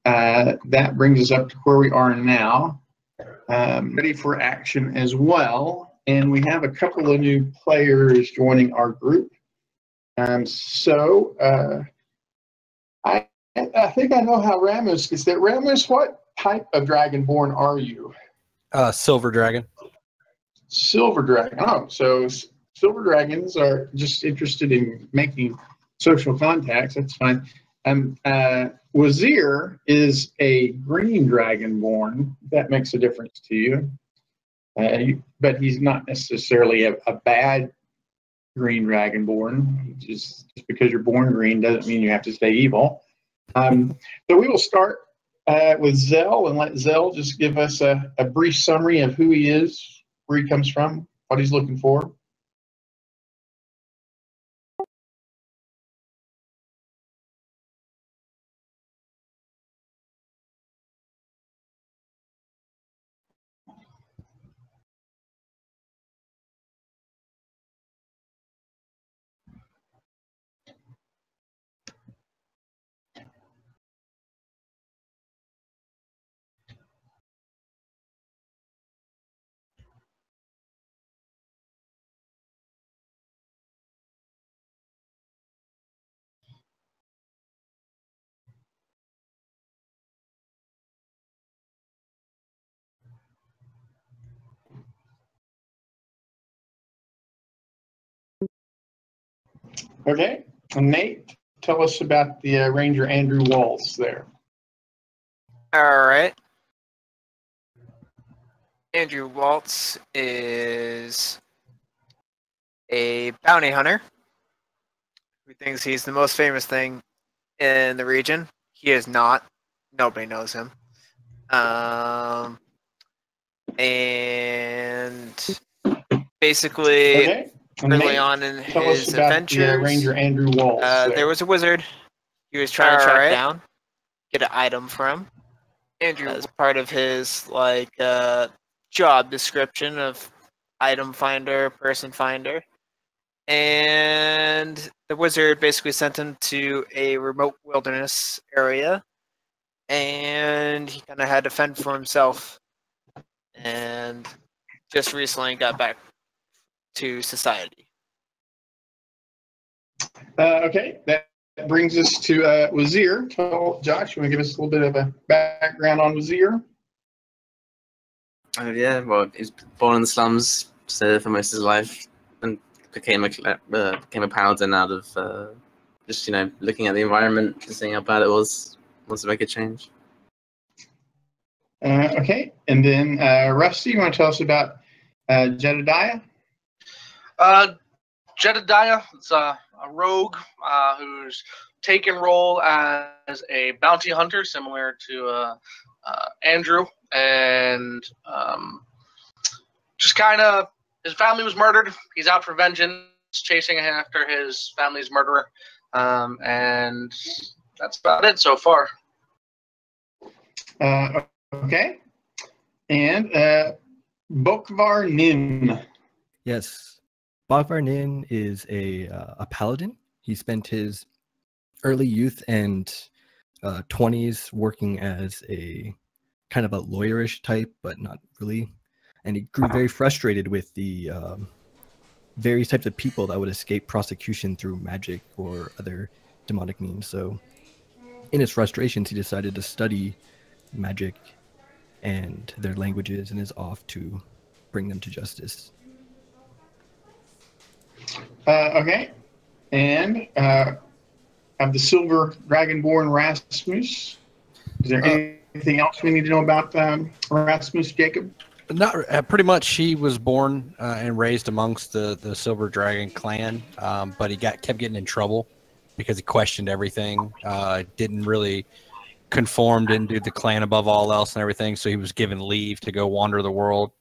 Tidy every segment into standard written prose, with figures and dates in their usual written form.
that brings us up to where we are now, ready for action as well. And we have a couple of new players joining our group. So I think I know how Ramos gets that. Ramos, what type of Dragonborn are you? Silver Dragon. Silver Dragon. Oh, so Silver Dragons are just interested in making social contacts. That's fine. Wazir is a green Dragonborn. That makes a difference to you. But he's not necessarily a bad green Dragonborn. Just because you're born green doesn't mean you have to stay evil. So we will start with Zell and let Zell just give us a brief summary of who he is, where he comes from, what he's looking for. Okay, and Nate, tell us about the Ranger Andrew Walls there. All right. Andrew Waltz is a bounty hunter who thinks he's the most famous thing in the region. He is not. Nobody knows him. And basically, early on in his adventures, Ranger Andrew Waltz, there was a wizard he was trying to track down, get an item from. Andrew, as part of his job description of item finder, person finder, and the wizard basically sent him to a remote wilderness area, and he kind of had to fend for himself, and just recently got back to society. Okay, that brings us to Wazir. Josh, you want to give us a little bit of a background on Wazir? Yeah, well, he was born in the slums, stayed there for most of his life, and became a paladin out of just looking at the environment and seeing how bad it was. Wants to make a change. Okay, and then Rusty, you want to tell us about Jedediah? Jedediah is a rogue who's taken role as a bounty hunter, similar to Andrew, and just kind of his family was murdered. He's out for vengeance, chasing after his family's murderer, and that's about it so far. Okay, and Bokvar Nin. Yes, Bokvar Nin is a paladin. He spent his early youth and 20s working as a kind of a lawyerish type, but not really. And he grew very frustrated with the various types of people that would escape prosecution through magic or other demonic means. So in his frustrations, he decided to study magic and their languages and is off to bring them to justice. Okay, and have the Silver Dragonborn Rasmus. Is there anything else we need to know about Rasmus, Jacob? Not pretty much. He was born and raised amongst the Silver Dragon clan, but he kept getting in trouble because he questioned everything. Didn't really conform, didn't do the clan above all else and everything. So he was given leave to go wander the world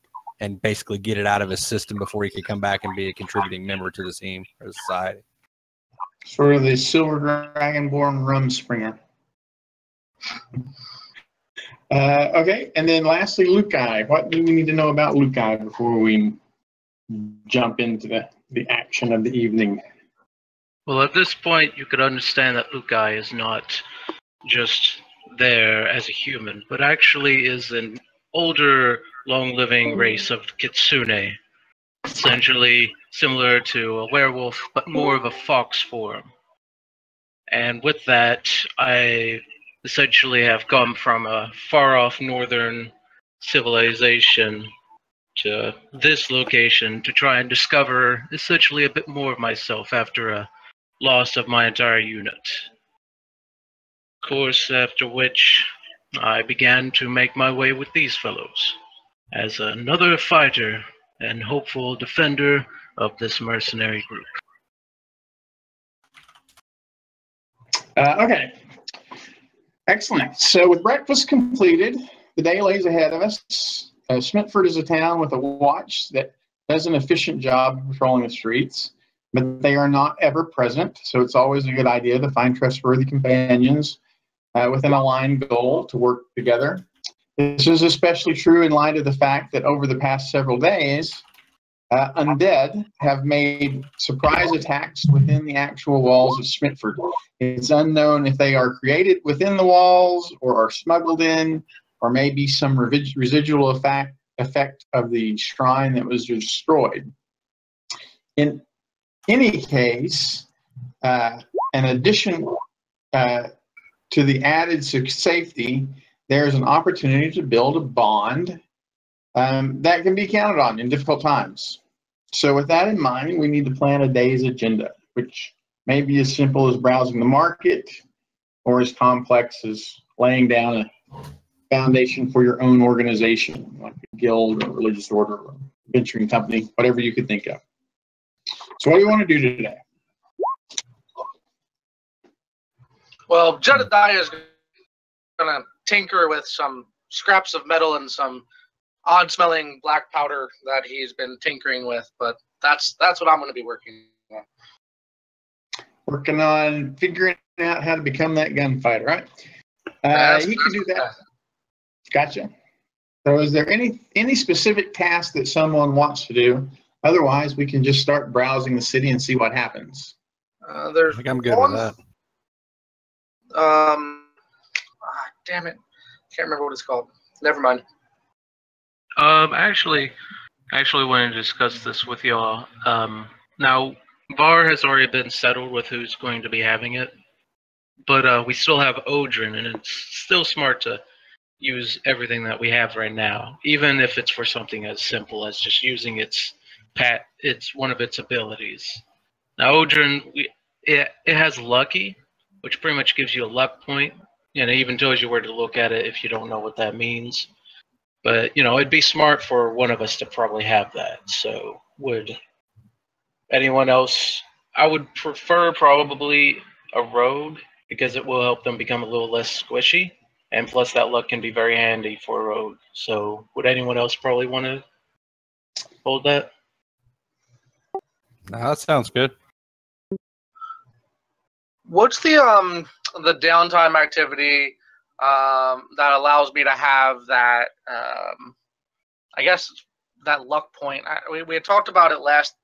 and basically get it out of his system before he could come back and be a contributing member to the team or the society. Sort of the Silver Dragonborn Rumspringer. Okay, and then lastly, Lukai. What do we need to know about Lukai before we jump into the action of the evening? Well, at this point, you could understand that Lukai is not just there as a human, but actually is an older, long-living race of kitsune, essentially similar to a werewolf, but more of a fox form. And with that, I essentially have come from a far-off northern civilization to this location to try and discover essentially a bit more of myself after a loss of my entire unit. Of course, after which I began to make my way with these fellows as another fighter and hopeful defender of this mercenary group. Okay. Excellent. So with breakfast completed, the day lays ahead of us. Schmidtford is a town with a watch that does an efficient job of patrolling the streets, but they are not ever present, so it's always a good idea to find trustworthy companions with an aligned goal to work together. This is especially true in light of the fact that over the past several days, undead have made surprise attacks within the actual walls of Schmidtford. It's unknown if they are created within the walls or are smuggled in, or maybe some residual effect of the shrine that was destroyed. In any case, in addition to the added safety, there's an opportunity to build a bond that can be counted on in difficult times. So with that in mind, we need to plan a day's agenda, which may be as simple as browsing the market or as complex as laying down a foundation for your own organization, like a guild or religious order or venturing company, whatever you could think of. So what do you want to do today? Well, Jedediah is going to tinker with some scraps of metal and some odd-smelling black powder that he's been tinkering with, but that's what I'm going to be working on. Working on figuring out how to become that gunfighter, right? He can do that. Gotcha. So is there any specific task that someone wants to do? Otherwise, we can just start browsing the city and see what happens. I think I'm good with that. Damn it. Can't remember what it's called. Never mind. Actually wanted to discuss this with y'all. Now, VAR has already been settled with who's going to be having it, but we still have Odrin, and it's still smart to use everything that we have right now, even if it's for something as simple as just using it's one of its abilities. Now, Odrin, it has Lucky, which pretty much gives you a luck point, and it even tells you where to look at it if you don't know what that means. But, it'd be smart for one of us to probably have that. So would anyone else? I would prefer probably a rogue, because it will help them become a little less squishy. And plus that luck can be very handy for a rogue. So would anyone else probably want to hold that? No, that sounds good. What's the downtime activity that allows me to have that, I guess, that luck point? We had talked about it last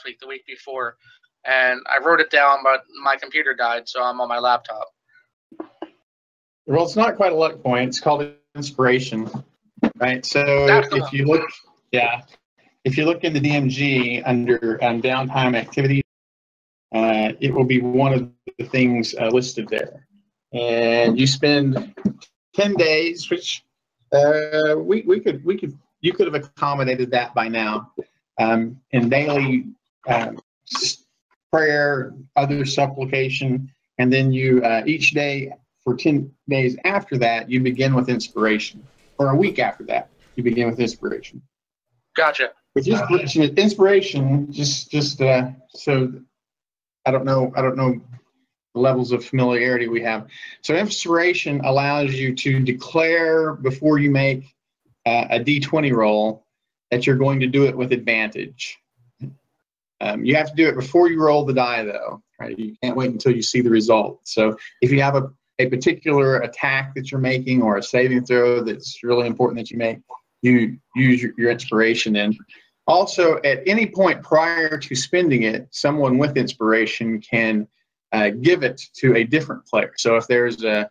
week, the week before, and I wrote it down, but my computer died, so I'm on my laptop. Well, it's not quite a luck point. It's called inspiration, right? So if you look in the DMG under downtime activity, it will be one of the things listed there. And you spend 10 days, which you could have accommodated that by now, in daily prayer, other supplication, and then you each day for 10 days after that you begin with inspiration, or a week after that you begin with inspiration. Gotcha. Which is inspiration. Just so I don't know the levels of familiarity we have. So inspiration allows you to declare before you make a D20 roll that you're going to do it with advantage. You have to do it before you roll the die, though. Right? You can't wait until you see the result. So if you have a particular attack that you're making or a saving throw that's really important that you make, you use your inspiration in. Also, at any point prior to spending it, someone with inspiration can give it to a different player. So if there's a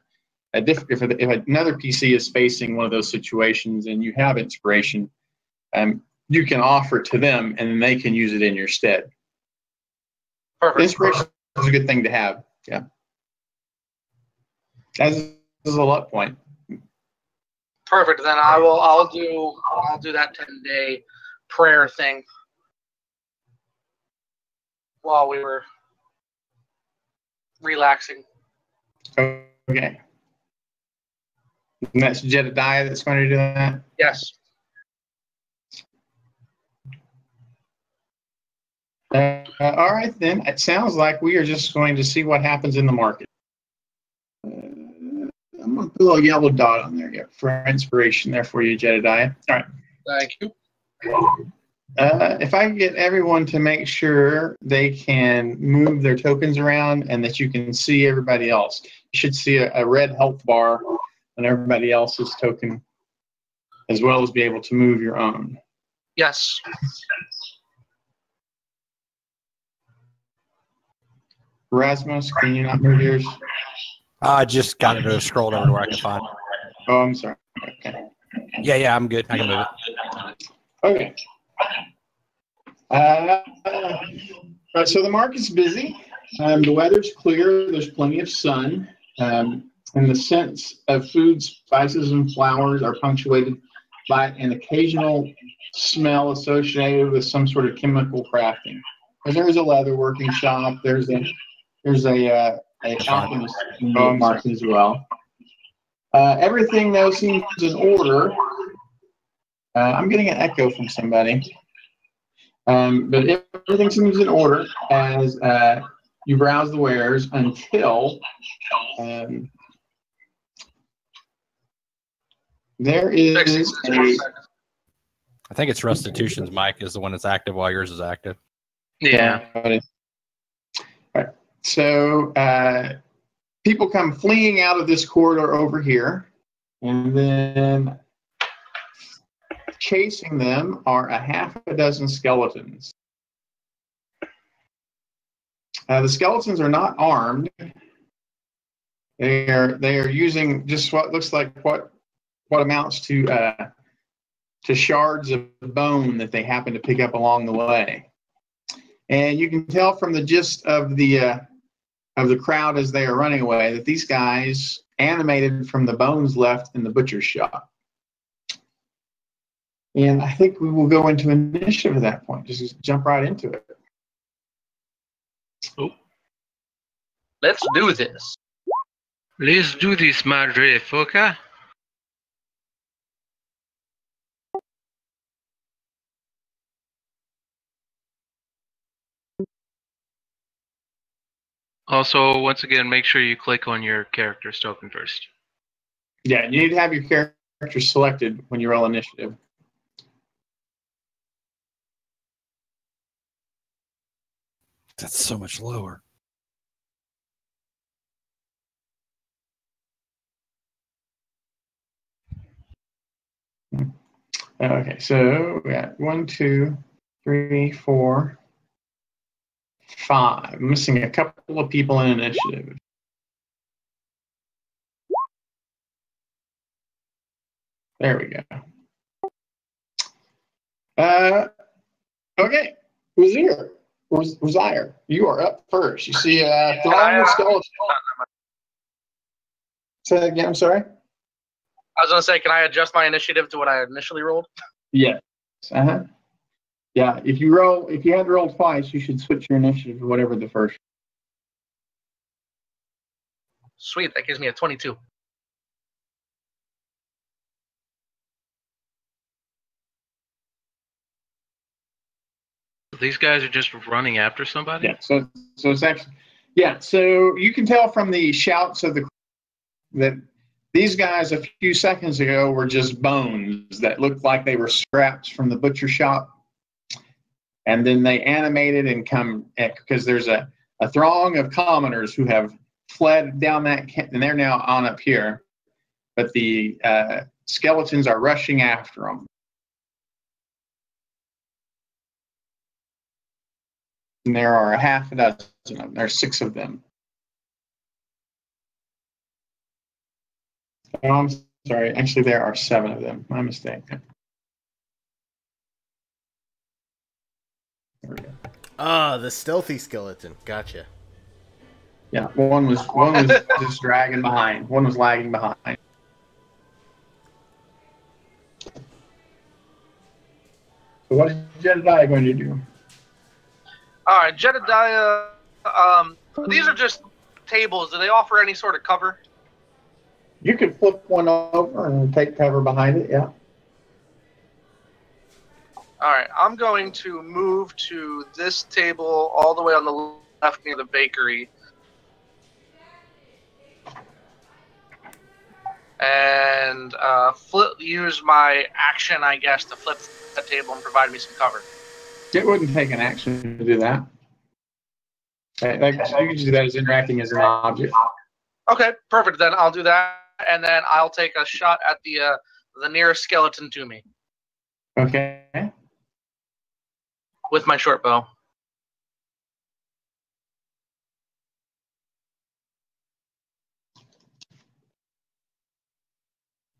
if another PC is facing one of those situations and you have inspiration, you can offer it to them and then they can use it in your stead. Perfect. Inspiration is a good thing to have. Yeah. As is a luck point. Perfect. Then I'll do that 10-day prayer thing while we were relaxing. Okay. And that's Jedediah that's going to do that? Yes. All right, then. It sounds like we are just going to see what happens in the market. I'm going to put a little yellow dot on there for inspiration there for you, Jedediah. All right. Thank you. If I can get everyone to make sure they can move their tokens around and that you can see everybody else. You should see a red health bar on everybody else's token, as well as be able to move your own. Yes. Rasmus, can you not move yours? I just got it to scroll over to where I can find. Oh, I'm sorry. Okay. Yeah, I'm good. I can move it. Okay. So the market's busy. The weather's clear. There's plenty of sun. And the scents of food, spices, and flowers are punctuated by an occasional smell associated with some sort of chemical crafting. And there's a leather working shop. There's a alchemist in the market as well. Everything though seems in order. I'm getting an echo from somebody. But everything seems in order as you browse the wares until there is I think it's Restitution's mic is the one that's active while yours is active. Yeah. All right. So people come fleeing out of this corridor over here, and then chasing them are a half a dozen skeletons. The skeletons are not armed. They are using just what looks like what amounts to shards of bone that they happen to pick up along the way. And you can tell from the gist of the crowd as they are running away that these guys animated from the bones left in the butcher's shop. And I think we will go into initiative at that point. Just jump right into it. Oh. Let's do this. Let's do this, Madre Foca. Also, once again, make sure you click on your character's token first. Yeah, you need to have your character selected when you roll initiative. That's so much lower. Okay, so we got 1, 2, 3, 4, 5. I'm missing a couple of people in initiative. There we go. Okay, Wazir, you are up first. You see a throng of skeletons. Say that again, I'm sorry? I was going to say, can I adjust my initiative to what I initially rolled? Yes. Uh-huh. Yeah, if you had to roll twice, you should switch your initiative to whatever the first. Sweet, that gives me a 22. These guys are just running after somebody? Yeah, so it's actually, yeah, so you can tell from the shouts of that these guys a few seconds ago were just bones that looked like they were scraps from the butcher shop. And then they animated and come, because there's a throng of commoners who have fled down that, and they're now on up here. But the skeletons are rushing after them. And there are a half a dozen of them. There's 6 of them. Oh, I'm sorry. Actually, there are 7 of them. My mistake. There we go. Ah, the stealthy skeleton. Gotcha. Yeah, one was just dragging behind. One was lagging behind. So what is Jedediah going to do? All right, Jedediah. These are just tables. Do they offer any sort of cover? You can flip one over and take cover behind it. Yeah. All right, I'm going to move to this table all the way on the left near the bakery. And use my action, I guess, to flip the table and provide me some cover. It wouldn't take an action to do that. You can do that as interacting as an object. Okay, perfect. Then I'll do that, and then I'll take a shot at the nearest skeleton to me Okay. with my short bow.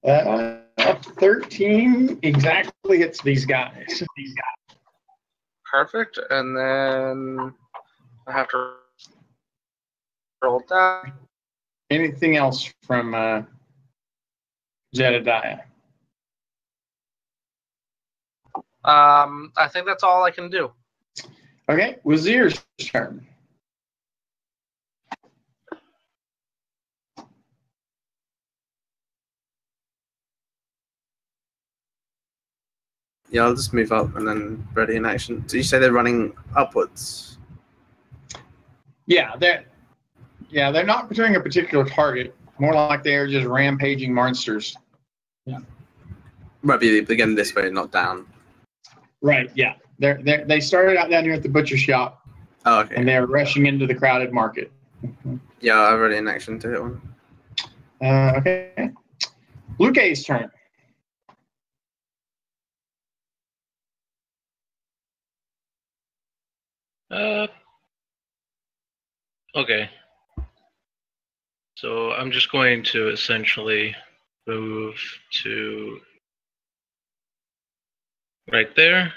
Uh, 13 exactly hits these guys. Perfect, and then I have to roll that. Anything else from Jedediah? I think that's all I can do. Okay, Wazir's turn. Yeah, I'll just move up and then ready in action. Did you say they're running upwards? Yeah, they're not pursuing a particular target. More like they're just rampaging monsters. Yeah. Right, but again this way, not down. Right. Yeah. They started out down here at the butcher shop. Oh, okay. And they're rushing into the crowded market. Yeah, I'm ready in action to hit one. Okay. Luke's turn. Okay. So I'm just going to essentially move to right there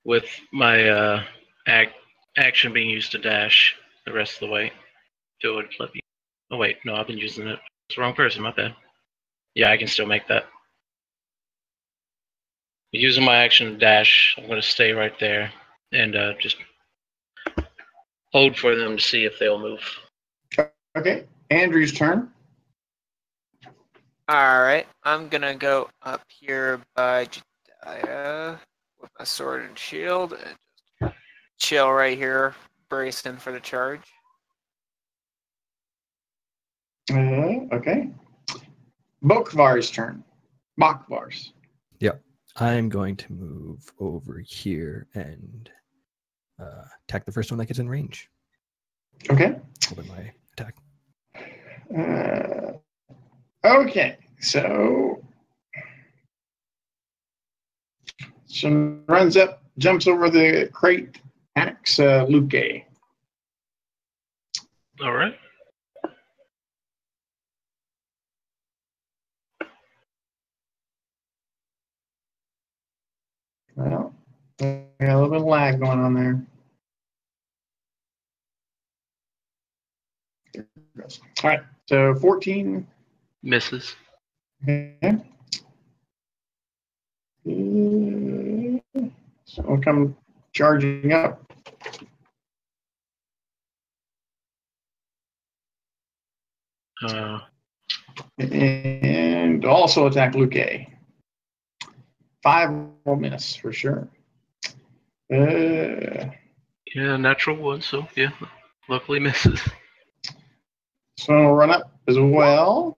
with my action being used to dash the rest of the way. If it would let me. Oh wait, no, I've been using it. It's the wrong person, my bad. Yeah, I can still make that. Using my action to dash, I'm going to stay right there and just hold for them to see if they'll move. Okay. Andrew's turn. All right, I'm gonna go up here by Jedediah with my sword and shield and just chill right here, bracing for the charge. Okay. Bokvar's turn. Bokvar's. Yep. I'm going to move over here and attack the first one that gets in range. Okay. Open my attack. Okay. So runs up, jumps over the crate, attacks Luke. All right. Well, got a little bit of lag going on there. There it goes. All right. So 14. Misses. Okay. So we'll come charging up. And also attack Luke. 5 will miss for sure. Yeah, natural one, so yeah, luckily misses. So we'll run up as well.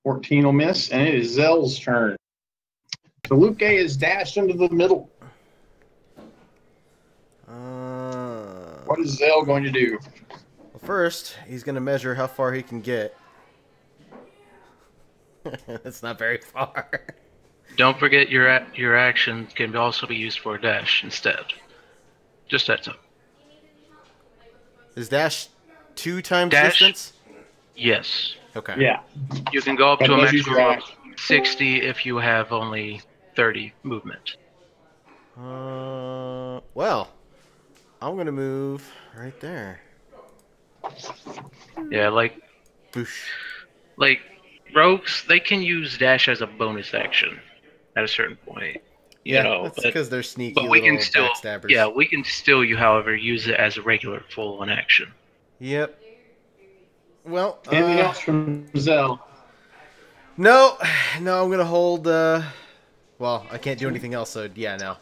14 will miss, and it is Zell's turn. So Luke is dashed into the middle. What is Zell going to do? Well, first, he's going to measure how far he can get. That's not very far. Don't forget your action can also be used for a dash instead. Just that up. Is dash 2 times Dash? distance? Yes. Okay. Yeah. You can go up But to a as you maximum of drag- 60 if you have only 30 movement. Well, I'm gonna move right there. Yeah, like Boosh. rogues, they can use dash as a bonus action at a certain point. You Yeah, know, that's but because they're sneaky we can little still, backstabbers. yeah, we can still, however, use it as a regular full on action. Yep. Well, Anything else from Zell? no, I'm gonna hold. Well, I can't do anything else, so yeah, no.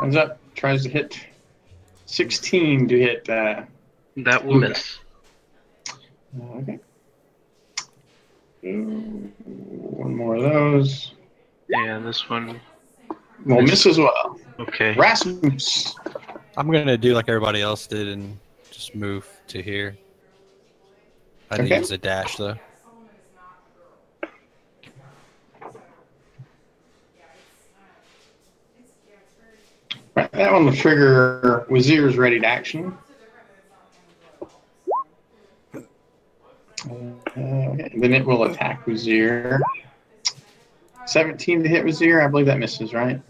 Comes up, tries to hit 16 to hit. That will Luca. miss. Okay. One more of those. And this one, Will miss as well. okay. Rasmus. I'm gonna do like everybody else did and just move to here. I need to Okay. use a dash though. Right, that one will trigger Wazir's ready to action. Okay, then it will attack Wazir. 17 to hit Wazir. I believe that misses, right?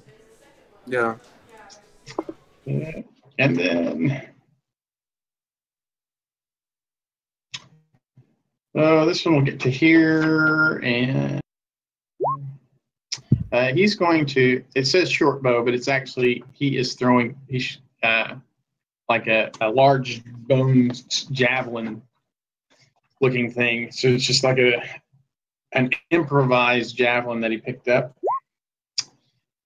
Yeah. And then this one will get to here, and he's going to. It says short bow, but it's actually he is throwing. He's like a large bone javelin looking thing. So it's just like an improvised javelin that he picked up,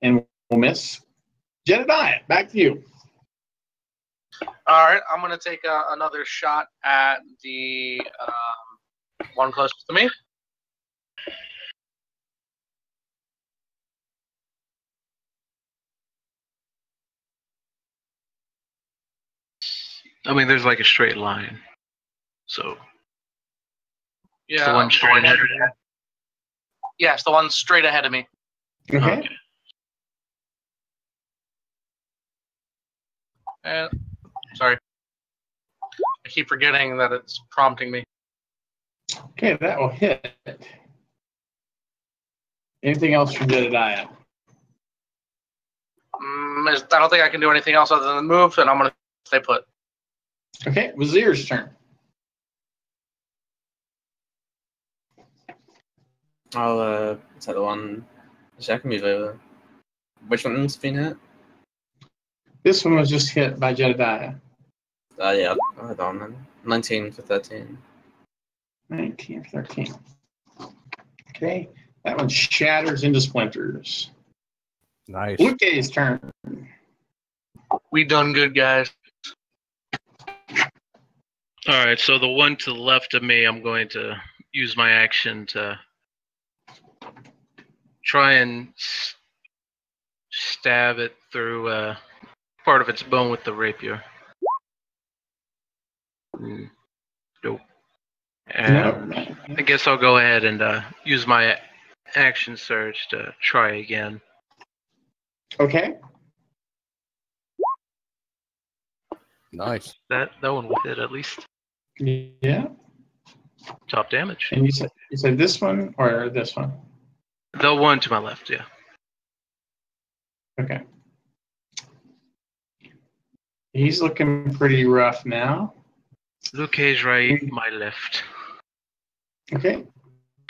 and will miss. Jedediah, back to you. All right, I'm going to take another shot at the one closest to me. I mean, there's like a straight line. So, Yeah, the one straight ahead. Yes, the one straight ahead of me. Okay. And sorry, I keep forgetting that it's prompting me. Okay, that will hit. Anything else from Jedediah? I don't think I can do anything else other than move, and I'm going to stay put. Okay, Wazir's turn. I'll take the one. Actually, I can move over. Which one's been hit? This one was just hit by Jedediah. Yeah, I'll hit that one then. 19 for 13. 19 for 13. Okay, that one shatters into splinters. Nice. Luke's turn. We done good, guys. All right, so the one to the left of me, I'm going to use my action to try and stab it through part of its bone with the rapier. Nope. And No. I guess I'll go ahead and use my action surge to try again. Okay. Nice. That one will hit at least Yeah. top damage. And you said this one or this one? The one to my left, yeah. Okay. He's looking pretty rough now. Luke's right, my left. Okay.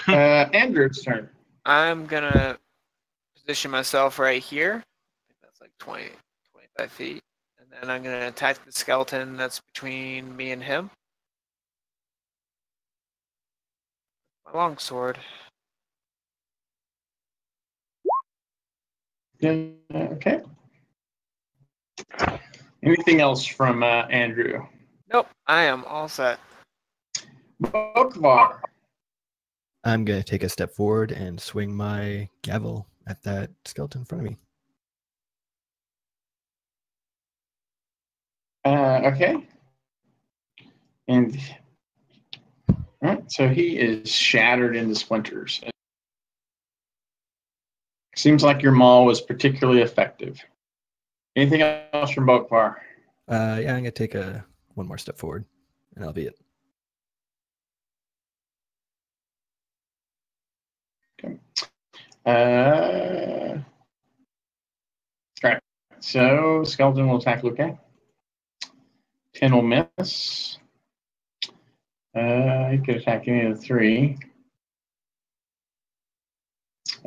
Andrew's turn. I'm gonna position myself right here. I think that's like 20, 25 feet. And then I'm gonna attack the skeleton that's between me and him. My longsword. Yeah, okay. Anything else from Andrew? Nope, I am all set. Bokvar. I'm going to take a step forward and swing my gavel at that skeleton in front of me. Okay. And all right, so he is shattered into splinters. Seems like your maul was particularly effective. Anything else from Bokvar? Yeah, I'm going to take one more step forward, and that'll be it. All right. So skeleton will attack Luke. 10 will miss. He could attack any of the 3.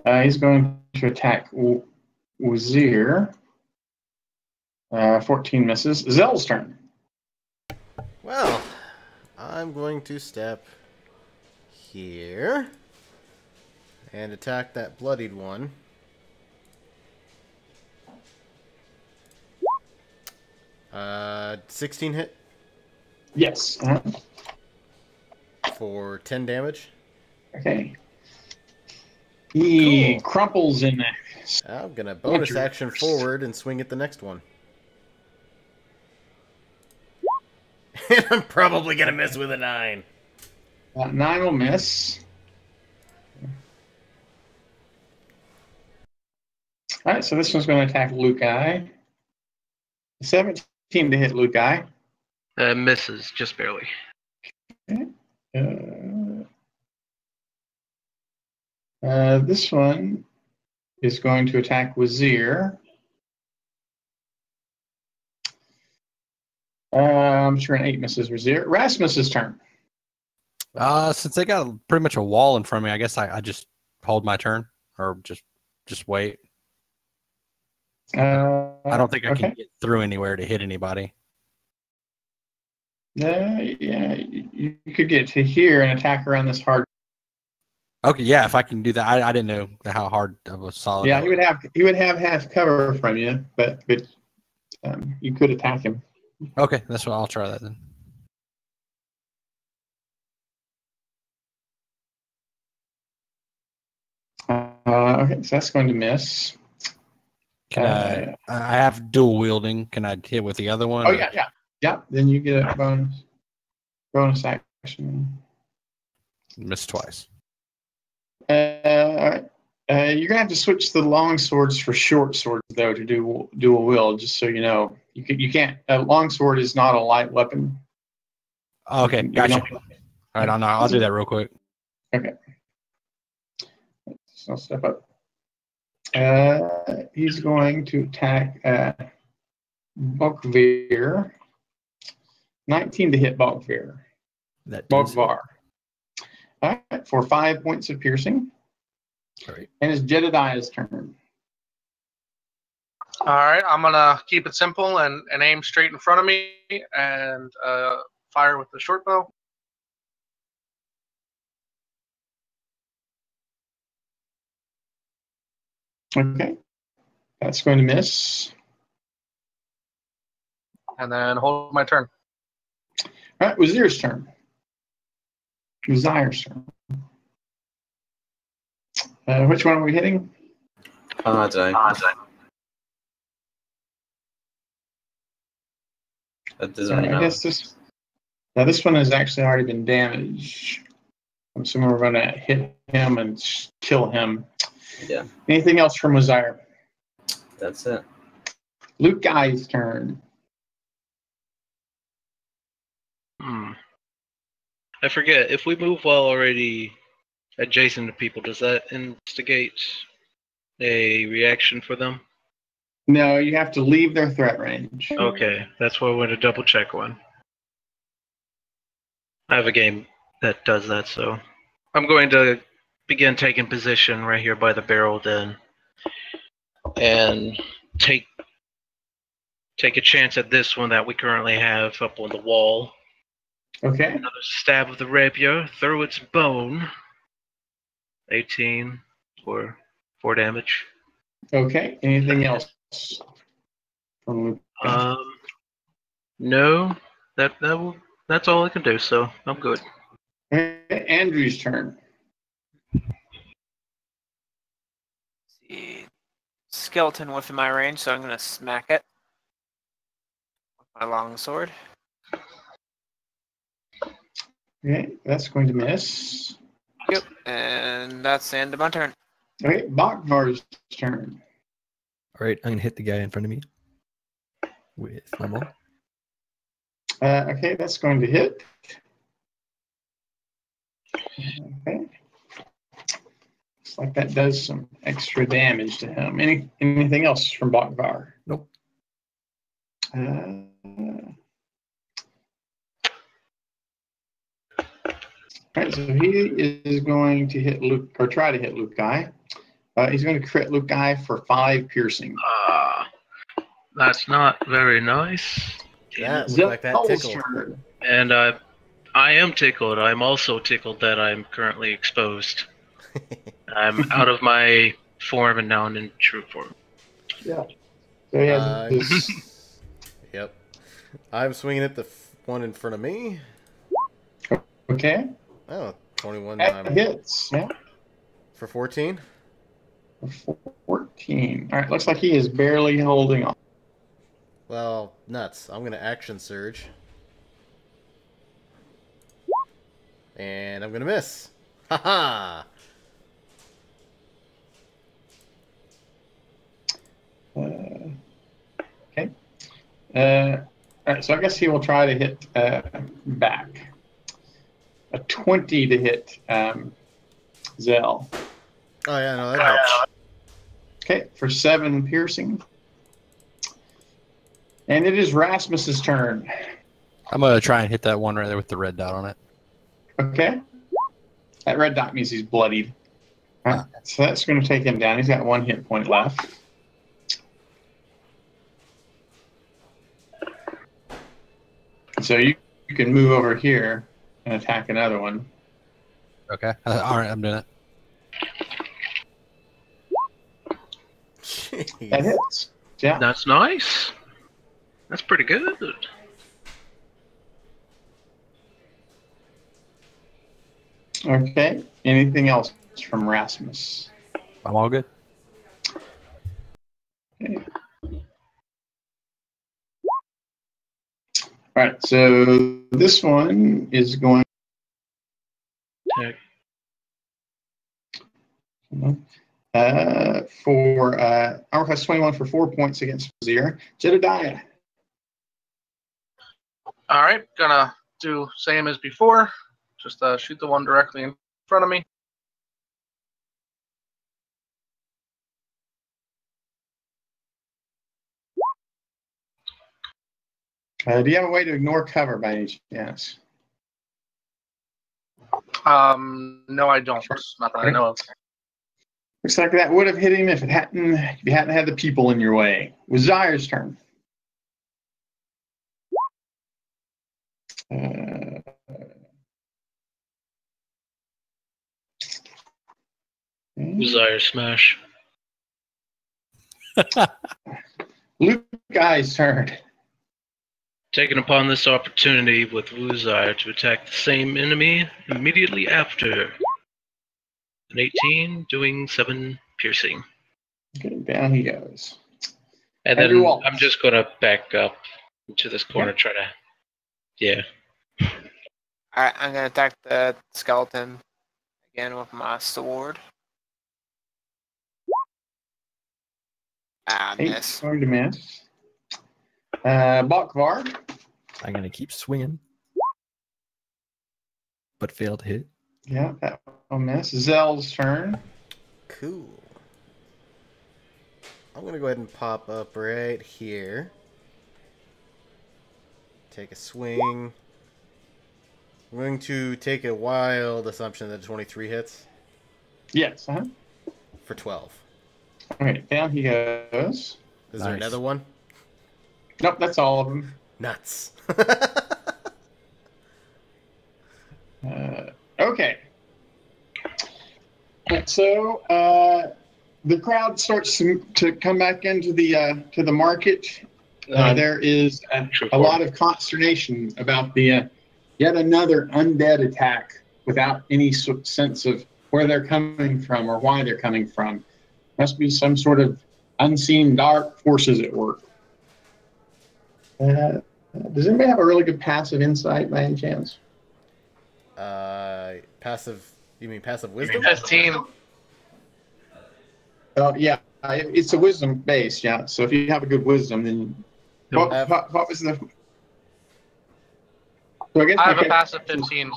He's going to attack Wazir. 14 misses. Zell's turn. Well, I'm going to step here and attack that bloodied one. Uh, 16 hit Yes. for 10 damage. Okay. He Cool. crumples in there. I'm gonna bonus action forward and swing at the next one. And I'm probably gonna miss with a 9. 9 will miss. All right, so this one's going to attack Luke-I. 17 to hit Luke-I. Misses, just barely. This one is going to attack Wazir. I'm sure an 8 misses Wazir. Rasmus's turn. Since they got pretty much a wall in front of me, I guess I just hold my turn or just wait. I don't think I can get through anywhere to hit anybody. Yeah, you could get to here and attack around this hard. Okay, yeah, if I can do that, I didn't know how hard of a solid. Yeah, he would have half cover from you, but you could attack him. Okay, that's what I'll try that then. Okay, so that's going to miss. Can I have dual wielding. Can I hit with the other one? Oh, yeah. Then you get a bonus action. Miss twice. All right. You're gonna have to switch the long swords for short swords though to do dual wield. Just so you know, you can't. A long sword is not a light weapon. Okay, gotcha. All right, I'll do that real quick. Okay. So I'll step up. He's going to attack Bokvir. 19 to hit Bokvir. Bokvar. All right, for 5 points of piercing. All right. And it's Jedediah's turn. All right, I'm gonna keep it simple and aim straight in front of me and fire with the short bow. Okay, that's going to miss. And then hold my turn. All right, Wazir's turn. Wazir's turn. Which one are we hitting? I don't know. That doesn't really I matter. guess this one has actually already been damaged. I'm assuming we're going to hit him and kill him. Yeah. Anything else from Wazir? That's it. Luke-I's turn. I forget, if we move while already adjacent to people, does that instigate a reaction for them? No, you have to leave their threat range. Okay, that's what I want to double check on. I have a game that does that, so I'm going to begin taking position right here by the barrel then, and take a chance at this one that we currently have up on the wall. Okay. Another stab of the rapier through its bone. 18 for 4 damage. Okay. Anything else from Luke? No, that's all I can do. So I'm good. Okay, Andrew's turn. See, skeleton within my range, so I'm gonna smack it with my long sword. Okay, that's going to miss. Yep, and that's the end of my turn. Okay, Bokvar's turn. All right, I'm gonna hit the guy in front of me with my maul. Okay, that's going to hit. Looks like that does some extra damage to him. Anything else from Bakvar? Nope. All right, so he is going to hit Luke, or try to hit Luke Guy. He's going to crit Luke Guy for 5 piercing. That's not very nice. That looked like that Zell's tickled. turn. And I am tickled. I'm also tickled that I'm currently exposed. I'm out of my form and now I'm in true form. Yeah. So he has this. Yep. I'm swinging at the one in front of me. Okay. Oh, 21 That hits. Yeah. for 14. 14. All right. Looks like he is barely holding on. Well, nuts. I'm going to action surge. And I'm going to miss. Haha. Okay. All right. So I guess he will try to hit back. A 20 to hit Zell. Oh, yeah, no, that helps. Okay. For 7 piercing. And it is Rasmus's turn. I'm gonna try and hit that one right there with the red dot on it. Okay. That red dot means he's bloodied. All right. So that's going to take him down. He's got 1 hit point left. So you can move over here and attack another one. Okay. All right, I'm doing it. Jeez. That hits. Yeah. That's nice. That's pretty good. Okay. Anything else from Rasmus? I'm all good. Okay. All right. So this one is going. For armor class 21 for 4 points against Vizier. Jedediah. All right, gonna do same as before. Just shoot the one directly in front of me. Do you have a way to ignore cover by any chance? No, I don't. Not that I know of. Looks like that would have hit him if you hadn't had the people in your way. It was Zaire's turn. Desire smash. Luke Guy's turn. Taking upon this opportunity with Wuzire to attack the same enemy immediately after. An 18, doing 7 piercing. Okay, down he goes. And then Andrew Waltz. I'm just going to back up into this corner, try to... Yeah. Alright, I'm gonna attack the skeleton again with my sword. Ah, miss. Going to miss. Bakvar. I'm gonna keep swinging, but fail to hit. Yeah, that will miss. Zell's turn. Cool. I'm going to go ahead and pop up right here. Take a swing. I'm going to take a wild assumption that 23 hits Yes. for 12. Okay, down he goes. Is there Nice. another one? Nope, that's all of them. Nuts. Okay. So the crowd starts to come back into the market. There is a lot of consternation about the yet another undead attack without any sense of where they're coming from or why they're coming from. Must be some sort of unseen dark forces at work. Does anybody have a really good passive insight by any chance? Passive. You mean passive wisdom? 15. Oh yeah, it's a wisdom base. Yeah, so if you have a good wisdom, then what was the? So I guess I have a passive 15.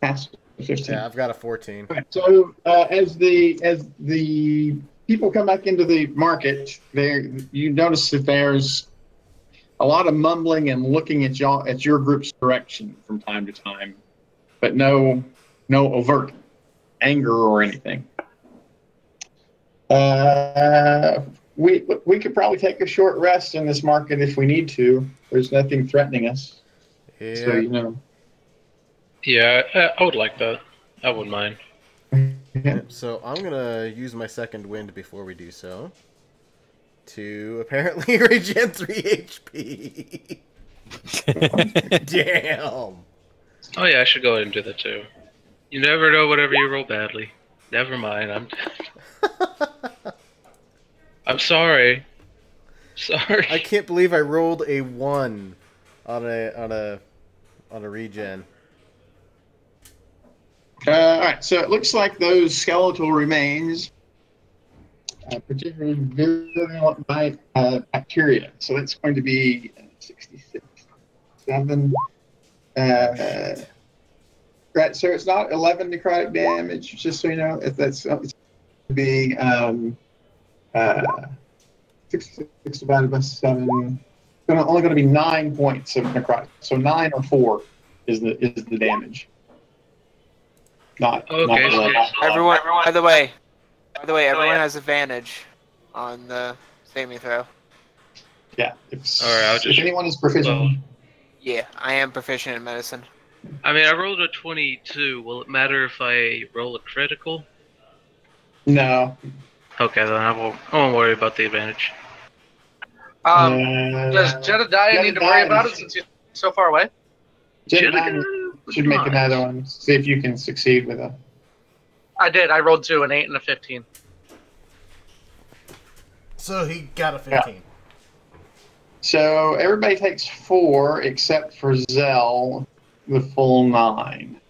passive 15. Yeah, I've got a 14. Right, so as the people come back into the market, there you notice that there's a lot of mumbling and looking at your group's direction from time to time, but no overt anger or anything. We could probably take a short rest in this market if we need to. There's nothing threatening us. Yeah. So, you know. Yeah, I would like that. I wouldn't mind. Yeah. So I'm gonna use my second wind before we do so to apparently regen 3 HP. Damn. Oh yeah, I should go ahead and do that too. You never know whenever you roll badly. Never mind. I'm sorry. Sorry. I can't believe I rolled a 1 on a regen. All right, so it looks like those skeletal remains, particularly virulent by bacteria. So it's going to be 66, 7. Right, so it's not 11 necrotic damage, just so you know. If that's it's going to be 66 divided by 7. Only going to be 9 points of necrotic. So 9 or 4 is the damage. Not Okay. not Everyone, by the way, everyone has advantage on the saving throw. Yeah. Alright, If anyone is proficient. Yeah, I am proficient in medicine. I mean, I rolled a 22. Will it matter if I roll a critical? No. Okay, then I won't worry about the advantage. Does Jedediah need to worry about it since he's so far away? Jedediah should make another one. See if you can succeed with it. I did. I rolled 2, an 8 and a 15. So he got a 15. Yeah. So everybody takes 4 except for Zell, the full 9.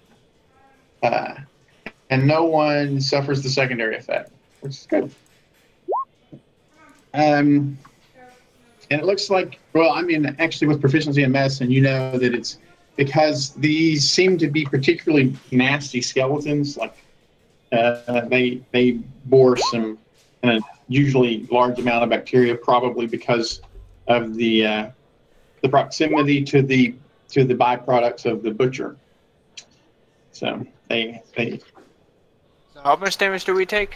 And no one suffers the secondary effect, which is good. And it looks like, well, I mean, actually with proficiency in medicine, you know that it's because these seem to be particularly nasty skeletons, like they bore some usually large amount of bacteria, probably because of the proximity to the byproducts of the butcher. So they. So how much damage do we take?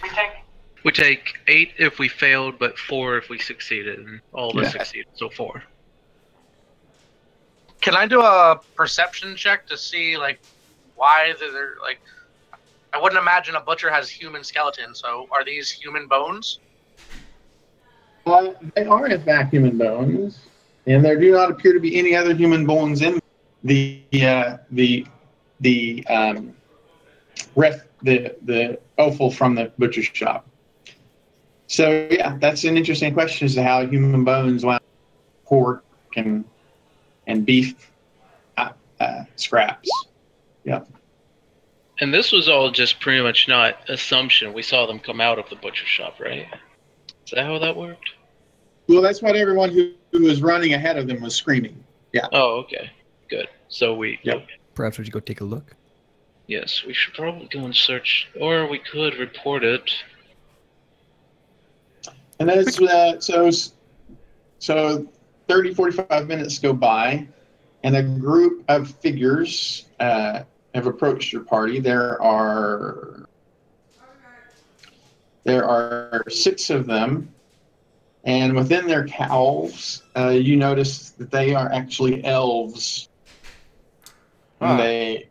We take 8 if we failed, but 4 if we succeeded, and all of us succeeded, so 4. Can I do a perception check to see like why they're like? I wouldn't imagine a butcher has human skeletons. So are these human bones? They are in fact human bones, and there do not appear to be any other human bones in the offal from the butcher's shop. So yeah, that's an interesting question as to how human bones, pork and beef scraps. Yeah. And this was all just pretty much not assumption. We saw them come out of the butcher shop, right? Is that how that worked? Well, that's what everyone who was running ahead of them was screaming. Yeah. Oh, okay. Good. So we... Yep. Perhaps we should go take a look. Yes, we should probably go and search, or we could report it. And as so 30, 45 minutes go by, and a group of figures have approached your party. There are 6 of them, and within their cowls, you notice that they are actually elves. And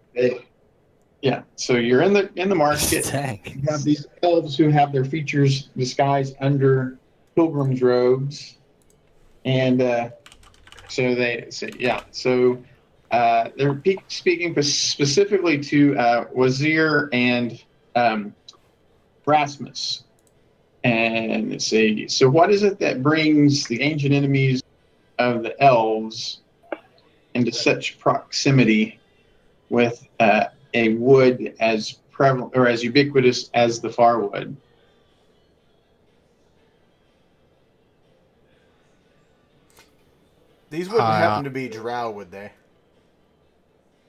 yeah. So you're in the market. Dang. You have these elves who have their features disguised under pilgrims' robes, and so they say, yeah. So they're speaking specifically to Wazir and Rasmus. And let's see. So what is it that brings the ancient enemies of the elves into such proximity with a wood as prevalent or as ubiquitous as the firewood? These wouldn't happen to be drow, would they?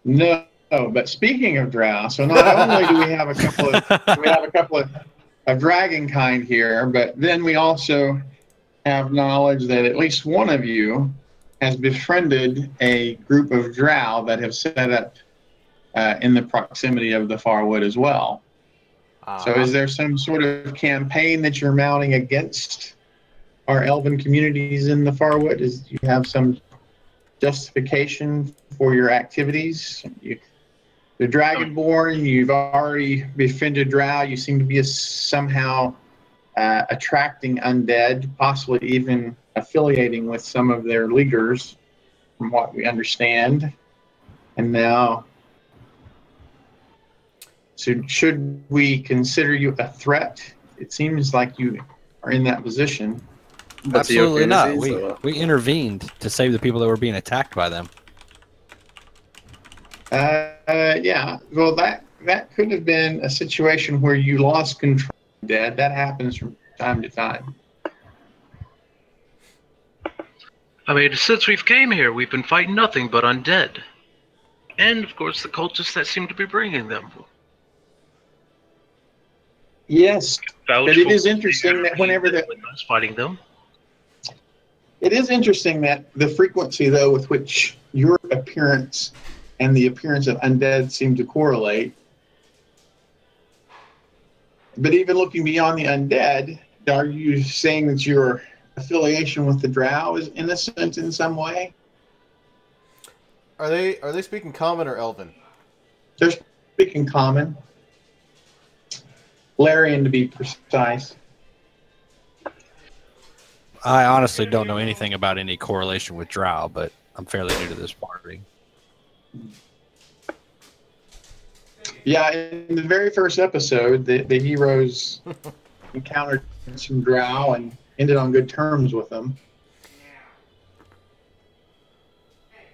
No, but speaking of drow, so not only do we have a couple of dragon kind here, but then we also have knowledge that at least one of you has befriended a group of drow that have set up in the proximity of the Farwood as well. So is there some sort of campaign that you're mounting against our elven communities in the Farwood? Do you have some justification for your activities? The Dragonborn, you've already befriended drow. You seem to be somehow attracting undead, possibly even affiliating with some of their leaders, from what we understand. And now, so should we consider you a threat? It seems like you are in that position. Absolutely not. We intervened to save the people that were being attacked by them. Yeah. Well, that could have been a situation where you lost control of dead. That happens from time to time. I mean, since we've came here, we've been fighting nothing but undead. And, of course, the cultists that seem to be bringing them. Yes, but it is interesting that whenever fighting them. It is interesting that the frequency, though, with which your appearance and the appearance of undead seem to correlate. But even looking beyond the undead, are you saying that your affiliation with the drow is innocent in some way? Are they speaking common or elven? They're speaking common. Larian, to be precise. I honestly don't know anything about any correlation with drow, but I'm fairly new to this party. Yeah, in the very first episode, the heroes encountered some drow and ended on good terms with them.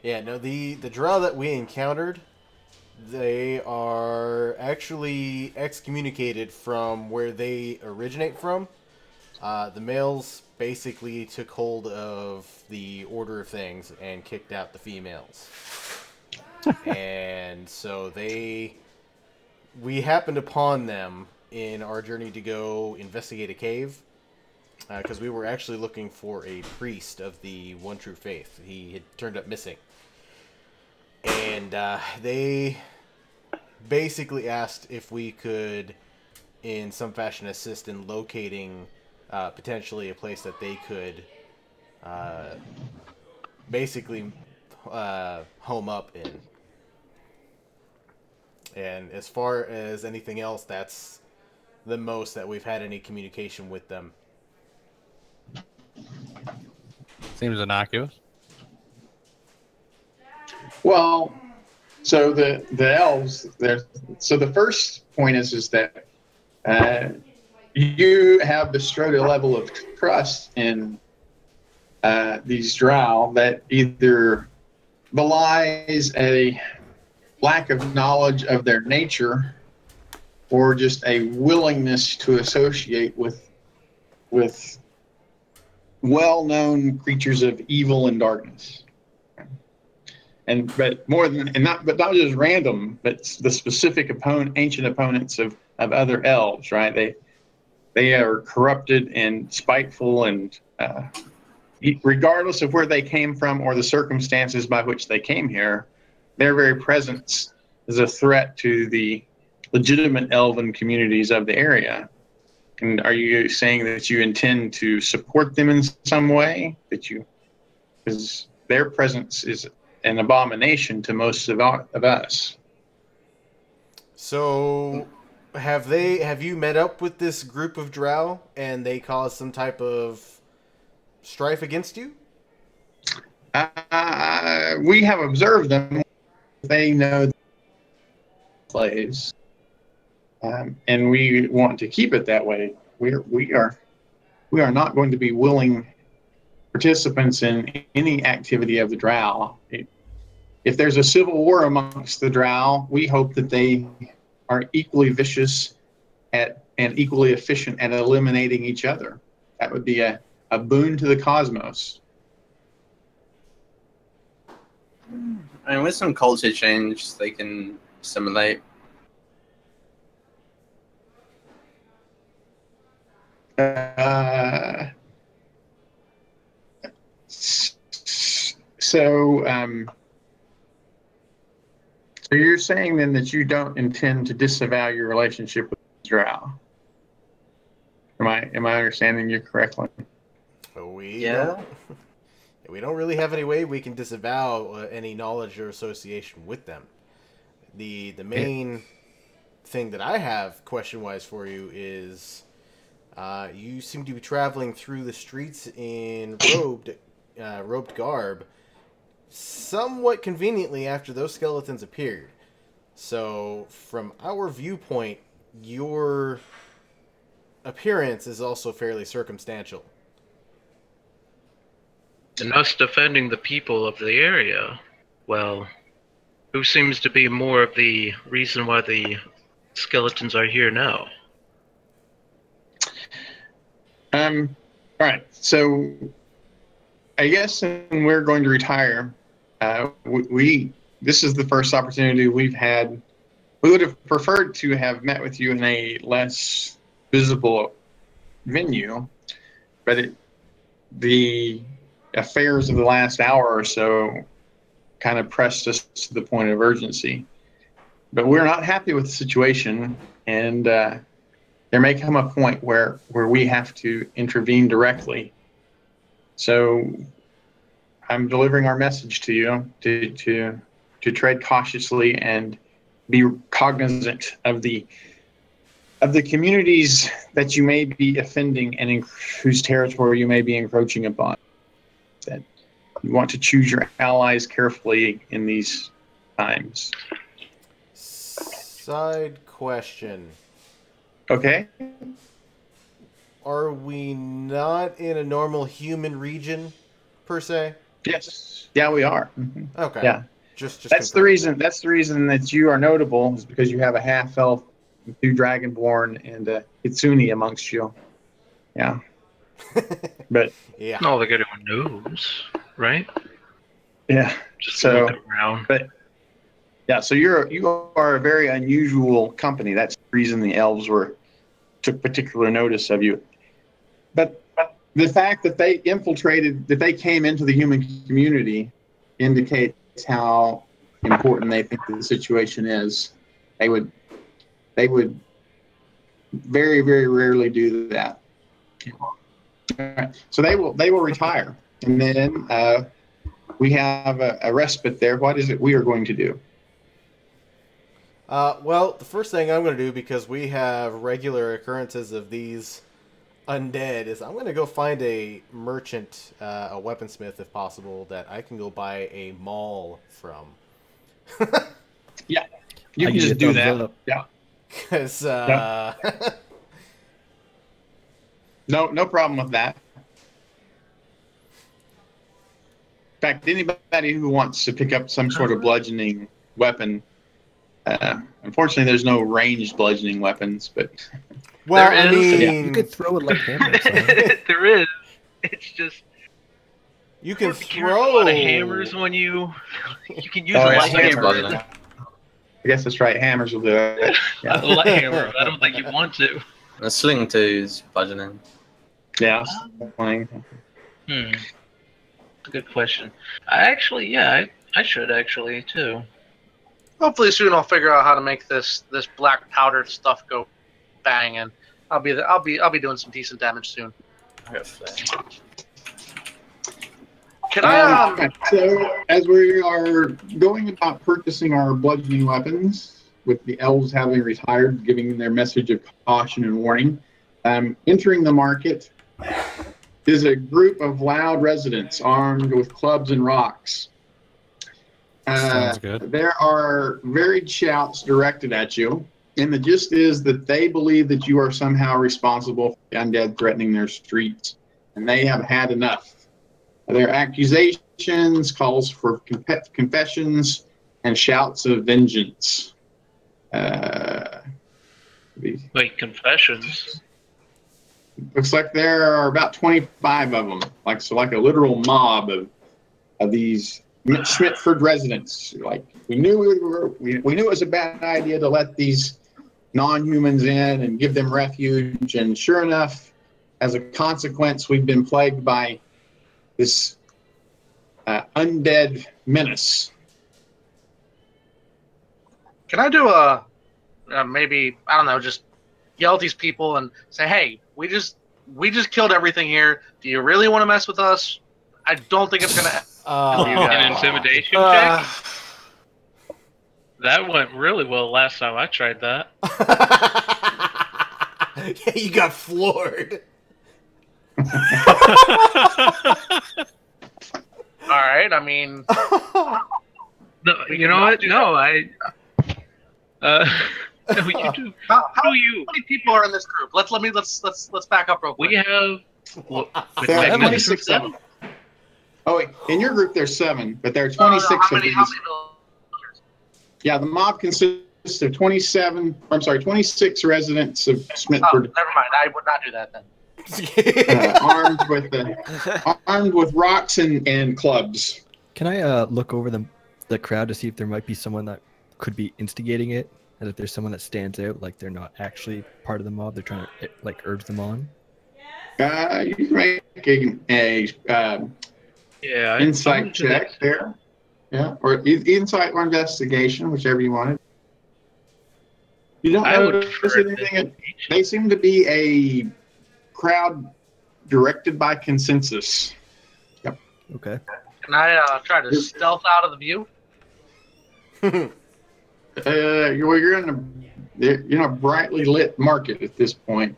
Yeah, no, the drow that we encountered, they are actually excommunicated from where they originate from. The males basically took hold of the order of things and kicked out the females. And so we happened upon them in our journey to go investigate a cave, because we were actually looking for a priest of the One True Faith. He had turned up missing. And they basically asked if we could, in some fashion, assist in locating potentially a place that they could basically home up in. And as far as anything else, that's the most that we've had any communication with them. Seems innocuous. Well, so the elves there. So the first point is that you have bestrode a level of trust in these drow that either belies a lack of knowledge of their nature or just a willingness to associate with well-known creatures of evil and darkness. But not just random, but the specific ancient opponents of other elves, right? They are corrupted and spiteful, and regardless of where they came from or the circumstances by which they came here, their very presence is a threat to the legitimate elven communities of the area. And are you saying that you intend to support them in some way? Because their presence is an abomination to most of us. So, have you met up with this group of drow and they caused some type of strife against you? We have observed them. They know slaves, and we want to keep it that way. We are not going to be willing participants in any activity of the drow. If there's a civil war amongst the drow, we hope that they are equally vicious and equally efficient at eliminating each other. That would be a boon to the cosmos. I mean, with some culture change, they can assimilate. So you're saying then that you don't intend to disavow your relationship with Drow? Am I understanding you correctly? We Yeah. we don't really have any way we can disavow any knowledge or association with them. The main thing that I have question-wise for you is you seem to be traveling through the streets in robed garb somewhat conveniently after those skeletons appeared. So from our viewpoint, your appearance is also fairly circumstantial. And us defending the people of the area, well, who seems to be more of the reason why the skeletons are here now? All right. So I guess when we're going to retire, this is the first opportunity we've had. We would have preferred to have met with you in a less visible venue, but the affairs of the last hour or so kind of pressed us to the point of urgency. But we're not happy with the situation, and there may come a point where we have to intervene directly. So I'm delivering our message to you to tread cautiously and be cognizant of the communities that you may be offending and whose territory you may be encroaching upon. That you want to choose your allies carefully in these times. Side question. Okay. Are we not in a normal human region, per se? Yes. Yeah, we are. Mm-hmm. Okay. Yeah. Just That's the reason. That's the reason that you are notable, is because you have a half elf, 2 dragonborn, and a kitsune amongst you. Yeah. But yeah. All like anyone knows, right? yeah. Just So, look around. but yeah, so you are a very unusual company. That's the reason the elves took particular notice of you. But the fact that they came into the human community indicates how important they think the situation is. They would very, very rarely do that. So they will retire, and then we have a respite there. What is it we are going to do? Well, the first thing I'm going to do, because we have regular occurrences of these undead, is I'm going to go find a merchant, a weaponsmith if possible, that I can go buy a maul from. Yeah, you can just do that. Up. Yeah. Because no problem with that. In fact, anybody who wants to pick up some sort of bludgeoning weapon, unfortunately, there's no ranged bludgeoning weapons, but well, there I is. mean, You could throw it like hammers. There is. It's just you can throw a lot of hammers when you can use a light hammer. I guess that's right. Hammers will do it. Yeah. A light hammer. I don't think you want to. A sling too is bludgeoning. Yeah. Good question. I should actually too. Hopefully soon I'll figure out how to make this black powdered stuff go banging. I'll be doing some decent damage soon. Can I So as we are going about purchasing our bludgeoning weapons, with the elves having retired, giving their message of caution and warning, entering the market is a group of loud residents armed with clubs and rocks. Sounds good. There are varied shouts directed at you, and the gist is that they believe that you are somehow responsible for the undead threatening their streets, and they have had enough. Their accusations, calls for confessions, and shouts of vengeance. Wait, confessions? Looks like there are about 25 of them, like a literal mob of these Schmidtford residents. Like we knew we knew it was a bad idea to let these non-humans in and give them refuge, and sure enough, as a consequence, we've been plagued by this undead menace. Can I do maybe, I don't know, just yell at these people and say, hey, we just killed everything here. Do you really want to mess with us? I don't think it's gonna. An intimidation check. That went really well last time I tried that. Yeah, you got floored. All right. I mean, No, you know what? No, no, you do. how you? many people are in this group? Let's back up real quick. We have. Well, There are magnificent 26 of them. Oh, wait, in your group there's 7, but there are 26 how of many these. villagers? Yeah, the mob consists of 26 residents of Oh, Smithford, never mind. I would not do that then. armed with rocks and clubs. Can I look over the crowd to see if there might be someone that could be instigating it, and if there's someone that stands out, like they're not actually part of the mob, they're trying to like urge them on? You can make a insight check there. Yeah, or insight or investigation, whichever you wanted. You don't notice anything. They seem to be a crowd directed by consensus. Yep. Okay. Can I try to stealth out of the view? You're in a brightly lit market at this point.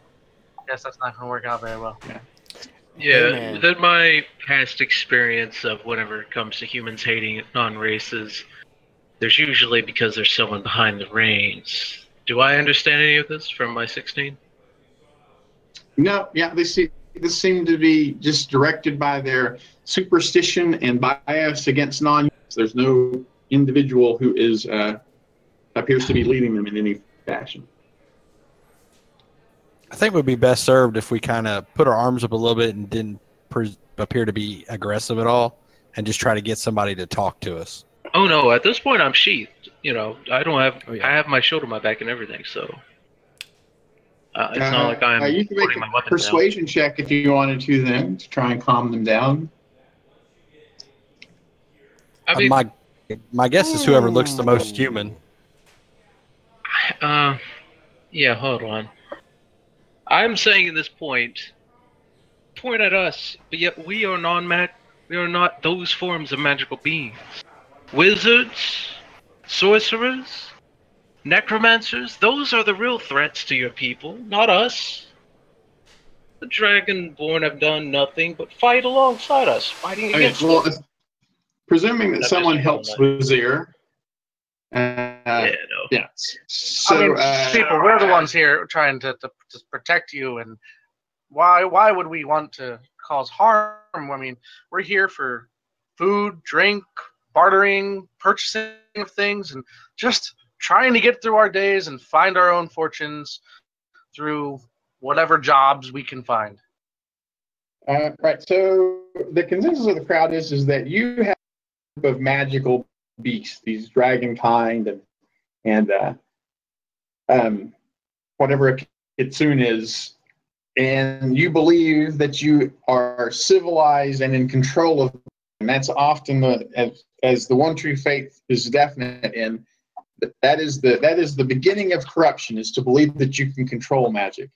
Guess that's not going to work out very well. Yeah, within my past experience of whenever it comes to humans hating non-races, there's usually because there's someone behind the reins. Do I understand any of this from my 16? No, yeah, this seem to be just directed by their superstition and bias against non-humans. There's no individual who is appears to be leading them in any fashion. I think we'd be best served if we kind of put our arms up a little bit and didn't appear to be aggressive at all, and just try to get somebody to talk to us. Oh no! At this point, I'm sheathed. You know, I don't have. I have my shield on my back and everything, so it's not like I'm. You can make a persuasion check if you wanted to, then, to try and calm them down. I mean, my guess is whoever looks the most human. Yeah. Hold on. I'm saying at this point at us, but yet we are not those forms of magical beings. Wizards, sorcerers, necromancers, those are the real threats to your people, not us. The Dragonborn have done nothing but fight alongside us, fighting against us. Presuming that someone helps Wazir. Yeah. So, I mean, people, we're the ones here trying to protect you, and why would we want to cause harm? I mean, we're here for food, drink, bartering, purchasing of things, and just trying to get through our days and find our own fortunes through whatever jobs we can find. Right. So the consensus of the crowd is that you have a group of magical beasts, these dragon kind and whatever a kitsune is, and you believe that you are civilized and in control of them. And that's often as the one true faith is definite in. That is the beginning of corruption, is to believe that you can control magic.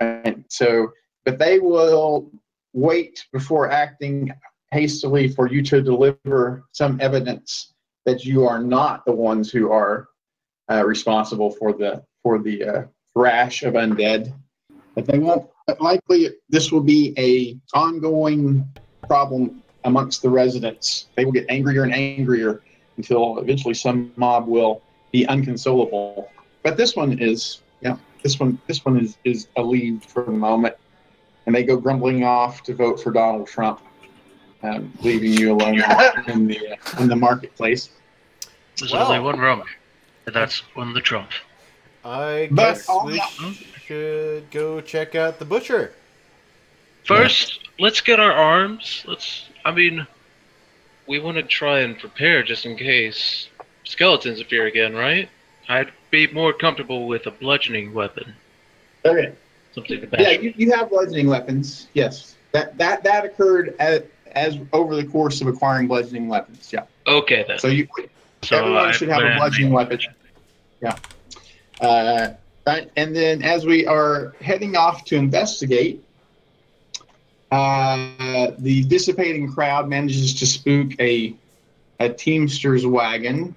Right? So, but they will wait before acting hastily for you to deliver some evidence that you are not the ones who are responsible for the rash of undead. But they won't. But likely, this will be a ongoing problem amongst the residents. They will get angrier and angrier until eventually some mob will be unconsolable. But this one is, this one is alleviated for the moment, and they go grumbling off to vote for Donald Trump, leaving you alone in the marketplace. There's only one wrong, and that's one the Trump. I guess we should go check out the butcher. First, let's get our arms. we want to try and prepare just in case skeletons appear again, right? I'd be more comfortable with a bludgeoning weapon. Okay. Something to bash. Yeah, you have bludgeoning weapons. Yes, that occurred as over the course of acquiring bludgeoning weapons. Yeah. Okay then. So everyone should have a bludgeoning weapon. Yeah. Right, and then as we are heading off to investigate, the dissipating crowd manages to spook a teamster's wagon.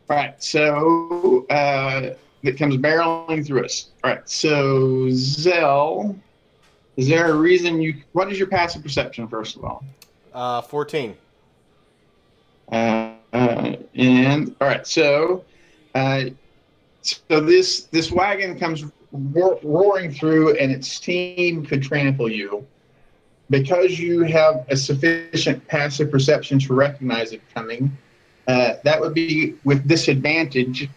All right, so that comes barreling through us. All right, so Zell, is there a reason what is your passive perception, first of all? 14. And all right, so this wagon comes roaring through, and its team could trample you. Because you have a sufficient passive perception to recognize it coming, that would be with disadvantage,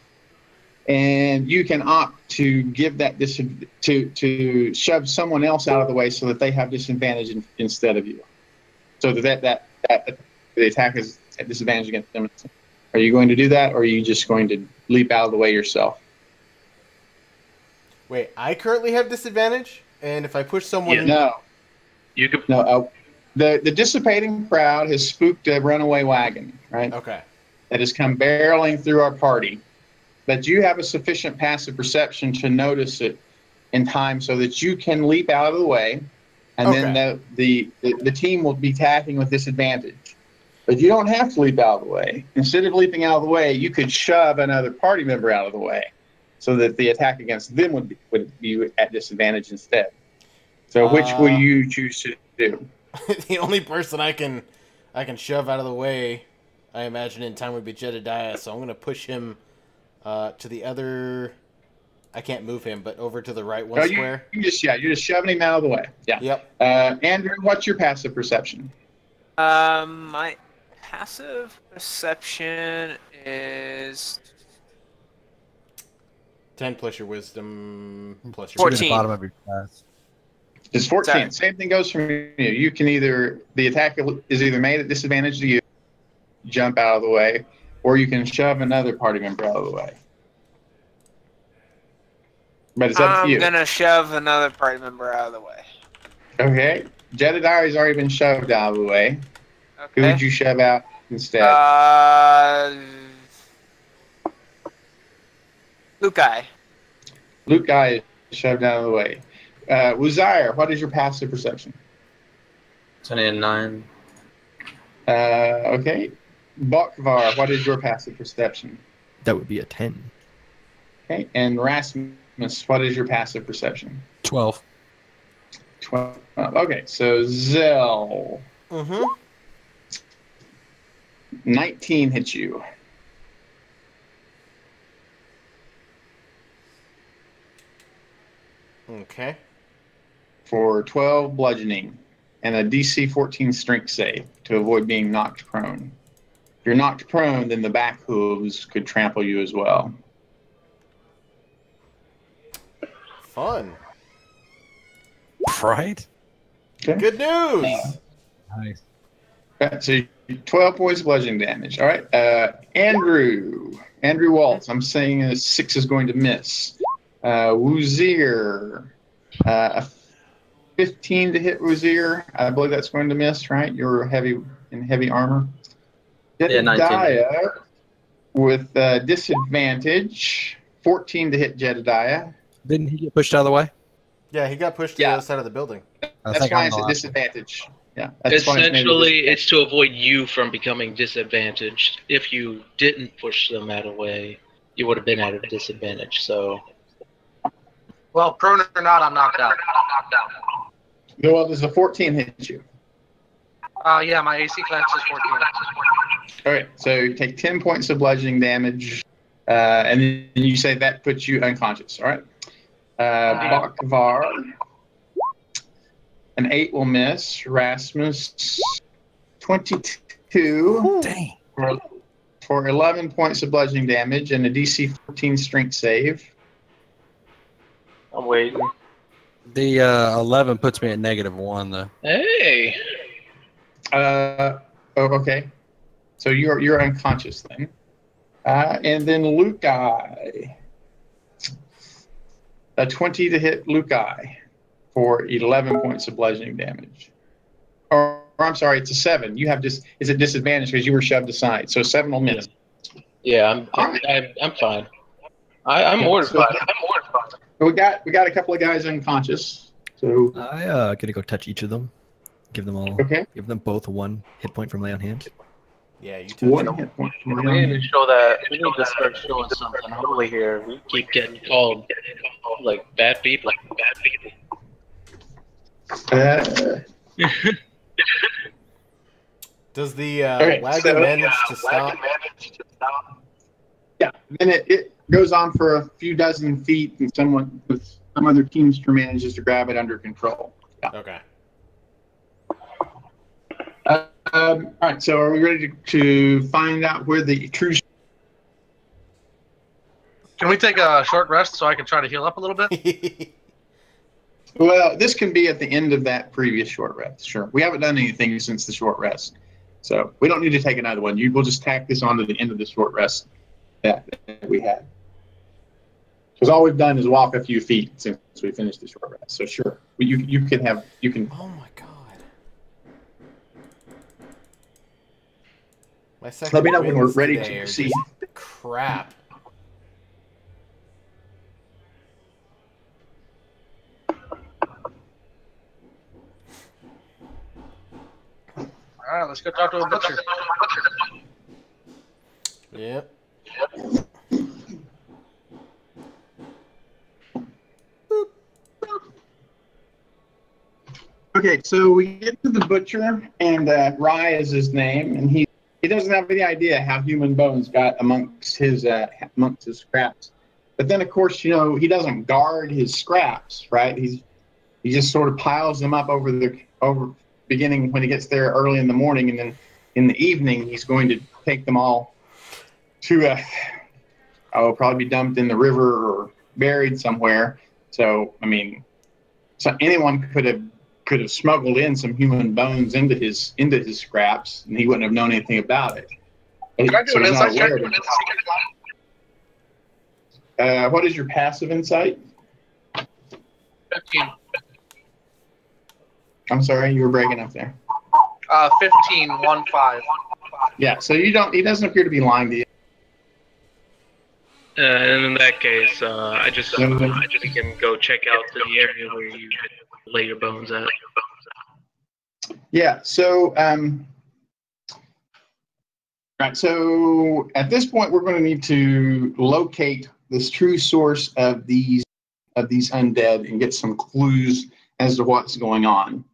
and you can opt to give that to shove someone else out of the way so that they have disadvantage instead of you. So that the attack is at disadvantage against them. Are you going to do that, or are you just going to leap out of the way yourself? Wait, I currently have disadvantage, and if I push someone, No. You could. No. The dissipating crowd has spooked a runaway wagon, right? Okay. That has come barreling through our party. But you have a sufficient passive perception to notice it in time so that you can leap out of the way, and then the team will be attacking with disadvantage. But you don't have to leap out of the way. Instead of leaping out of the way, you could shove another party member out of the way so that the attack against them would be at disadvantage instead. So which will you choose to do? The only person I can shove out of the way, I imagine in time, would be Jedediah. So I'm going to push him to the other. I can't move him, but over to the right one square. You're just shoving him out of the way. Yeah. Yep. Andrew, what's your passive perception? My passive perception is 10 plus your wisdom plus your 14. The bottom of your class. It's 14. Sorry. Same thing goes for you. You can the attack is either made at disadvantage to you, jump out of the way, or you can shove another party member out of the way. But it's up to you. I'm gonna shove another party member out of the way. Okay. Jedediah's already been shoved out of the way. Who Okay. would you shove out instead? Lukai. Lukai is shoved out of the way. Wuzire, what is your passive perception? 29. Okay. Bakvar, what is your passive perception? That would be a 10. Okay. And Rasmus, what is your passive perception? 12. 12. Okay. So Zell, 19 hits you. Okay. For 12 bludgeoning and a DC 14 strength save to avoid being knocked prone. If you're knocked prone, then the back hooves could trample you as well. Fun. Right? Okay. Good news. Nice. Okay, so 12 points of bludgeoning damage. All right. Andrew Waltz, I'm saying a 6 is going to miss. Wuzir, a 15 to hit Wuzir. I believe that's going to miss, right? You're in heavy armor. Yeah, 19. Jedediah with disadvantage. 14 to hit Jedediah. Didn't he get pushed out of the way? Yeah, he got pushed to the other side of the building. That's why it's at disadvantage. Yeah. That's why Essentially, it's to avoid you from becoming disadvantaged. If you didn't push them out of the way, you would have been at a disadvantage. So, Well, prone or not, I'm knocked out. well, does a 14 hit you? Yeah, my AC cleanse is 14. All right, so you take 10 points of bludgeoning damage, and then you say that puts you unconscious. All right. Bakvar, an 8 will miss. Rasmus, 22 Dang. for 11 points of bludgeoning damage and a DC 14 strength save. I'm waiting. The 11 puts me at -1, though. Hey! Oh, okay. So you're unconscious then. And then Lukai. A 20 to hit Lukai for 11 points of bludgeoning damage. Or I'm sorry, it's a 7. You have it's a disadvantage because you were shoved aside. So 7 will miss. Yeah, I'm fine. I'm mortified. We got a couple of guys unconscious. So I gonna go touch each of them. Give them all. Okay. Give them both 1 hit point from lay on hands. Yeah, you touch one them. hit point. We need to show that. We need to start showing something holy here. We keep getting called like bad people. Does the Okay, wagon so- manage to stop? Yeah, then it goes on for a few dozen feet, and some other teamster manages to grab it under control. Yeah. Okay. All right, so are we ready to find out where the true? Can we take a short rest so I can try to heal up a little bit? Well, this can be at the end of that previous short rest. Sure, we haven't done anything since the short rest, so we don't need to take another one. We'll just tack this on to the end of the short rest that we had. Because all we've done is walk a few feet since we finished the short rest. So sure, you can. Oh my god. My second Let me know when we're wins ready today to are proceed. just crap. All right, let's go talk to a butcher. Yep. Okay, so we get to the butcher, and Rye is his name, and he doesn't have any idea how human bones got amongst his scraps. But then, of course, he doesn't guard his scraps, right? He just sort of piles them up over beginning when he gets there early in the morning, and then in the evening he's going to take them all to probably be dumped in the river or buried somewhere. So I mean, anyone could have smuggled in some human bones into his scraps, and he wouldn't have known anything about it. Can I do an he's not insight check? aware of it. What is your passive insight? 15. I'm sorry, you were breaking up there. 15, 1-5. Yeah, so he doesn't appear to be lying to you. And in that case, I just can go check out the area where you lay your bones at. Yeah, so right, so at this point we're going to need to locate this true source of these undead and get some clues as to what's going on.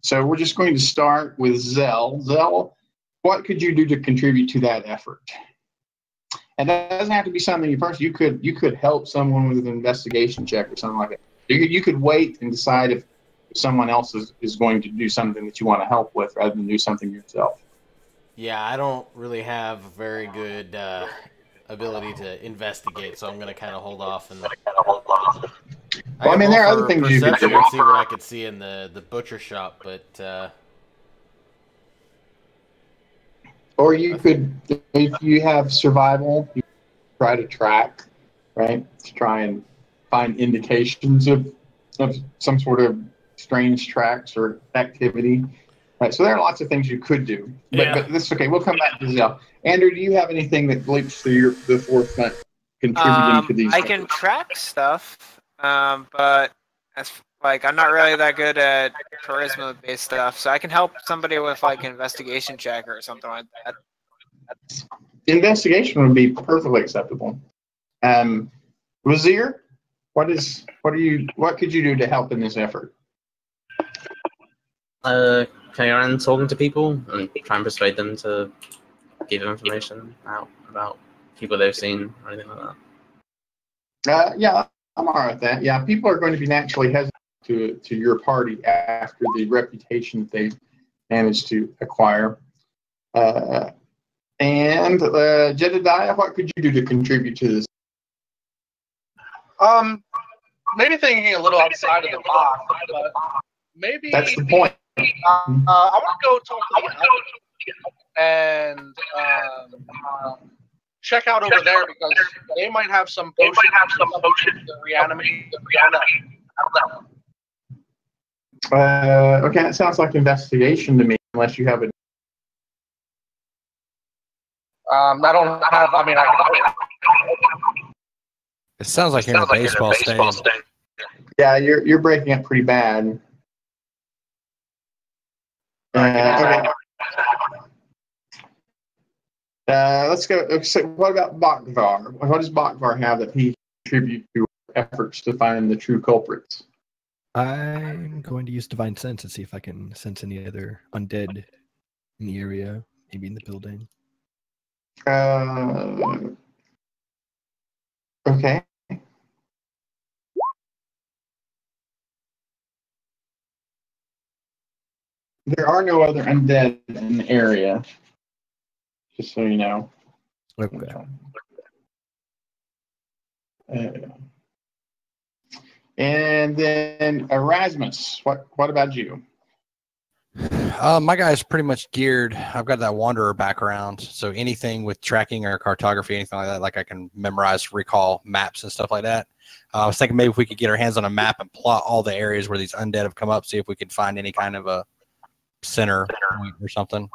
So we're just going to start with Zell. Zell, what could you do to contribute to that effort? And that doesn't have to be something you could help someone with an investigation check or something like that. You could wait and decide if someone else is going to do something that you want to help with rather than do something yourself. Yeah, I don't really have a very good ability to investigate, so I'm going to kind of hold off. Well, I mean, there are other things you could do. And see what I could see in the butcher shop, but... Or you could, if you have survival, you try to track, right? To try and find indications of some sort of strange tracks or activity. Right, so there are lots of things you could do. But this is okay. We'll come back to Zell. Andrew, do you have anything that leaps to the forefront contributing to these? I can track stuff, but I'm not really that good at charisma-based stuff, so I can help somebody with investigation check or something like that. Investigation would be perfectly acceptable. Wazir, what could you do to help in this effort? Can I go around talking to people and try and persuade them to give information out about people they've seen or anything like that? Yeah, I'm all right with that. Yeah, people are going to be naturally hesitant to your party after the reputation that they managed to acquire. And Jedediah, what could you do to contribute to this? Maybe thinking a little outside of the box, but maybe That's the point. I want to go talk to the and check out over there because they might have some potions to reanimate. Okay, it sounds like investigation to me, unless you have a. I don't have. I mean, It sounds like you're in a baseball stadium. Yeah, you're breaking up pretty bad. Okay. Let's go. So what about Bakvar? What does Bakvar have that he contribute to efforts to find the true culprits? I'm going to use Divine Sense and see if I can sense any other undead in the area, maybe in the building. Okay. There are no other undead in the area, just so you know. Okay. And then Erasmus, what about you? My guy's pretty much geared. I've got that wanderer background, so anything with tracking or cartography, anything like that, like I can memorize, recall maps and stuff like that. I was thinking maybe if we could get our hands on a map and plot all the areas where these undead have come up, see if we could find any kind of a center point or something.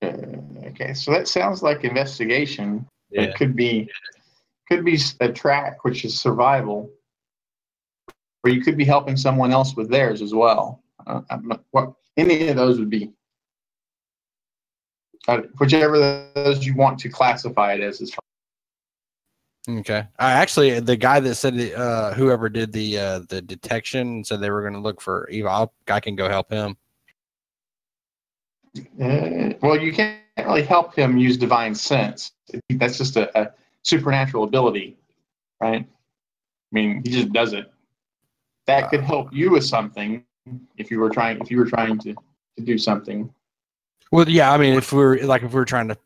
Okay, so that sounds like investigation. Yeah. It could be a track, which is survival, or you could be helping someone else with theirs as well. What any of those would be, whichever of those you want to classify it as is fine. Okay. Actually, the guy that said whoever did the detection said they were going to look for Eva. I can go help him. Well, you can't really help him use divine sense. That's just a supernatural ability, right? I mean, he just does it. That could help you with something if you were trying to do something. Well, yeah, I mean, if we were trying to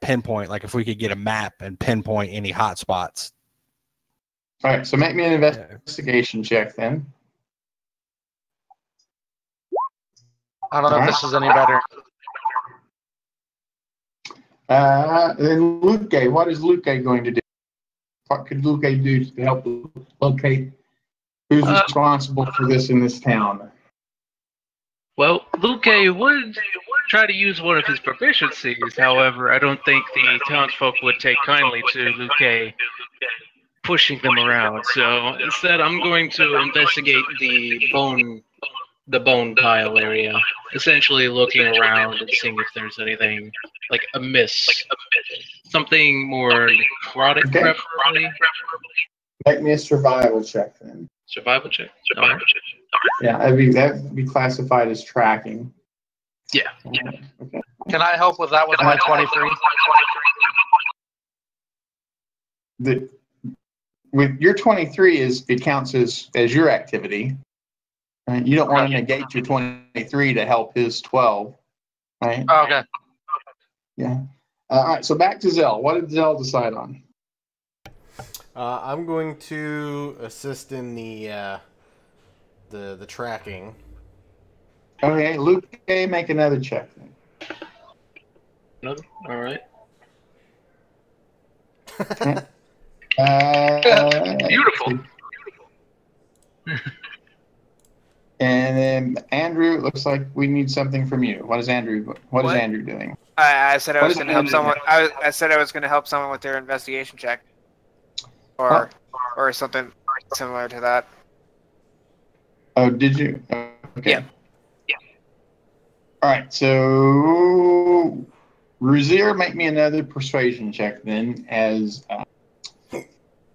pinpoint, like if we could get a map and pinpoint any hot spots. All right, so make me an investigation check then. I don't know if this is any better. Then Luke, what is Luke going to do? What could Luke do to help locate who's responsible for this in this town? Well, Luke would try to use one of his proficiencies. However, I don't think the townsfolk would take kindly to Luke pushing them around. So instead, I'm going to investigate the bone pile area, essentially looking around and seeing if there's anything like amiss, something more necrotic, preferably. Make me a survival check then. Survival check. All right. Yeah, that'd be classified as tracking. Yeah. Okay. Can I help with that with my 23? With your 23 it counts as your activity. Right? You don't want to negate your 23 to help his 12, right? Oh, okay. Yeah. All right. So back to Zell. What did Zell decide on? I'm going to assist in the tracking. Okay, Luke, make another check then. Another? All right. Beautiful. And then Andrew, it looks like we need something from you. What is Andrew doing? I said I was going to help someone. I said I was going to help someone with their investigation check, or something similar to that. Oh, did you? Okay. Yeah. All right. So, Ruzier, make me another persuasion check then, as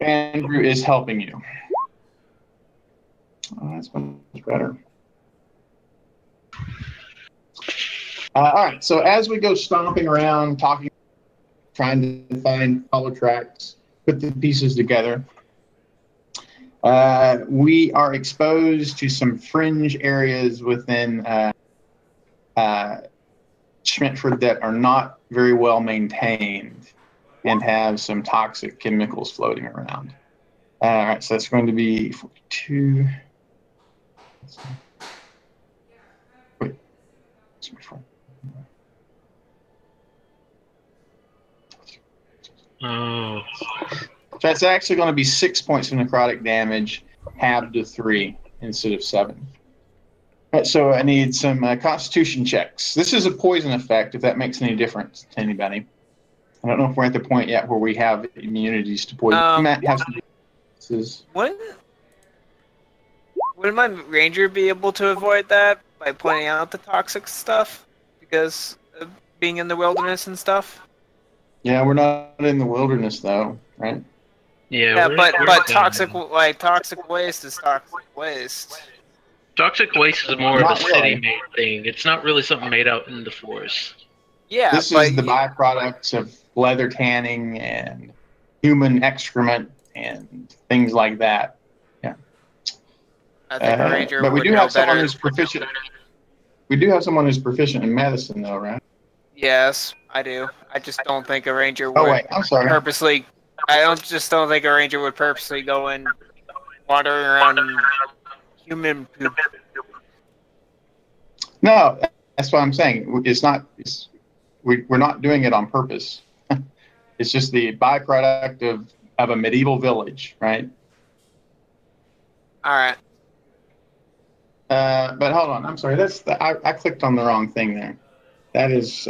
Andrew is helping you. Oh, that's much better. All right. So as we go stomping around, trying to find follow tracks, put the pieces together, we are exposed to some fringe areas within Schmidtford that are not very well maintained and have some toxic chemicals floating around. All right. So that's going to be 42. Wait. Oh. So that's actually going to be 6 points of necrotic damage, halved to 3 instead of 7. Right, so I need some Constitution checks. This is a poison effect, if that makes any difference to anybody. I don't know if we're at the point yet where we have immunities to poison. You might have some differences. Would my ranger be able to avoid that by pointing out the toxic stuff because of being in the wilderness and stuff? Yeah, we're not in the wilderness though, right? Yeah, we're but down. toxic waste is toxic waste. Toxic waste is more of a Not really. city-made thing. It's not really something made out in the forest. Yeah, This is the byproducts of leather tanning and human excrement and things like that. Yeah. I think a ranger but we would do know have someone better. who's proficient. We do have someone who's proficient in medicine, though, right? Yes, I do. I just don't think a ranger would Oh wait, I'm sorry. purposely. Don't think a ranger would purposely go in wandering around human poop. No, that's what I'm saying. It's not. We're not doing it on purpose. It's just the byproduct of a medieval village, right? All right. But hold on, I'm sorry. I clicked on the wrong thing there. That is.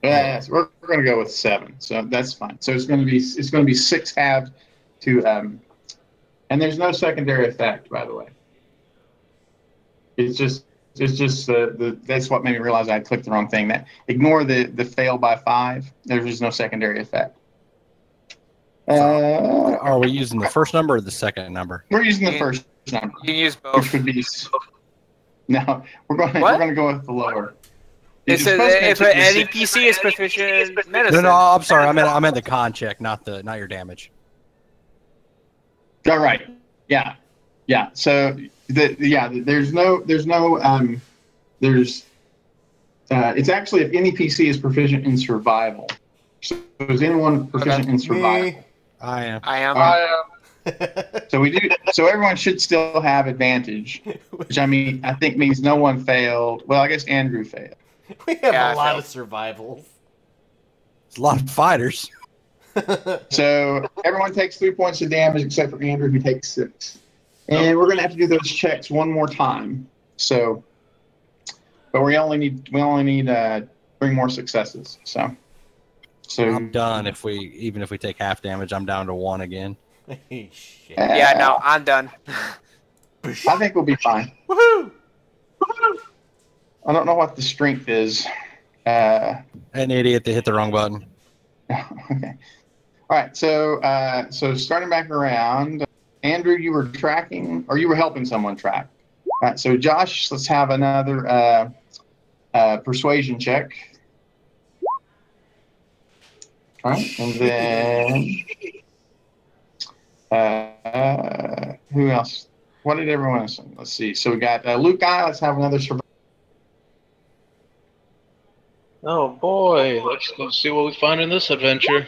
Yes, we're going to go with 7, so that's fine. So it's going to be 6 halved to and there's no secondary effect, by the way. It's just that's what made me realize I clicked the wrong thing. That ignore the fail by 5. There's just no secondary effect. Are we using the first number or the second number? We're using the first number. You can use both. Which would be no. We're going to go with the lower. It says if any PC is proficient in medicine. No, I'm sorry. I meant the con check, not your damage. All right. Yeah. So there's it's actually if any PC is proficient in survival. So is anyone proficient in survival? Me. I am. So so everyone should still have advantage, which I think means no one failed. Well, I guess Andrew failed. We have a lot of survivals. It's a lot of fighters. So everyone takes 3 points of damage except for Andrew, who takes 6. And we're going to have to do those checks one more time. So, but we only need 3 more successes. So I'm done. Even if we take half damage, I'm down to 1 again. Shit. Yeah, no, I'm done. I think we'll be fine. Woohoo! I don't know what the strength is. An idiot that hit the wrong button. Okay. All right. So starting back around, Andrew, you were tracking, or you were helping someone track. All right. So Josh, let's have another persuasion check. All right, and then who else? What did everyone else? Let's see. So we got Luke Guy. Let's have another survival. Oh boy, let's go see what we find in this adventure.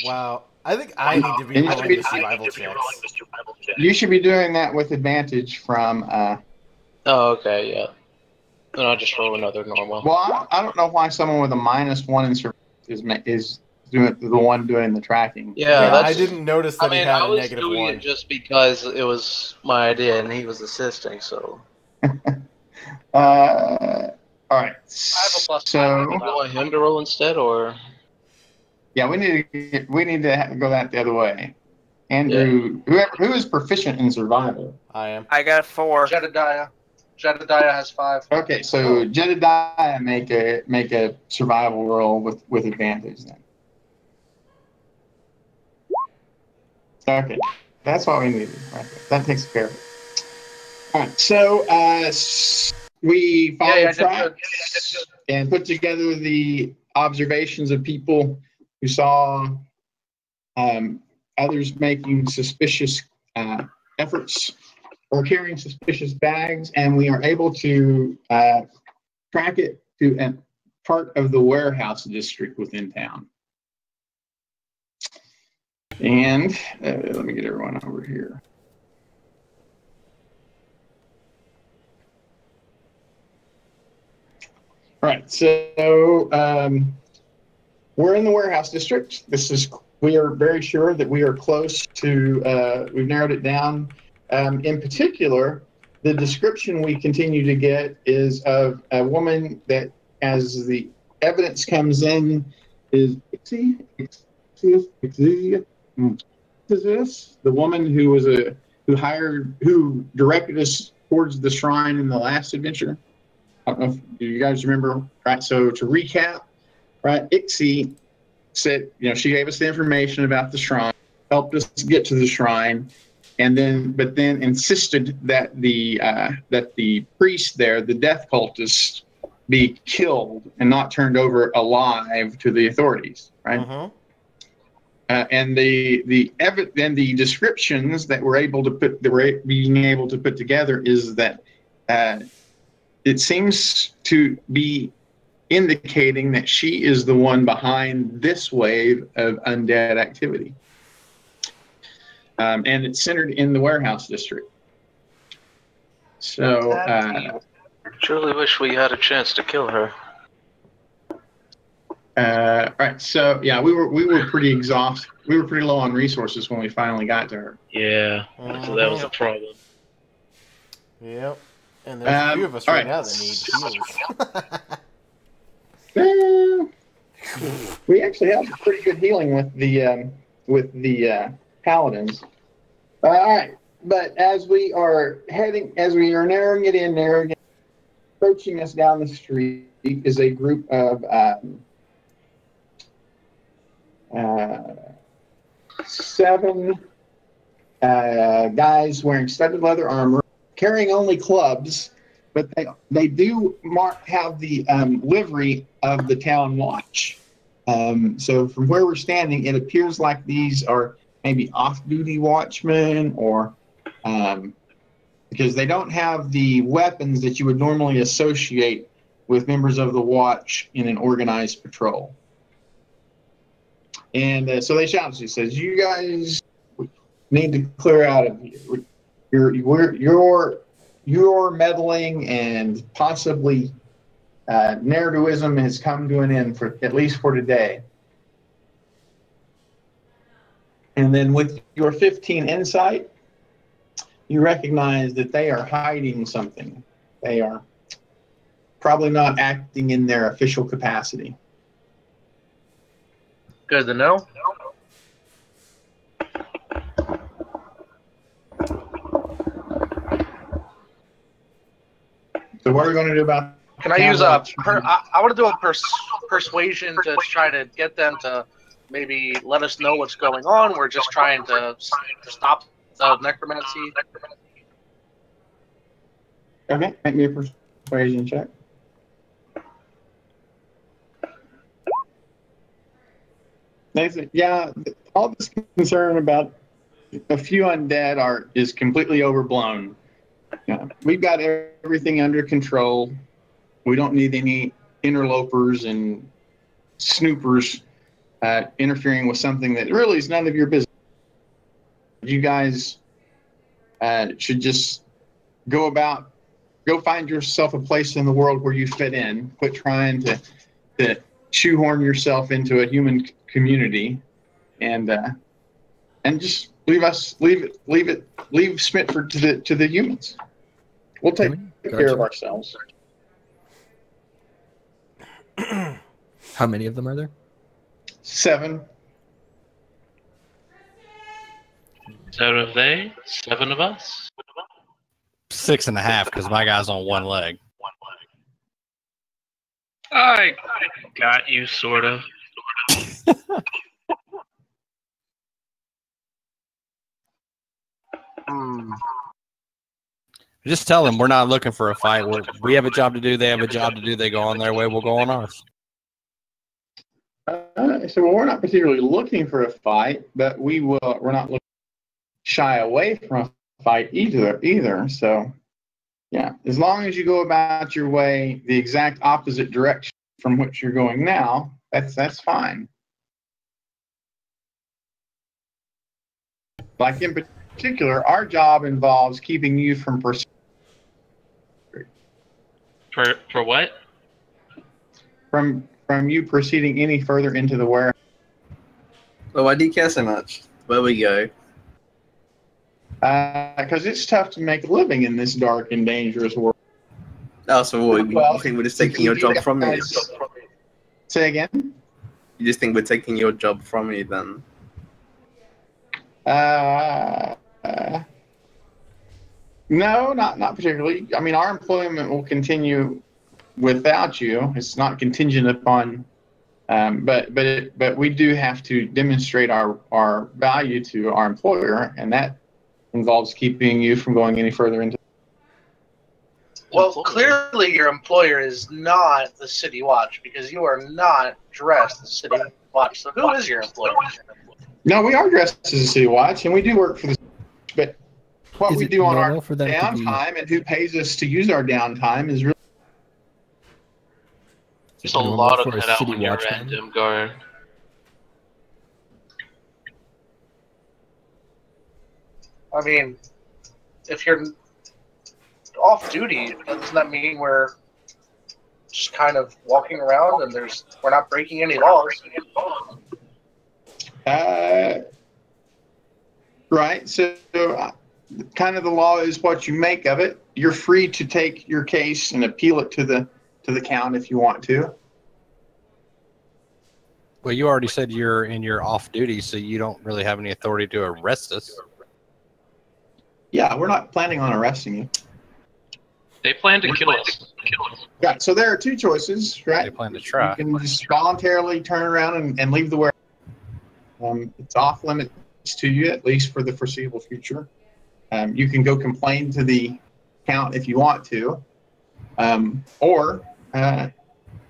Wow. I think I need to be rolling the survival checks. You should be doing that with advantage from. Oh, okay, yeah. Then I'll just roll another normal. Well, I don't know why someone with a -1 in survival is doing the one doing the tracking. Yeah, I didn't notice that he had a I was -1. doing it just because it was my idea and he was assisting, so. All right. I have a plus. So Do I want him to roll instead, or? yeah, we need to go that the other way. Andrew, who is proficient in survival? I am. I got 4. Jedediah has 5. Okay, so Jedediah make a survival roll with advantage then. Okay, that's what we needed. Right, that takes care of it. All right, so we followed tracks and put together the observations of people who saw others making suspicious efforts or carrying suspicious bags, and we are able to track it to a part of the warehouse district within town. And let me get everyone over here. Right. So we're in the warehouse district. We are very sure that we are close to. We've narrowed it down. In particular, the description we continue to get is of a woman that, as the evidence comes in, is the woman who directed us towards the shrine in the last adventure. I don't know if you guys remember, right? So to recap, right, Ixie said, she gave us the information about the shrine, helped us get to the shrine, but then insisted that the priest there, the death cultist, be killed and not turned over alive to the authorities, right? Mm-hmm. And the descriptions that we're being able to put together is that it seems to be indicating that she is the one behind this wave of undead activity. And it's centered in the warehouse district. So, truly wish we had a chance to kill her. right. So, yeah, we were pretty exhausted. We were pretty low on resources when we finally got to her. Yeah, so that was a problem. Yep. And there's a few of us right now that need heals. We actually have pretty good healing with the paladins. All right, but as we are narrowing it in, approaching us down the street is a group of 7 guys wearing studded leather armor, carrying only clubs, but they do have the livery of the town watch. So from where we're standing, it appears like these are maybe off-duty watchmen, or because they don't have the weapons that you would normally associate with members of the watch in an organized patrol. And so they shout at you, says, "You guys need to clear out of here. Your meddling and possibly narrativism has come to an end, at least for today." And then with your 15 insight, you recognize that they are hiding something. They are probably not acting in their official capacity. Good to know. So what are we going to do about? Can I use I want to do a persuasion to try to get them to maybe let us know what's going on. We're just trying to stop the necromancy. Okay, make me a persuasion check. Yeah, all this concern about a few undead is completely overblown. Yeah, we've got everything under control. We don't need any interlopers and snoopers interfering with something that really is none of your business. You guys should just go find yourself a place in the world where you fit in. Quit trying to shoehorn yourself into a human community, and just leave Smitford to the humans. We'll take care of ourselves. How many of them are there? 7. 7 of they, 7 of us. 6.5 because my guy's on one leg. I got you, sort of. Just tell them we're not looking for a fight. We have a job to do. They have a job to do. They go on their way. We'll go on ours. So we're not particularly looking for a fight, but we're not looking to shy away from a fight either. So, yeah, as long as you go about your way the exact opposite direction from which you're going now, that's fine. Like in particular, our job involves keeping you from pursuing. For what? from you proceeding any further into the warehouse. Well, why do you care so much? Where we go? Because it's tough to make a living in this dark and dangerous world. Oh, so what, Well, you think we're just to taking your keep you job from me? guys- Say again? You just think we're taking your job from you then? No, not particularly. I mean, our employment will continue without you. It's not contingent upon, but we do have to demonstrate our value to our employer, and that involves keeping you from going any further into. Well, clearly your employer is not the City Watch because you are not dressed as City Watch. So who is your employer? No, we are dressed as a City Watch, and we do work for the. But what Is we it do on our normal for them to be- downtime and who pays us to use our downtime is really. There's a normal lot of for a that out city when you're watchman? at Dimgaard. I mean, if you're off duty, doesn't that mean we're just kind of walking around and we're not breaking any laws? Right. So, kind of the law is what you make of it. You're free to take your case and appeal it to the count if you want to. Well, you already said you're in your off duty, so you don't really have any authority to arrest us. Yeah, we're not planning on arresting you. They plan to kill us. Yeah. So there are two choices, They right? plan to try. You can just voluntarily turn around and leave the warehouse. It's off limits to you, at least for the foreseeable future. You can go complain to the count if you want to, or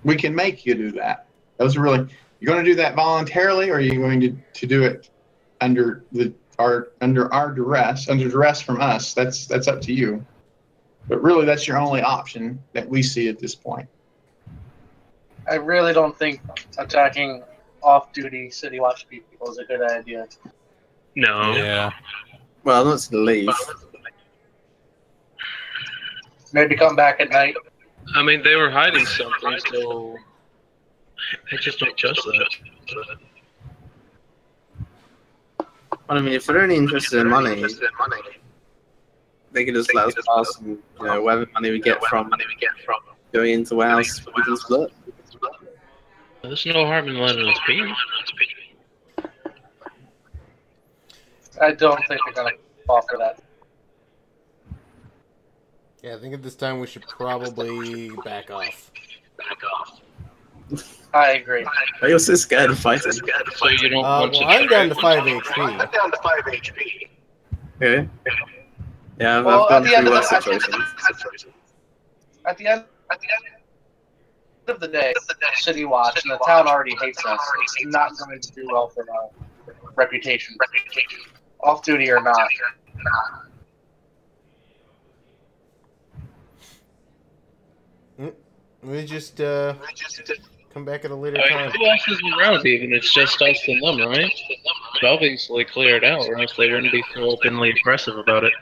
we can make you do that. Those are really, you're going to do that voluntarily, or are you going to do it under our duress, under duress from us? That's up to you. But really, that's your only option that we see at this point. I really don't think attacking off-duty City Watch people is a good idea. No. Yeah. Well, I'm not to leave. Maybe come back at night. I mean, they were hiding something, so I just don't trust that. I mean, if they're only interested in money, they can just let us pass, and whatever money we get from going into warehouse, we can split. There's no harm in letting us be. I don't think they're going to offer that. Yeah, I think at this time we should probably back off. I agree. Why are you so scared of fighting? So you don't want Well, to I'm down to try- 5 HP. Okay. Yeah, Well, I've gone at the end through of worse the- situations. At the end of the day, City Watch and the town already hates us. It's not going to do well for our reputation. Off duty or not. We just come back at a later I mean, time. who else is around even? It's just us and them, right? It's obviously cleared out, or else they wouldn't be so openly aggressive about it.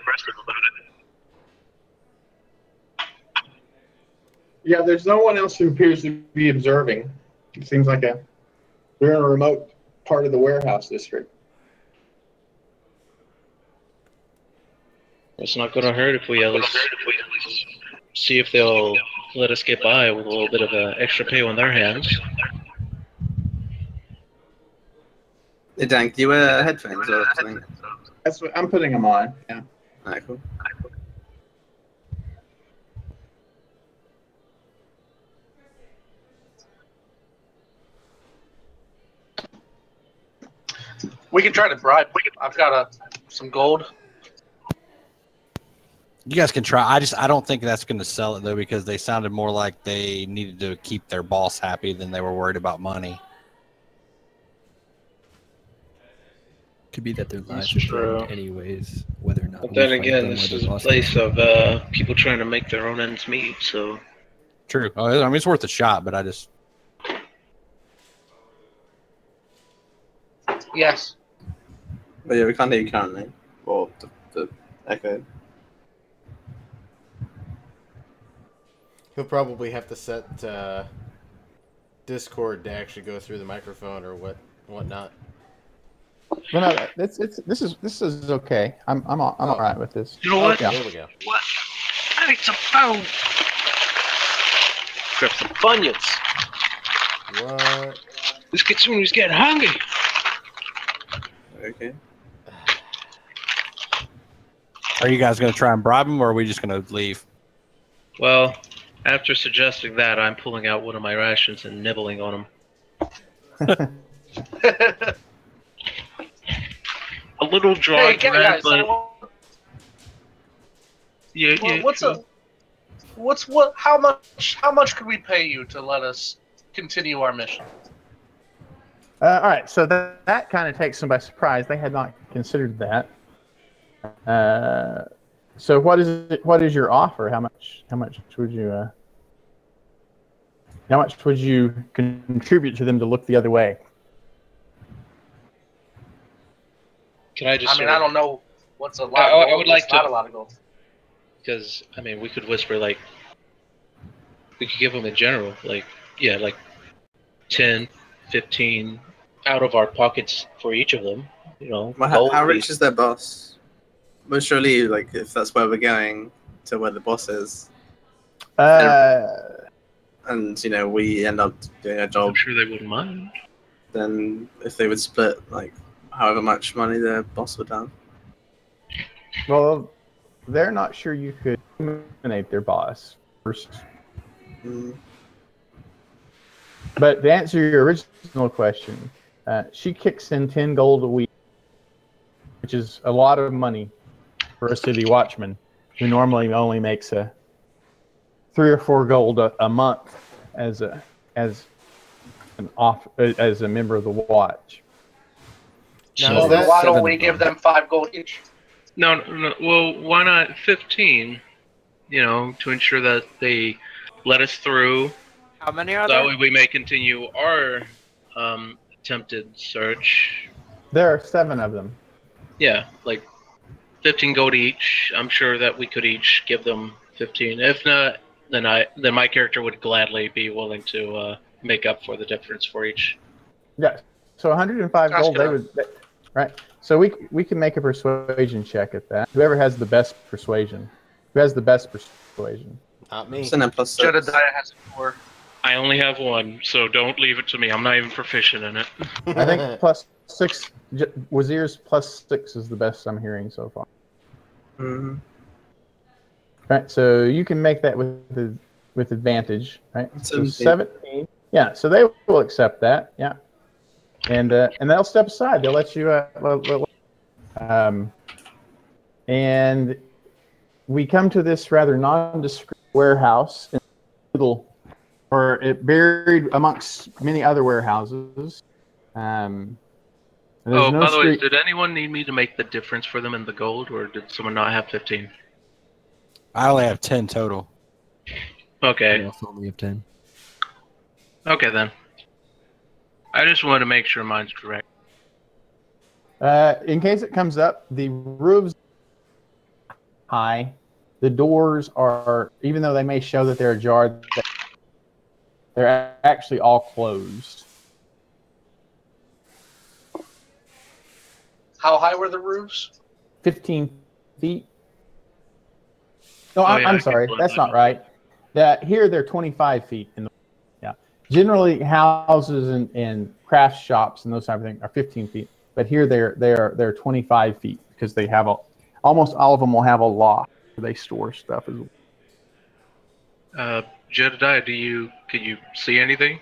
Yeah, there's no one else who appears to be observing. It seems like we're in a remote part of the warehouse district. It's not going to hurt if we at least see if they'll let us get by with a little bit of extra pay on their hands. Hey, Dan, do you wear headphones or something? That's what I'm putting them on. Yeah. Alright, cool. We can try to bribe. I've got some gold. You guys can try. I don't think that's going to sell it though, because they sounded more like they needed to keep their boss happy than they were worried about money. Could be that their lives That's are threatened true. anyways, whether or not. But we then fight again, them or this their is a bosses. place of people trying to make their own ends meet, so... True. Oh, I mean, it's worth a shot, but I just... Yes. But yeah, we can't hear you currently. Or the echo. He'll probably have to set Discord to actually go through the microphone or whatnot. Well, no, this is okay. I'm all right with this. You know what? Okay, there we go. What? I need some food. Grab some Funyuns. What? This Kitsune's getting hungry. Okay. Are you guys going to try and bribe him, or are we just going to leave? Well, after suggesting that, I'm pulling out one of my rations and nibbling on them. A little dry, Hey, guys, but yeah. how much could we pay you to let us continue our mission? All right, so that kind of takes them by surprise. They had not considered that. So what is it? What is your offer? How much would you contribute to them to look the other way? Can I just? I mean, I don't know what's a lot. I would like to. Not a lot of gold. Because I mean, we could whisper like. We could give them in general, like 10, 15 out of our pockets for each of them. You know. Well, how rich is their boss? Well, surely, like, if that's where we're going, to where the boss is, and you know we end up doing a job, I'm sure they wouldn't mind. then if they would split like however much money their boss would have. Well, they're not sure you could eliminate their boss first. But to answer your original question, she kicks in 10 gold a week, which is a lot of money for a city watchman who normally only makes 3 or 4 gold a month as a member of the watch. Now, So why don't we give them 5 gold each? No. Well, why not 15? You know, to ensure that they let us through. How many are That there? way we may continue our attempted search. There are 7 of them. Yeah, like 15 gold each. I'm sure that we could each give them 15. If not, then my character would gladly be willing to make up for the difference for each. Yes. So 105 That's gold, good. right? So we can make a persuasion check at that. Whoever has the best persuasion. Who has the best persuasion? Not me. Send them +6. Jedediah has 4. I only have 1, so don't leave it to me. I'm not even proficient in it. I think +6. Wazir's +6 is the best I'm hearing so far. Mhm. Right. So you can make that with advantage, right? So 17. Yeah. So they will accept that. Yeah. And they'll step aside. They'll let you. And we come to this rather nondescript warehouse in the middle, or it buried amongst many other warehouses. Oh, by the way, did anyone need me to make the difference for them in the gold, or did someone not have 15? I only have 10 total. Okay. I also only have 10. Okay, then. I just wanted to make sure mine's correct. In case it comes up, the roofs high. The doors are, even though they may show that they're ajar, they're actually all closed. How high were the roofs? 15 feet. No, Oh, I'm, yeah, I'm I sorry. can That's blow not right. Here they're 25 feet. Generally, houses and craft shops and those type of things are 15 feet. But here they're 25 feet because they have almost all of them will have a loft where they store stuff as well. Jedediah, can you see anything?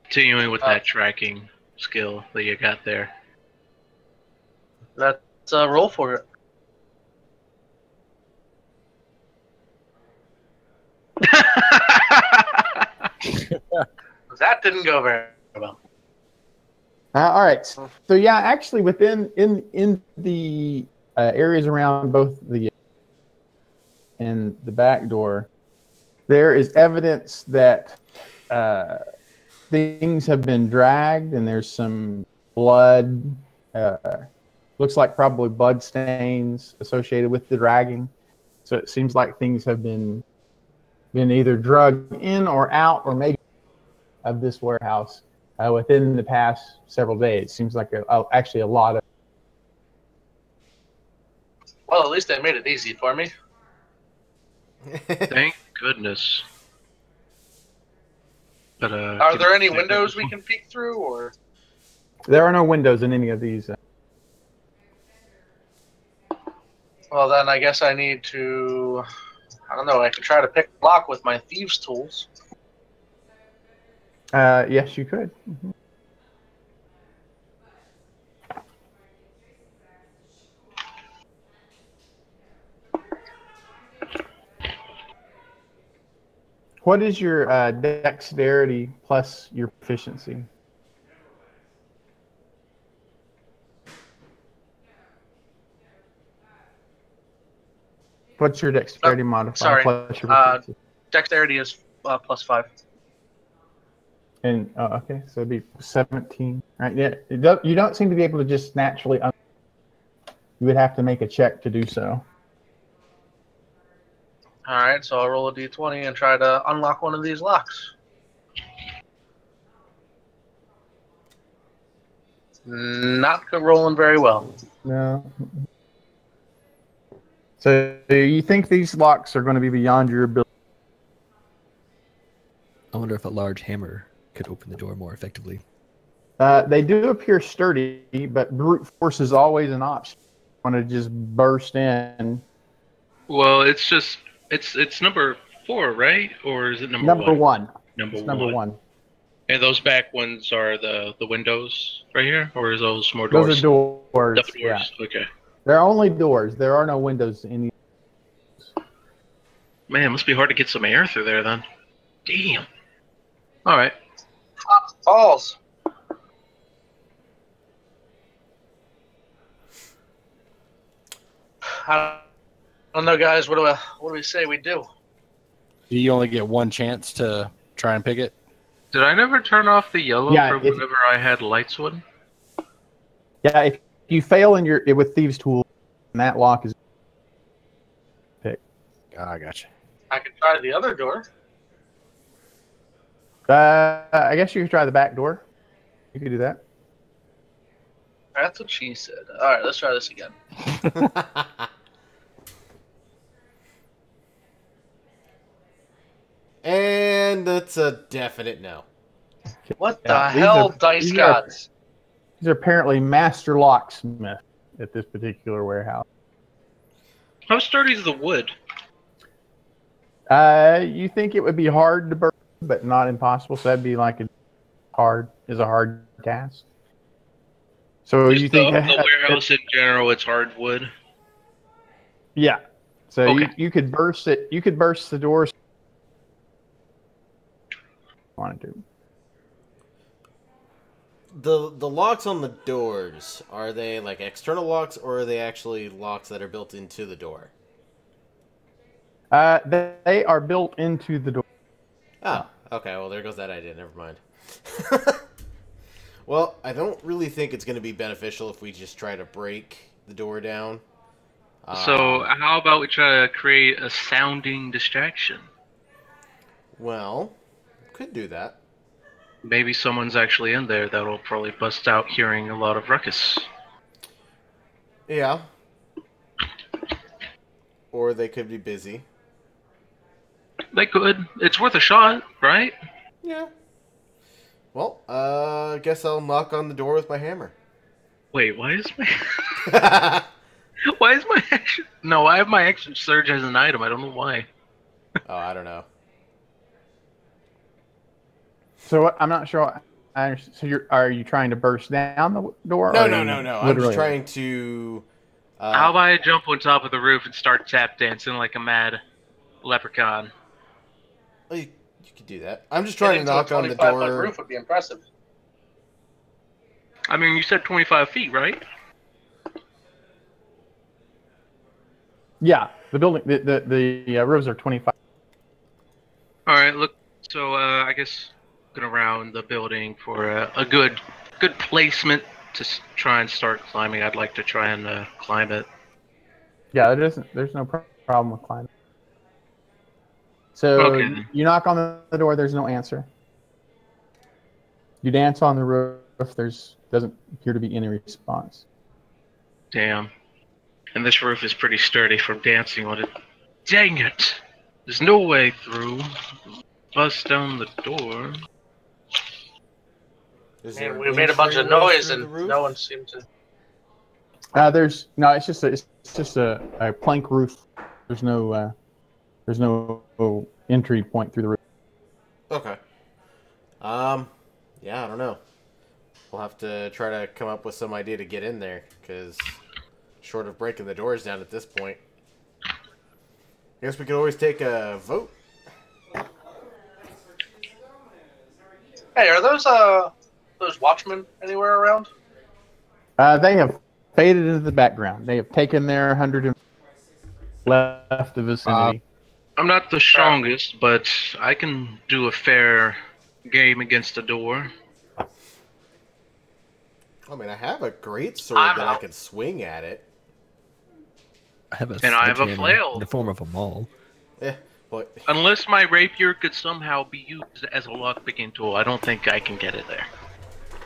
Continuing with that tracking skill that you got there. Let's roll for it. That didn't go very well. All right. So yeah, actually, within in the areas around both the and the back door, there is evidence that things have been dragged, and there's some blood. Looks like probably blood stains associated with the dragging. So it seems like things have been either drugged in or out, or maybe of this warehouse within the past several days. Seems like actually a lot of. Well, at least they made it easy for me. Thank goodness. But Are there any windows we can peek through, or? There are no windows in any of these. Well, then I guess I need to. I don't know. I could try to pick a lock with my thieves' tools. Yes, you could. Mm-hmm. What is your dexterity plus your proficiency? What's your dexterity modifier? Sorry. Plus your proficiency? Dexterity is +5. And okay, so it'd be 17. Right? Yeah. You don't seem to be able to just naturally. You would have to make a check to do so. All right, so I'll roll a d20 and try to unlock one of these locks. Not rolling very well. No. So you think these locks are going to be beyond your ability? I wonder if a large hammer could open the door more effectively. They do appear sturdy, but brute force is always an option. Want to just burst in? Well, it's number 4, right? Or is it number one? Number Number one. And those back ones are the windows right here, or is those more doors? Those are doors. Double Yeah. doors. Okay. They're only doors. There are no windows in. Man, it must be hard to get some air through there then. Damn. All right. Balls. I don't know, guys. What do we say we do? Do you only get one chance to try and pick it? Did I never turn off the yellow Yeah, for whenever I had lights on? Yeah, if you fail in your with thieves' tool, that lock is picked. I gotcha. I could try the other door. I guess you could try the back door. You could do that. That's what she said. All right, let's try this again. And that's a definite no. What Yeah, the hell, dice these gods? These are apparently master locksmith at this particular warehouse. How sturdy is the wood? You think it would be hard to burn, but not impossible. So that'd be like a hard task. So Just you think the warehouse in general, it's hardwood? Yeah. So Okay. you could burst it. You could burst the doors. Want to do? The locks on the doors, are they like external locks, or are they actually locks that are built into the door? They are built into the door. Oh, okay. Well, there goes that idea. Never mind. Well, I don't really think it's going to be beneficial if we just try to break the door down. So how about we try to create a sounding distraction? Well, could do that. Maybe someone's actually in there that'll probably bust out hearing a lot of ruckus. Yeah. Or they could be busy. They could. It's worth a shot, right? Yeah. Well, I guess I'll knock on the door with my hammer. Wait, why is my... Why is my action... No, I have my action surge as an item. I don't know why. Oh, I don't know. So I'm not sure. I understand. So are you trying to burst down the door? No. or I'm just trying to... How about I jump on top of the roof and start tap dancing like a mad leprechaun? Well, you could do that. I'm just trying to knock on the 25-foot door. roof would be impressive. I mean, you said 25 feet, right? Yeah, the building, the roofs are 25. All right, look. So I guess looking around the building for a good placement to try and start climbing. I'd like to try and climb it. Yeah, there's no problem with climbing. So Okay. you knock on the door. There's no answer. You dance on the roof. Doesn't appear to be any response. Damn. And this roof is pretty sturdy for dancing on it. Dang it! There's no way through. Bust down the door. Is Man, there we made a bunch of entryways noise through the and roof? no one seemed to. There's no. It's just a plank roof. There's no entry point through the roof. Okay. Yeah, I don't know. We'll have to try to come up with some idea to get in there, because short of breaking the doors down at this point. I guess we could always take a vote. Hey, are those watchmen anywhere around? They have faded into the background. They have taken their 100 and left the vicinity. I'm not the strongest, but I can do a fair game against a door. I mean, I have a great sword I'm that I out. could swing at it. I have a And I have a sledgehammer flail. in the form of a maul. Yeah, but Unless my rapier could somehow be used as a lockpicking tool, I don't think I can get it there.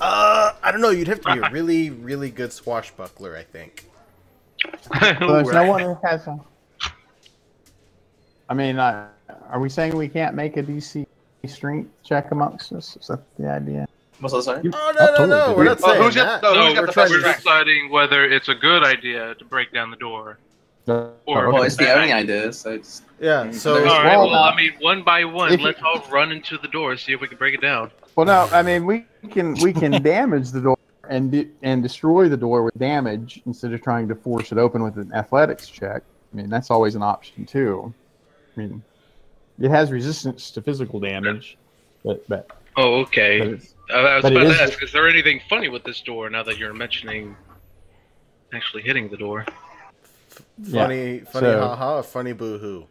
I don't know. You'd have to be a really, really good swashbuckler, I think. So there's no one who has a. I mean, are we saying we can't make a DC strength check amongst us? Is that the idea? What's that, sorry? Oh, no, totally no, do we're it. not Well, saying who's got- that. no, No, who's got we're the trying best to we're strength? deciding whether it's a good idea to break down the door. Or Well, it's the only idea, so it's... Yeah, so... There's- Alright, Well, well, I mean, one by one, if you- let's all run into the door, see if we can break it down. Well, no. I mean, we can damage the door and destroy the door with damage instead of trying to force it open with an athletics check. I mean, that's always an option too. I mean, it has resistance to physical damage, but Oh, okay. it's, I was but it about is- to ask, is there anything funny with this door now that you're mentioning actually hitting the door? Funny so- haha, funny boo-hoo.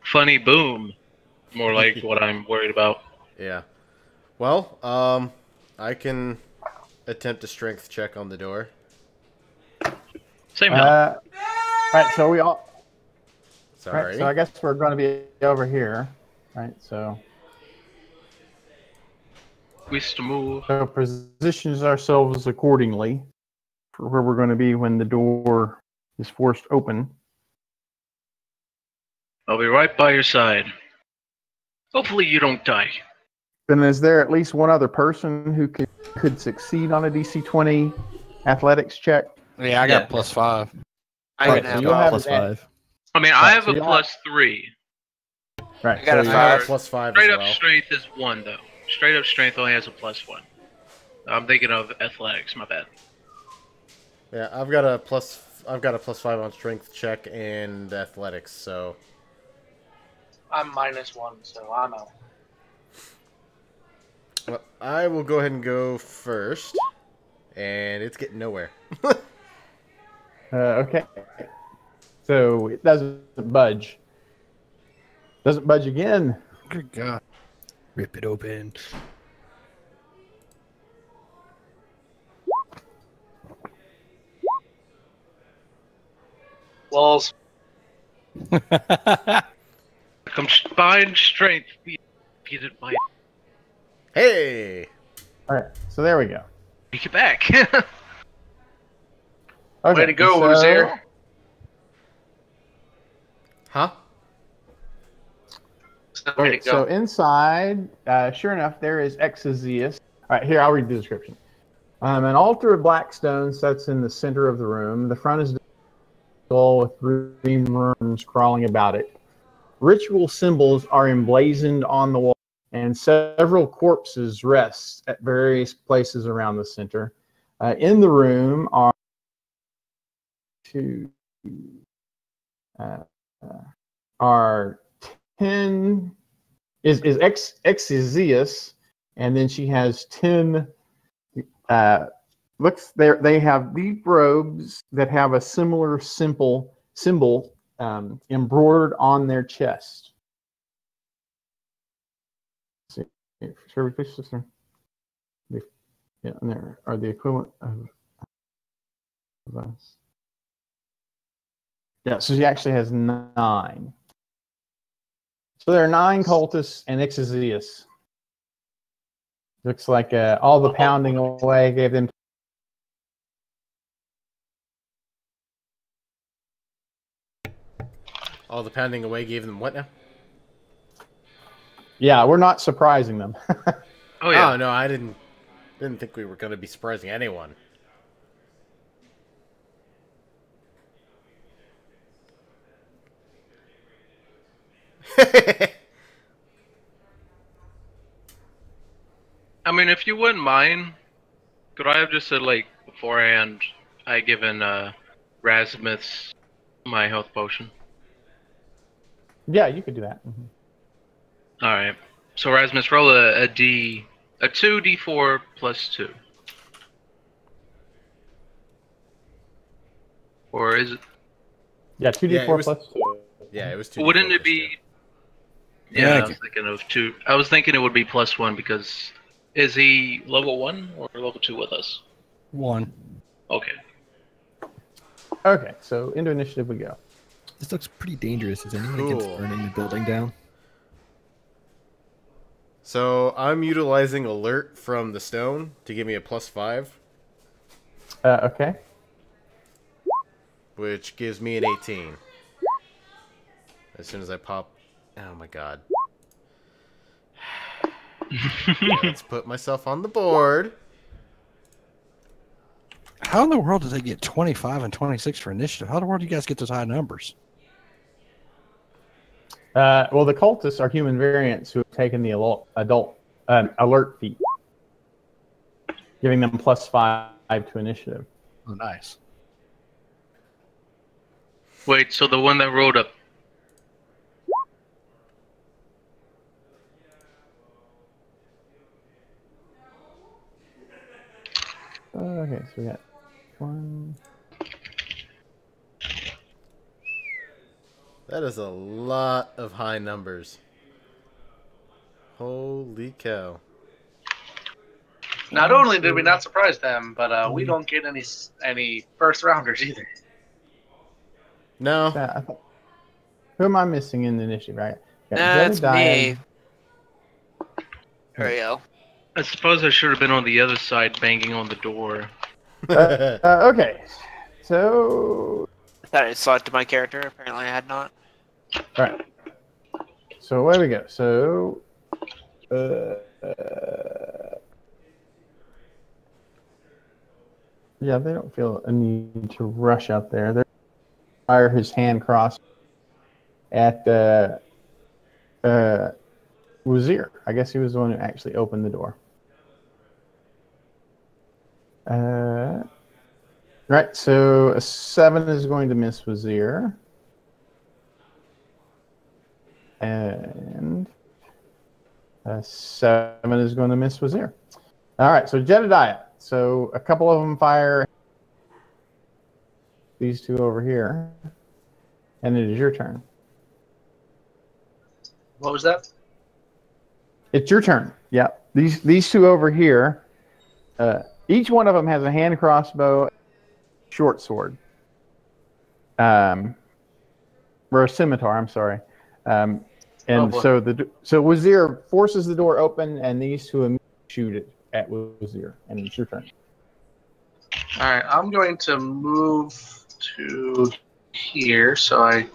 Funny boom. More like what I'm worried about. Yeah. Well, I can attempt a strength check on the door. Same here. right. So we all. Sorry. Right, so I guess we're going to be over here, right? So Wish to move. positions ourselves accordingly for where we're going to be when the door is forced open. I'll be right by your side. Hopefully you don't die. Then is there at least one other person who could succeed on a DC 20 athletics check? Yeah, I got Yeah. +5. I Right, can so have you'll have Plus that- 5. I mean, I Right, have so a you'll +3. Right. I got a so I have five. a +5 Straight as up well. strength is 1, though. Straight up strength only has a +1. I'm thinking of athletics, my bad. Yeah, I've got a +5 on strength check and athletics, so I'm -1, so I'm out. well, I will go ahead and go first. And it's getting nowhere. Okay. So it doesn't budge. Doesn't budge again. Good God. Rip it open. Walls. Combined strength defeated by... Hey! All right. So there we go. Take it back. Okay. Way to go, so, Uzair. Huh? Way to Okay, so go. inside, sure enough, there is Exozeus. All right, here, I'll read the description. An altar of black stone sits in the center of the room. The front is skull with green worms crawling about it. Ritual symbols are emblazoned on the wall, and several corpses rest at various places around the center. In the room are are 10 is Exozeus, and then she has 10 they have deep robes that have a similar symbol embroidered on their chest. Let's see, shall we push this in? Yeah, and there are the equivalent of us. Yeah, so she actually has 9. So there are 9 cultists and Exozeus. Looks like all the pounding away gave them. All the pounding away gave them what now? Yeah, we're not surprising them. Oh yeah. Oh no, I didn't think we were going to be surprising anyone. I mean, if you wouldn't mind, could I have just said like beforehand, I given Rasmus my health potion? Yeah, you could do that. Mhm. All right. So Rasmus, roll a 2d4 plus 2. Or is it? Yeah, 2d4 was- plus 2. Yeah, it was 2. Wouldn't it be? Yeah, I was thinking of 2. I was thinking it would be plus 1 because is he level 1 or level 2 with us? 1. Okay. Okay, so into initiative we go. This looks pretty dangerous. Is anyone against Cool. burning the building down? So I'm utilizing alert from the stone to give me a +5, Okay. which gives me an 18. As soon as I pop... Oh my god. Yeah, let's put myself on the board. How in the world did they get 25 and 26 for initiative? How in the world do you guys get those high numbers? Well, the cultists are human variants who have taken the alert feat, giving them +5 to initiative. Oh, nice. Wait, so the one that rolled up. Okay, so we got 1. That is a lot of high numbers. Holy cow. Not only did we not surprise them, but we don't get any first rounders either. No. Who am I missing in the initiative? Right? Got That's Jedediah. me. There we go. I suppose I should have been on the other side banging on the door. Okay, so I thought I saw it to my character. Apparently, I had not. all right. So away we go. So, yeah, they don't feel a need to rush out there. They fire his hand cross at Wazir. I guess he was the one who actually opened the door. Right, so a 7 is going to miss Wazir. And a 7 is going to miss Wazir. All right, so Jedediah. So a couple of them fire these two over here. And it is your turn. What was that? It's your turn. Yeah. These two over here, each one of them has a hand crossbow, short sword. Or a scimitar, I'm sorry. And so Wazir forces the door open, and these two immediately shoot it at Wazir, and it's your turn. All right, I'm going to move to here so I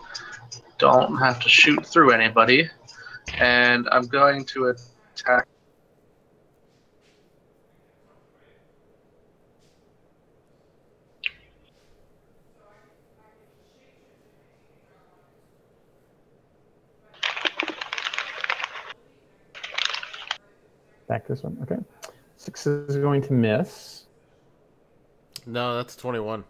don't have to shoot through anybody, and I'm going to attack. Back this one. Okay. 6 is going to miss. No, that's 21.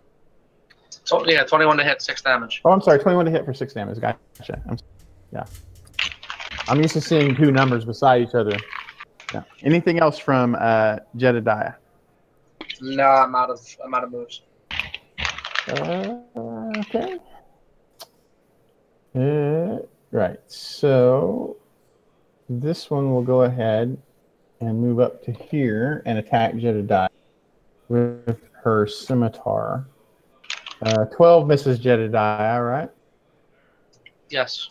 So, yeah, 21 to hit, 6 damage. Oh, I'm sorry. 21 to hit for 6 damage. Gotcha. I'm used to seeing two numbers beside each other. Yeah. Anything else from Jedediah? No, I'm out of moves. Okay. Right. So this one will go ahead and move up to here and attack Jedediah with her scimitar. 12 misses Jedediah, right? Yes.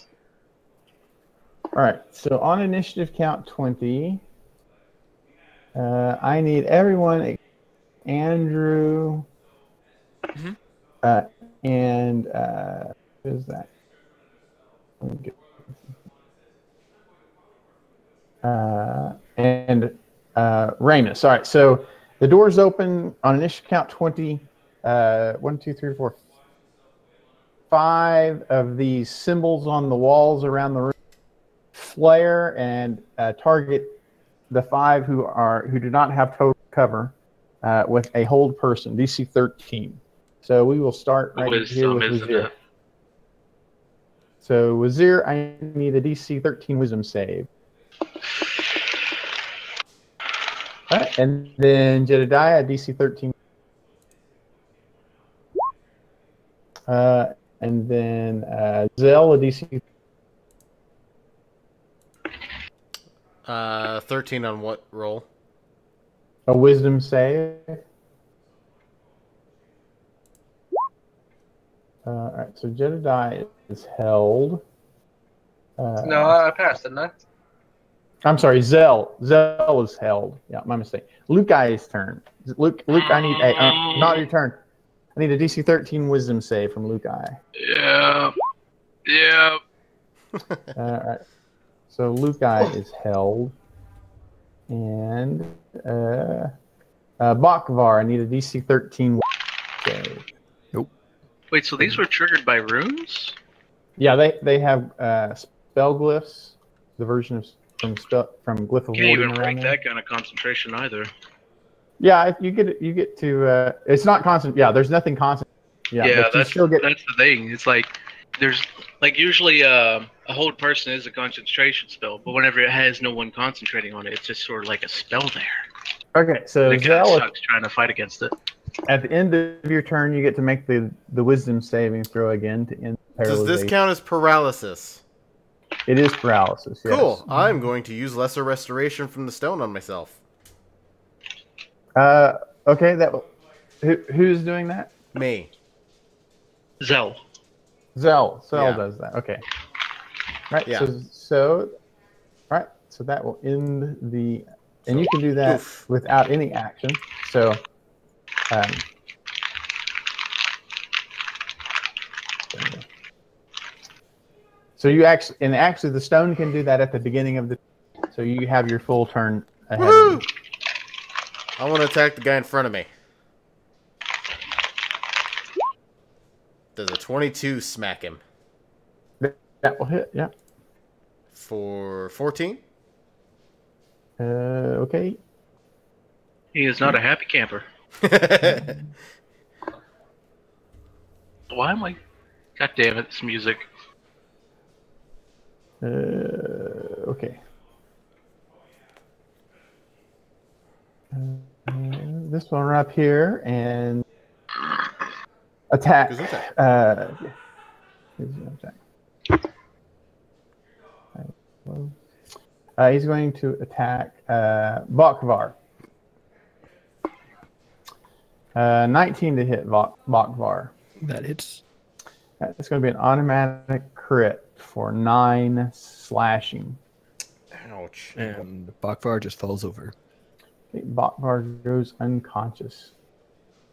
All right. So on initiative count 20, I need everyone, Andrew, Mhm. and who's that? Let me get- and Ramus. All right, so the doors open on initial count 20. 1, 2, 3, 4, 5 of these symbols on the walls around the room flare and target the 5 who do not have total cover with a hold person, DC 13. So we will start right here with Wisdom, isn't Wazir. it? So Wazir, I need a DC 13 Wisdom save. All right, and then Jedediah, DC 13. And then Zell, a DC 13 on what roll? a Wisdom save. All right, so Jedediah is held. No, I passed, didn't I? I'm sorry, Zell. Zell is held. Yeah, my mistake. Luke's turn. Luke, I need a not your turn. I need a DC 13 Wisdom save from Luke. Yeah. Yeah. All right. So Luke is held, and Bakvar, I need a DC 13 save. Wait, so these were triggered by runes? Yeah, they have spell glyphs. The version of from Glyph of Can't even Warding break around there. that kind of concentration either. Yeah, you get to it's not constant. Yeah, there's nothing constant. Yeah, but you that's still get. that's the thing. It's like there's like usually a hold person is a concentration spell, but whenever it has no one concentrating on it, it's just sort of like a spell there. Okay, so It kind of Zell, sucks trying to fight against it. at the end of your turn, you get to make the Wisdom saving throw again to end Does paralyzation. this count as paralysis? It is paralysis. Yes. Cool. I'm going to use lesser restoration from the stone on myself. Okay. Who's doing that? Me. Zell. Zell Yeah. does that. Okay. Right. Yeah. So all right. So that will end the, and you can do that without any action. So. So you actually the stone can do that at the beginning of the, so you have your full turn ahead of you. I want to attack the guy in front of me. Does a 22 smack him? That will hit, yeah. For 14? Okay. He is not a happy camper. Why am I? God damn it! This music. Okay. This one up here and attack. He's going to attack Bakvar. 19 to hit Bakvar. That hits. It's going to be an automatic crit for 9 slashing. Ouch. And Bakvar just falls over. Okay, Bakvar goes unconscious.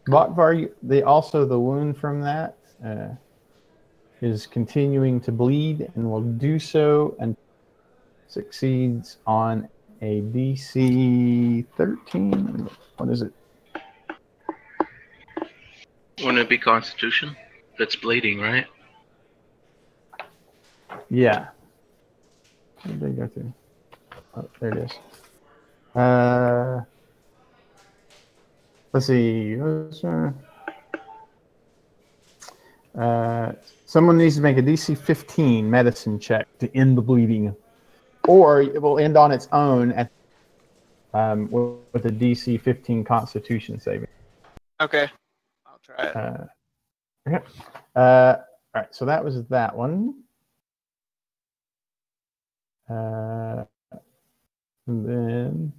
Bakvar, the wound from that is continuing to bleed and will do so and succeeds on a DC 13. What is it? Wouldn't it be Constitution? That's bleeding, right? Yeah. Where did they go to? Oh, there it is. Let's see. Someone needs to make a DC 15 medicine check to end the bleeding, or it will end on its own at with a DC 15 Constitution saving. Okay, I'll try it. Okay. All right. So that was that one. And then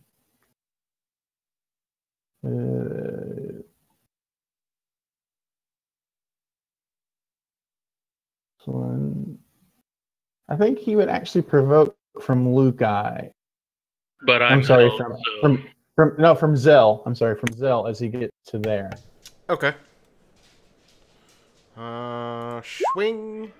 this one, I think he would actually provoke from Luke. But I'm sorry, held, from From Zell. I'm sorry, from Zell as he gets to there. Okay. Swing.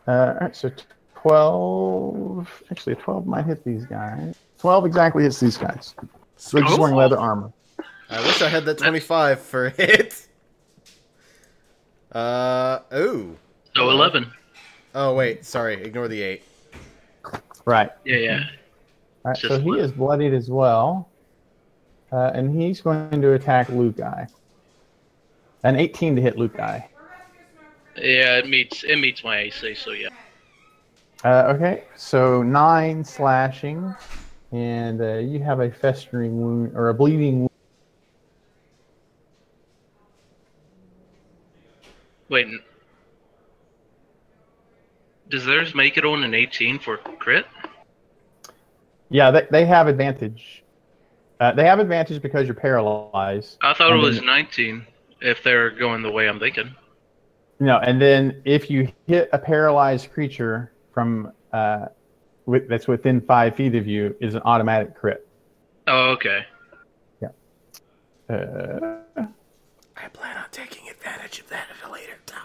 All right, so 12. Actually, a 12 might hit these guys. 12 exactly hits these guys. So they're just wearing leather armor. I wish I had that 25 for a hit. Ooh. So 11. Oh, wait. Sorry. Ignore the 8. Right. Yeah. All right, Just so he is bloodied as well. And he's going to attack Luke Eye. An 18 to hit Luke Eye. Yeah, it meets my AC, so yeah. Okay, so 9 slashing. And you have a festering wound, or a bleeding wound. Wait. Does theirs make it on an 18 for crit? Yeah, they have advantage. They have advantage because you're paralyzed. I thought it And was then- 19 if they're going the way I'm thinking. No, and then if you hit a paralyzed creature from that's within 5 feet of you, is an automatic crit. Oh, okay. I plan on taking advantage of that at a later time.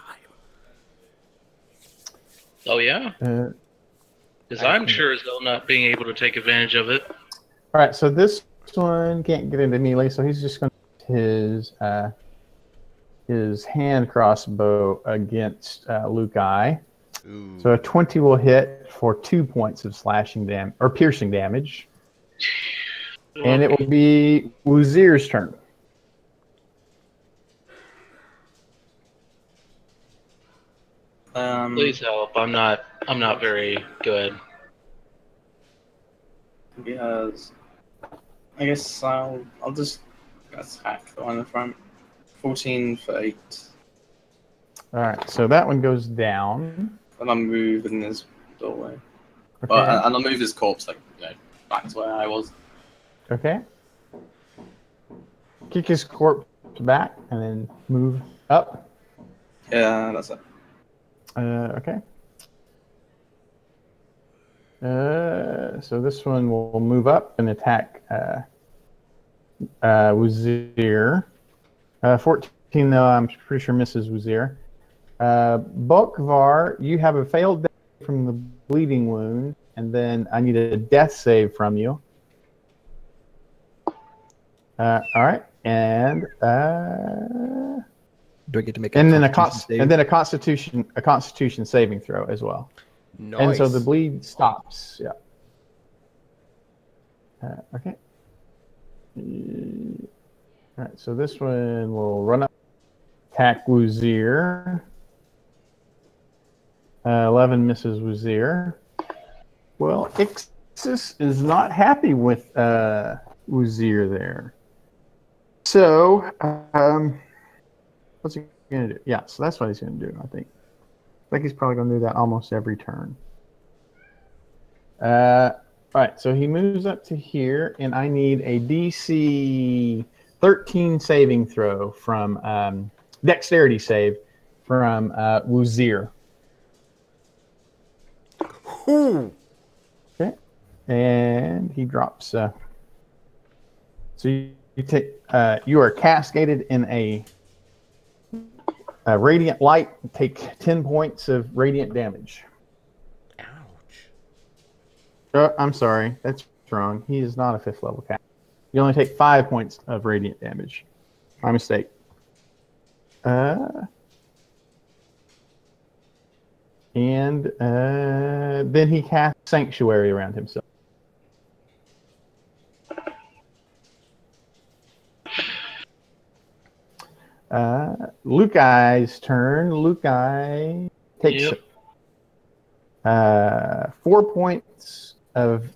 Oh, yeah? Because I'm sure as hell not being able to take advantage of it. All right, so this one can't get into melee, so he's just going to use his hand crossbow against Luke Eye. Ooh. So a 20 will hit for 2 points of slashing damage or piercing damage, and it will be Wuzir's turn. Please help. I'm not very good. Because I guess I'll just attack the one in front. 14 for 8. All right, so that one goes down. And I'll move in this doorway. Okay. Well, and I'll move his corpse back to where I was. Okay. Kick his corpse back and then move up. Yeah, that's it. Okay. So this one will move up and attack Wuzir. 14, though, I'm pretty sure misses Wuzir. Bulkvar, you have a failed death from the bleeding wound, and then I need a death save from you. All right, and Do I get to make then a Constitution save? Constitution saving throw as well. Nice. And so the bleed stops. Yeah. Okay. All right. So this one will run up, attack Wuzir. 11 misses Wuzir. Well, Ixis is not happy with Wuzir there. So, what's he going to do? Yeah, so that's what he's going to do, I think. I think he's probably going to do that almost every turn. All right, so he moves up to here, and I need a DC 13 saving throw from dexterity save from Wuzir. Ooh. Okay, and he drops. So you take. You are cascaded in a radiant light. Take 10 points of radiant damage. Ouch. I'm sorry, that's wrong. He is not a 5th level cat. You only take 5 points of radiant damage. My mistake. And then he casts Sanctuary around himself. Luke Eye's turn. Luke Eye takes 4 points of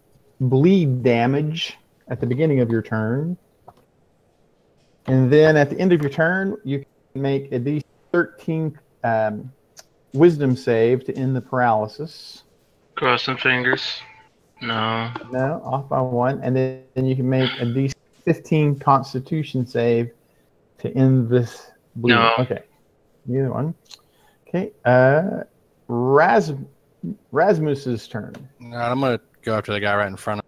bleed damage at the beginning of your turn. And then at the end of your turn, you can make a D13 wisdom save to end the paralysis. Crossing fingers. No. No, off by 1. And then you can make a D15 constitution save to end this bleed. No. Okay. Neither one. Okay. Rasmus's turn. All right, I'm going to go up to the guy right in front of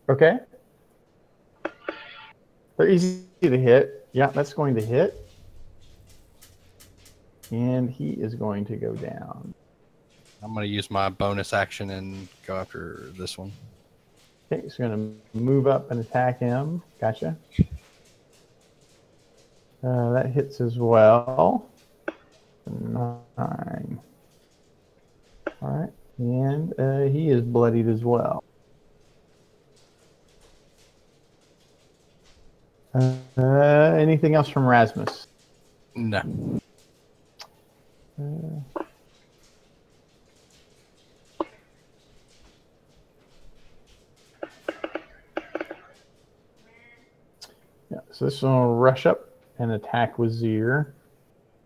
Okay. They're easy to hit. Yeah, that's going to hit. And he is going to go down. I'm going to use my bonus action and go after this one. Okay, he's going to move up and attack him. Gotcha. That hits as well. 9. All right, and he is bloodied as well. Anything else from Rasmus? No. Yeah, so this one will rush up and attack Wazir.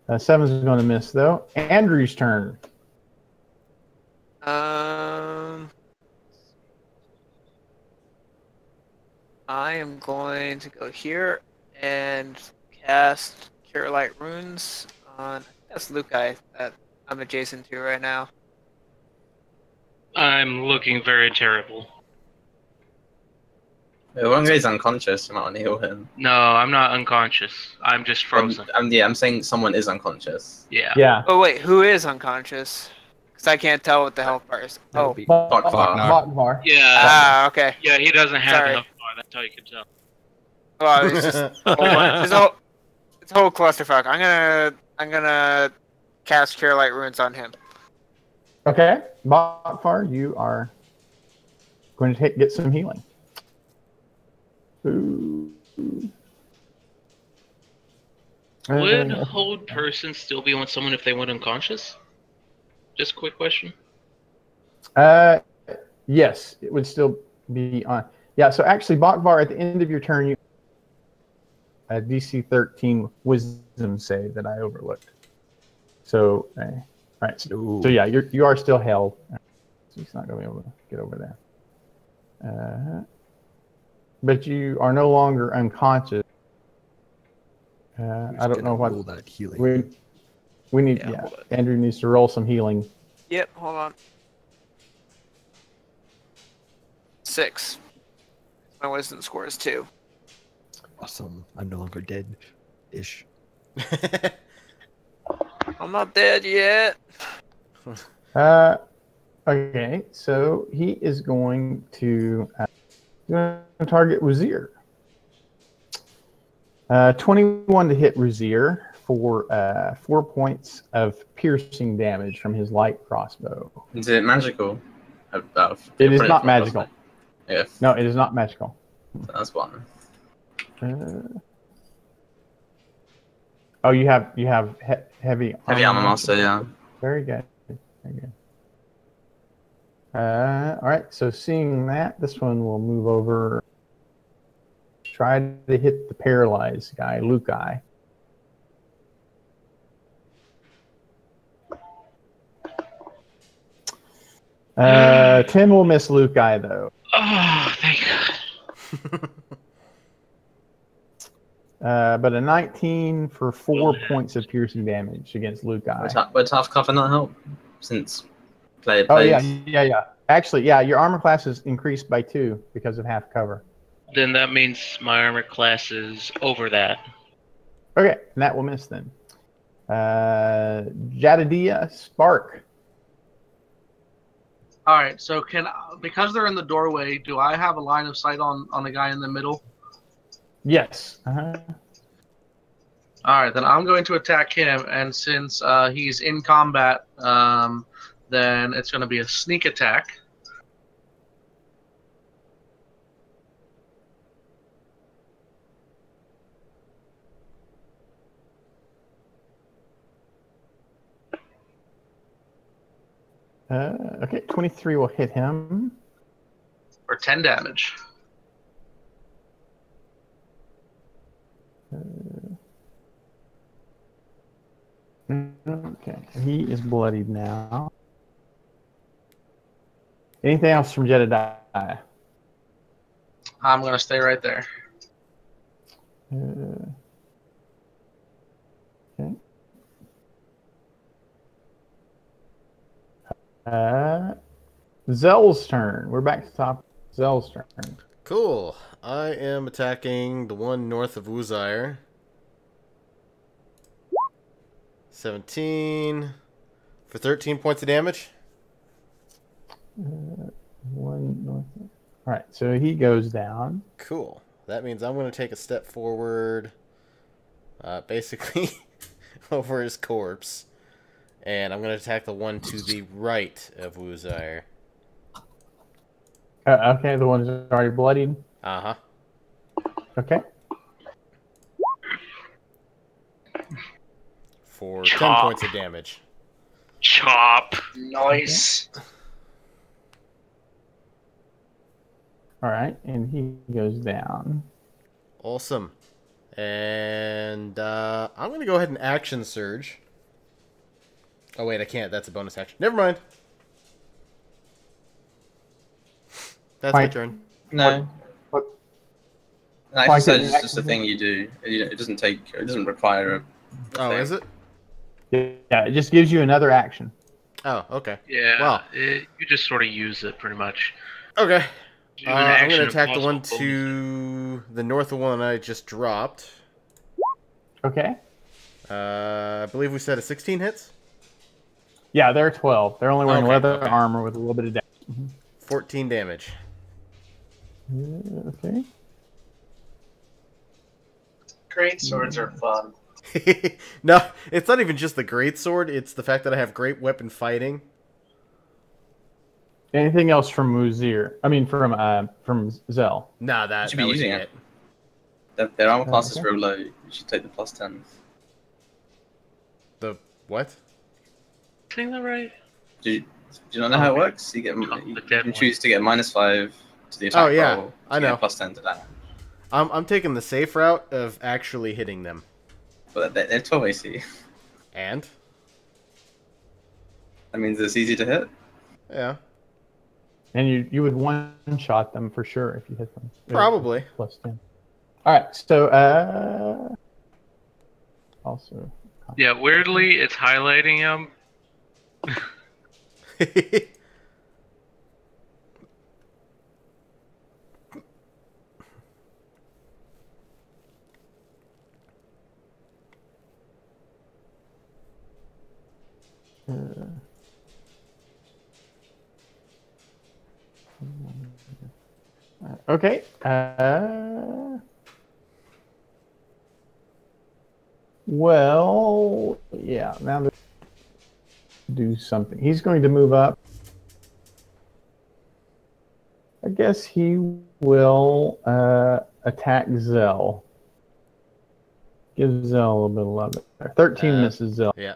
7's going to miss, though. Andrew's turn. I am going to go here and cast Cure Light Runes on that's Lukai that I'm adjacent to right now. I'm looking very terrible. One guy's unconscious. You might want to heal him. No, I'm not unconscious. I'm just frozen. I'm saying someone is unconscious. Yeah. Yeah. Oh wait, who is unconscious? Because I can't tell what the health bar is. That would Oh, be- Botvar. Yeah. okay. Yeah, he doesn't have Sorry. enough bar. That's how you can tell. Well, it's just it's a whole clusterfuck. I'm gonna cast Cure Light Runes on him. Okay, Botvar, you are going to get some healing. Ooh. Would hold person still be on someone if they went unconscious? Just a quick question. Yes, it would still be on. Yeah, so actually, Botvar, at the end of your turn, you a DC 13 Wisdom save that I overlooked. So, right. So yeah, you are still held. So he's not going to be able to get over there. But you are no longer unconscious. I don't know what that healing. we need. Yeah, Yeah, hold on. Andrew needs to roll some healing. Yep, hold on. 6. My wisdom score is 2. Awesome. I'm no longer dead. Ish. I'm not dead yet. Okay, so he is going to target Wazir. 21 to hit Wazir for 4 points of piercing damage from his light crossbow. Is it magical? It is not magical. If No, it is not magical. that's one. Oh, you have heavy Heavy armor master, yeah. Very good. Very good. All right. So seeing that, this one will move over. Try to hit the paralyzed guy, Lukai. Uh, 10 will miss Lukai though. Oh, thank God. But a 19 for 4 points of piercing damage against Lukai. Would tough cover not help? Since player Oh plays. yeah. Actually, yeah, your armor class is increased by 2 because of half cover. Then that means my armor class is over that. Okay, and that will miss then. Jadidia Spark. All right, so because they're in the doorway, do I have a line of sight on the guy in the middle? Yes. All right, then I'm going to attack him, and since he's in combat, then it's going to be a sneak attack. Okay, 23 will hit him. For 10 damage. Okay, he is bloodied now. Anything else from Jedediah? I'm going to stay right there. Okay. Zell's turn. We're back to top. Zell's turn. Cool. I am attacking the one north of Uzire. 17 for 13 points of damage. One north. All right, so he goes down. Cool. That means I'm going to take a step forward, basically over his corpse, and I'm going to attack the one to the right of Uzire. Okay, the one who's already bloodied. Uh-huh. Okay. For Chop. 10 points of damage. Chop. Nice. All right, and he goes down. Awesome. And I'm going to go ahead and action surge. Oh, wait, I can't. That's a bonus action. Never mind. That's my Fine. turn. No. What? An Why exercise couldn't is you just a thing you do. It doesn't take. It doesn't require a. Oh, thing. is it? Yeah, it just gives you another action. Oh, okay. Yeah. Well. You just sort of use it pretty much. Okay. Do an I'm action going to and attack the one possible to the north of one I just dropped. Okay. I believe we said a 16 hits. Yeah, they're 12. They're only wearing Okay, leather okay. armor with a little bit of damage. 14 damage. Okay. Great swords are fun. No, it's not even just the great sword. It's the fact that I have great weapon fighting. Anything else from Muzir? I mean, from Zell. Nah, that You should be was using it. Their armor class is real low. You should take the +10. The what? Saying that right? Do you not know how it works? You get Oh, you the dead can one. choose to get -5 to the attack Oh, yeah, roll. I to get know. +10 to that. I'm taking the safe route of actually hitting them. But they're 12 AC. And? That means it's easy to hit. Yeah. And you would one-shot them for sure if you hit them. Probably. +10. All right, so also. Yeah, weirdly, it's highlighting him. Okay. Well, yeah. Now let's do something. He's going to move up. I guess he will attack Zell. Give Zell a little bit of love there. 13 misses Zell. Yeah.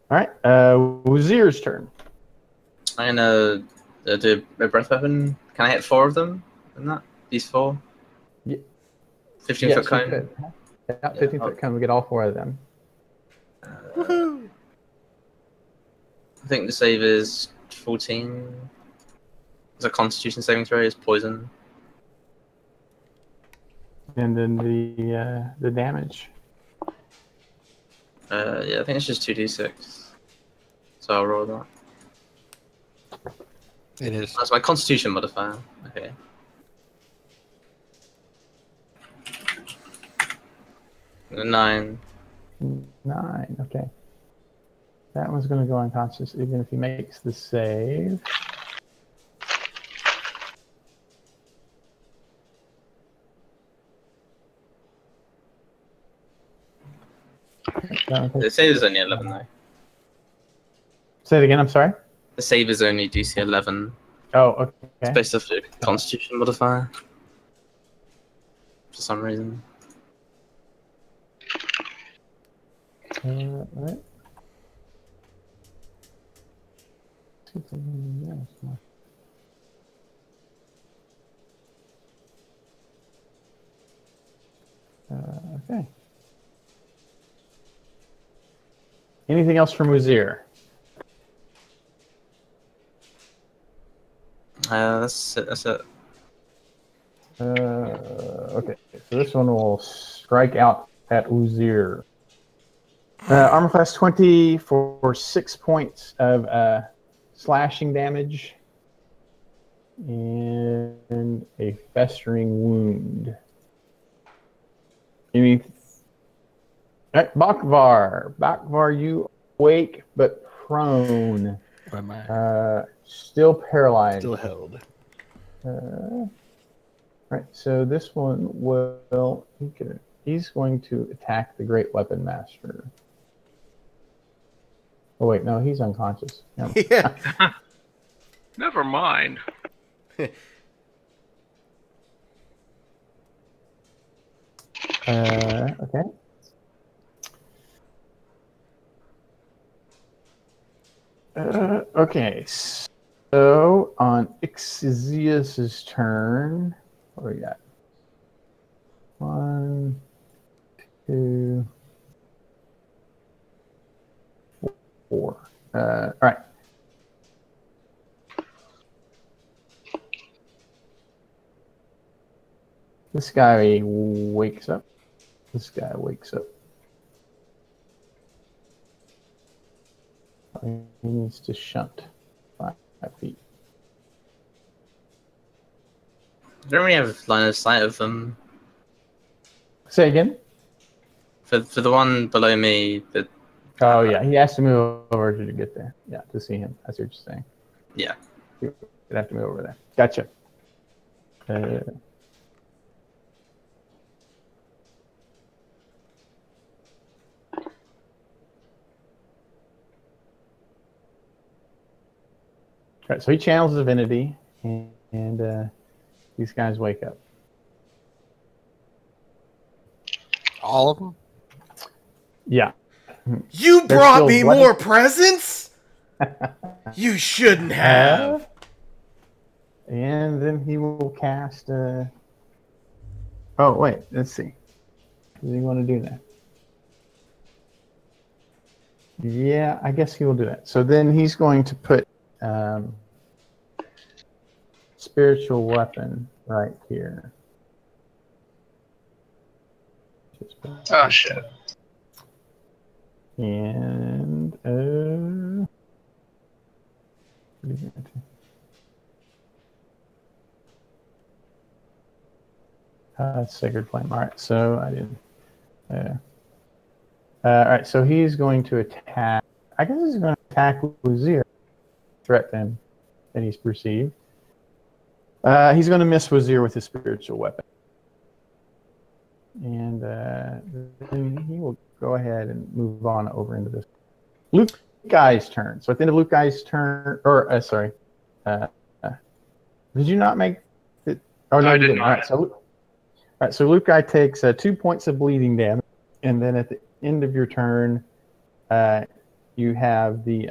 All right. Wazir's turn. I'm gonna do a breath weapon. Can I hit 4 of them? In that? These 4? Yeah. 15 Yes, foot you cone. could. Yeah, 15 foot cone. We get all 4 of them. Woohoo! I think the save is 14. It's a Constitution saving throw. Is poison. And then the damage. Yeah, I think it's just 2d6. So I'll roll that. It is. That's my Constitution modifier. Okay. A 9. 9. Okay. That one's going to go unconscious even if he makes the save. The save is only 11 though. Say it again. I'm sorry. The save is only DC 11. Oh, okay. It's based off the Constitution modifier. For some reason. All right. Okay. Anything else from Wazir? That's it. That's it. Okay, so this one will strike out at Uzir. Armor class 20 for 6 points of slashing damage. and a festering wound. Any? All right, Bakvar. Bakvar, you awake but prone. Where am I? Still paralyzed. Still held. Right, so this one will. He's going to attack the Great Weapon Master. Oh wait, no, he's unconscious. No. Yeah. Never mind. Okay. Okay, so on Ixizius's turn, what do we got? 1, 2, 4. All right. This guy wakes up. This guy wakes up. He needs to shunt 5 feet. Don't really have line of sight of them. Say again? For the one below me, that Oh, yeah. He has to move over to get there. Yeah, to see him. That's what you're saying. yeah. You'd have to move over there. Gotcha. All right, so he channels divinity, and these guys wake up. All of them? Yeah. You They're brought still me bloody. more presents? You shouldn't have. And then he will cast. Oh, wait. Let's see. Does he want to do that? Yeah, I guess he will do that. So then he's going to put spiritual weapon right here. Oh shit. And Sacred Flame. All right, so I didn't. All right, so he's going to attack. I guess he's going to attack Wazir. Threaten that he's perceived. He's going to miss Wazir with his spiritual weapon. And then he will go ahead and move on over into this. Luke Guy's turn. So at the end of Luke Guy's turn, or sorry, did you not make it? Oh no, I you did didn't. not. All right, so Luke Guy takes 2 points of bleeding damage, and then at the end of your turn, you have the.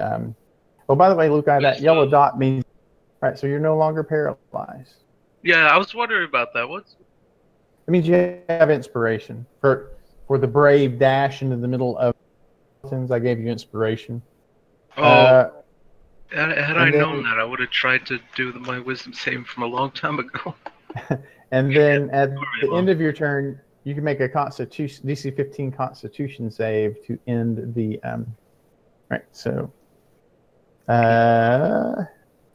Oh, by the way, Luke Guy, that yellow dot means. All right, so you're no longer paralyzed. Yeah, I was wondering about that. What's It means you have inspiration for the brave dash into the middle of mountains. I gave you inspiration. had I and known then- that, I would have tried to do my wisdom saving from a long time ago. And then at the end of your turn, you can make a Constitution DC 15 Constitution save to end the. Right. So,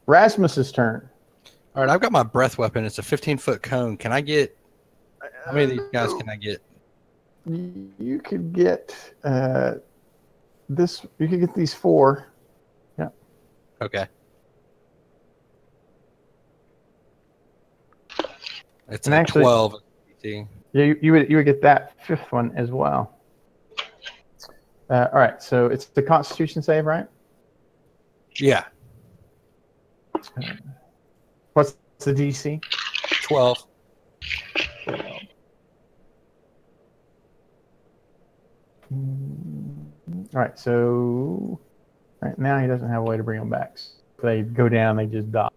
Rasmus's turn. All right, I've got my breath weapon. It's a 15-foot cone. Can I get? How many of these guys can I get? You could get this. You could get these 4. Yeah. Okay. It's And a actually- 12. Yeah, you would get that 5th one as well. All right, so it's the Constitution save, right? Yeah, What's the DC? 12. All right, so right now he doesn't have a way to bring them back. So they go down, they just die.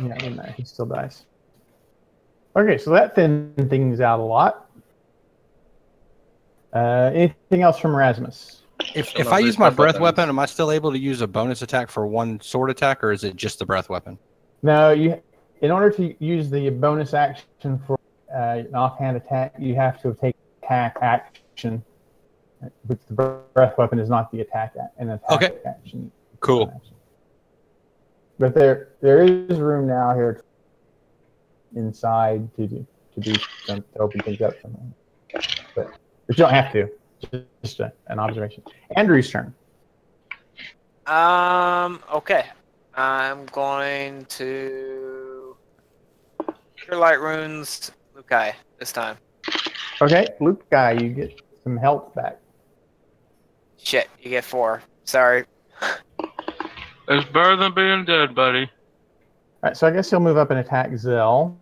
Yeah, doesn't matter. He still dies. Okay, so that thinned things out a lot. Anything else from Erasmus? If I use my breath weapon, am I still able to use a bonus attack for one sword attack, or is it just the breath weapon? No, in order to use the bonus action for an offhand attack, you have to take attack action. Which the breath weapon is not the attack an attack action. Cool. But there is room now here inside to do some, to open things up. But you don't have to. Just an observation. Andrew's turn. Okay. I'm going to Cure Light Runes Lukai this time. Okay, Luke guy, you get some health back. Shit, you get 4. Sorry. It's better than being dead, buddy. All right, so I guess he'll move up and attack Zell.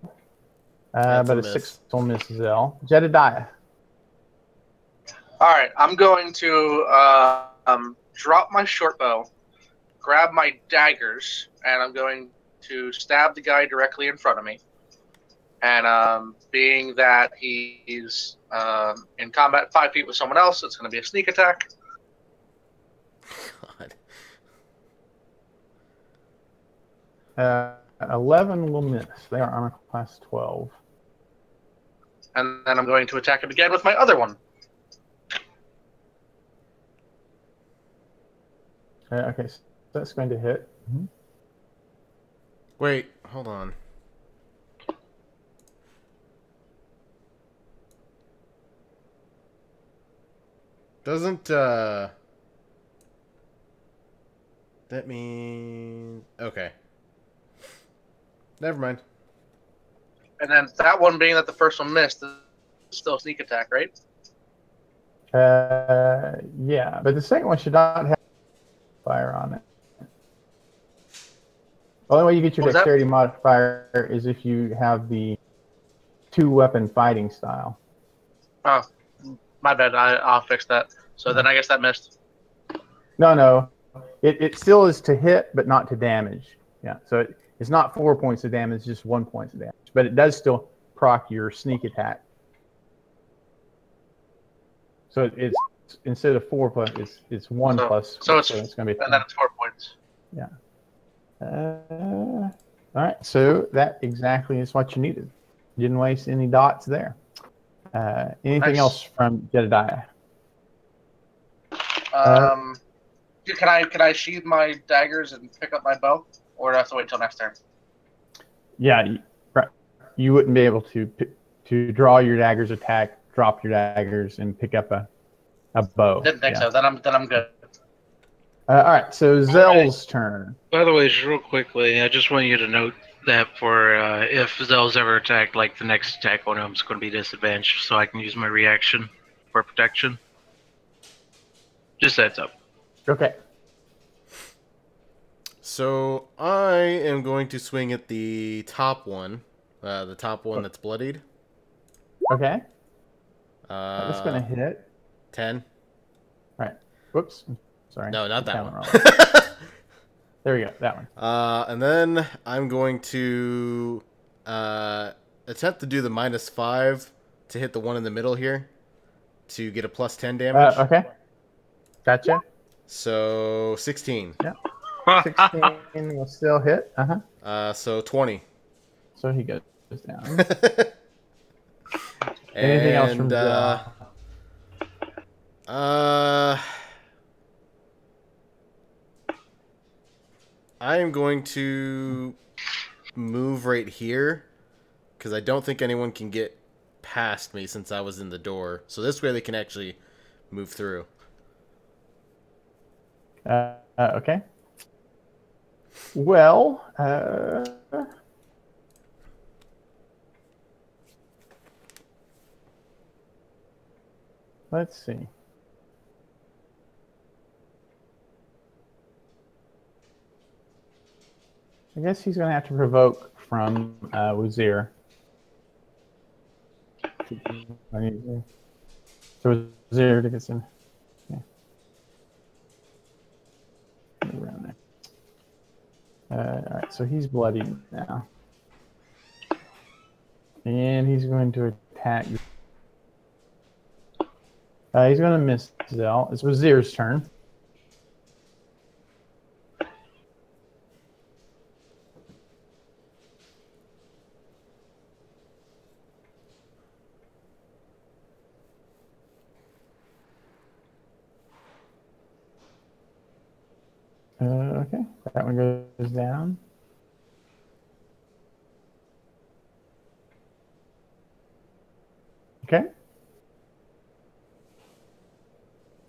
But a 6 will miss Zell. Jedediah. All right, I'm going to drop my short bow, grab my daggers, and I'm going to stab the guy directly in front of me. And being that he's in combat 5 feet with someone else, it's going to be a sneak attack. God. 11 will miss. They are armor class 12. And then I'm going to attack him again with my other one. Okay, so that's going to hit. Mm-hmm. Wait, hold on. Doesn't that mean okay? Never mind. And then that one being that the first one missed, is still a sneak attack, right? Yeah, but the second one should not have fire on it. The only way you get your dexterity modifier is if you have the 2-weapon fighting style. Oh, my bad. I'll fix that. So then I guess that missed. No. It still is to hit, but not to damage. Yeah, so it's not 4 points of damage, just 1 point of damage. But it does still proc your sneak attack. So it's instead of 4 plus, it's 1 plus. So it's going to be. And then it's 4 points. Yeah. All right. So that exactly is what you needed. You didn't waste any dots there. Anything else from Jedediah? Can I sheathe my daggers and pick up my bow, or do I have to wait till next turn? Yeah, you wouldn't be able to draw your daggers, attack, drop your daggers, and pick up a bow. Didn't think so. Then I'm good. All right, so Zell's turn. By the way, just real quickly, I just want you to note that for if Zell's ever attacked, like the next attack on him is going to be disadvantaged, so I can use my reaction for protection. Just heads up. Okay. So I am going to swing at the top one, that's bloodied. Okay. That's going to hit. 10. All right. Whoops. Sorry. No, not that one. There we go. That one. And then I'm going to attempt to do the -5 to hit the one in the middle here to get a +10 damage. Okay. Gotcha. So 16. Yeah. 16 will still hit. So 20. So he goes down. Anything else from Zell? I am going to move right here because I don't think anyone can get past me since I was in the door. So this way they can actually move through. Okay. Well, let's see. I guess he's going to have to provoke from Wazir. So Wazir to get some. Yeah. Around All right, so he's bloody now. And he's going to attack. He's going to miss Zell. It's Wazir's turn. Okay, that one goes down. Okay.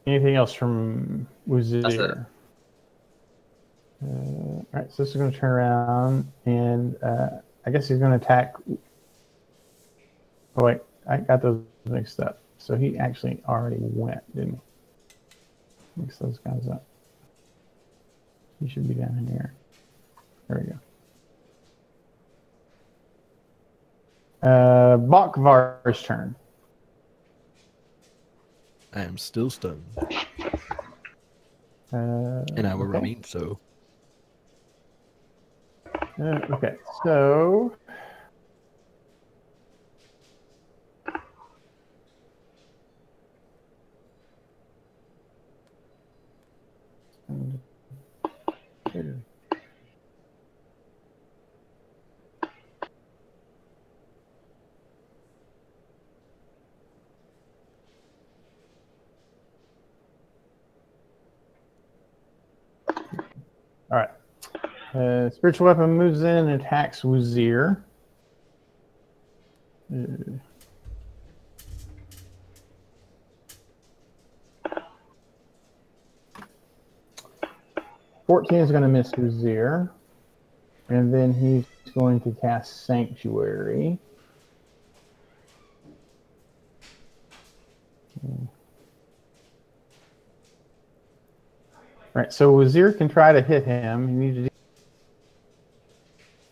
Anything else from Wazir? All right, so this is going to turn around, and I guess he's going to attack. Oh, wait, I got those mixed up. So he actually already went, didn't he? Mix those guys up. He should be down in here. There we go. Bakvar's turn. I am still stunned. And I will remain so. Okay, so all right. Spiritual weapon moves in and attacks Wazir. 14 is going to miss Wazir. And then he's going to cast Sanctuary. Right, so Wazir can try to hit him. You need to do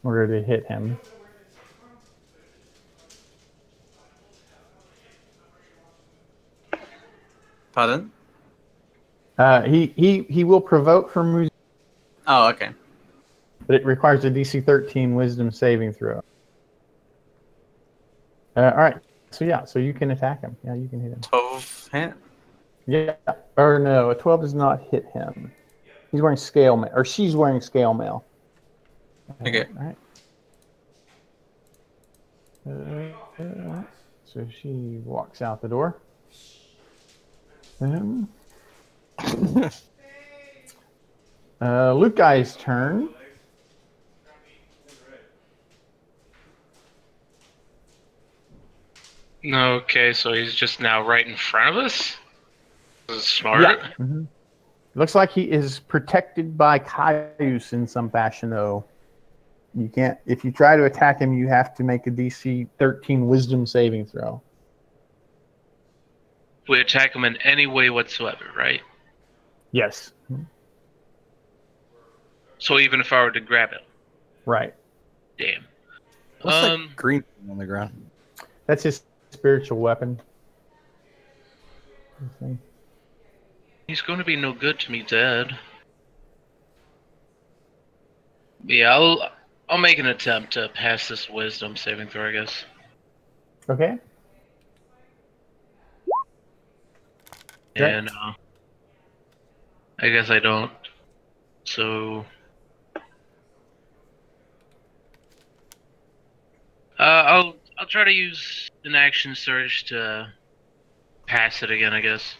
in order to hit him. Pardon? He will provoke from Wazir, Oh, okay. but it requires a DC 13 Wisdom saving throw. All right, so yeah, so you can attack him. Yeah, you can hit him. 12 hit? Yeah, or no, a 12 does not hit him. He's wearing scale mail, or she's wearing scale mail. Okay. All right. So she walks out the door. Luke Guy's turn. Okay, so he's just now right in front of us? This is smart. Yeah. Mm-hmm. Looks like he is protected by Caius in some fashion, though. You can't. If you try to attack him, you have to make a DC 13 Wisdom saving throw. We attack him in any way whatsoever, right? Yes. So even if I were to grab him? Right. Damn. What's that green thing on the ground? That's his spiritual weapon. He's going to be no good to me dead. Yeah, I'll make an attempt to pass this wisdom saving throw, I guess. Okay. And I guess I don't. So I'll try to use an action surge to pass it again, I guess.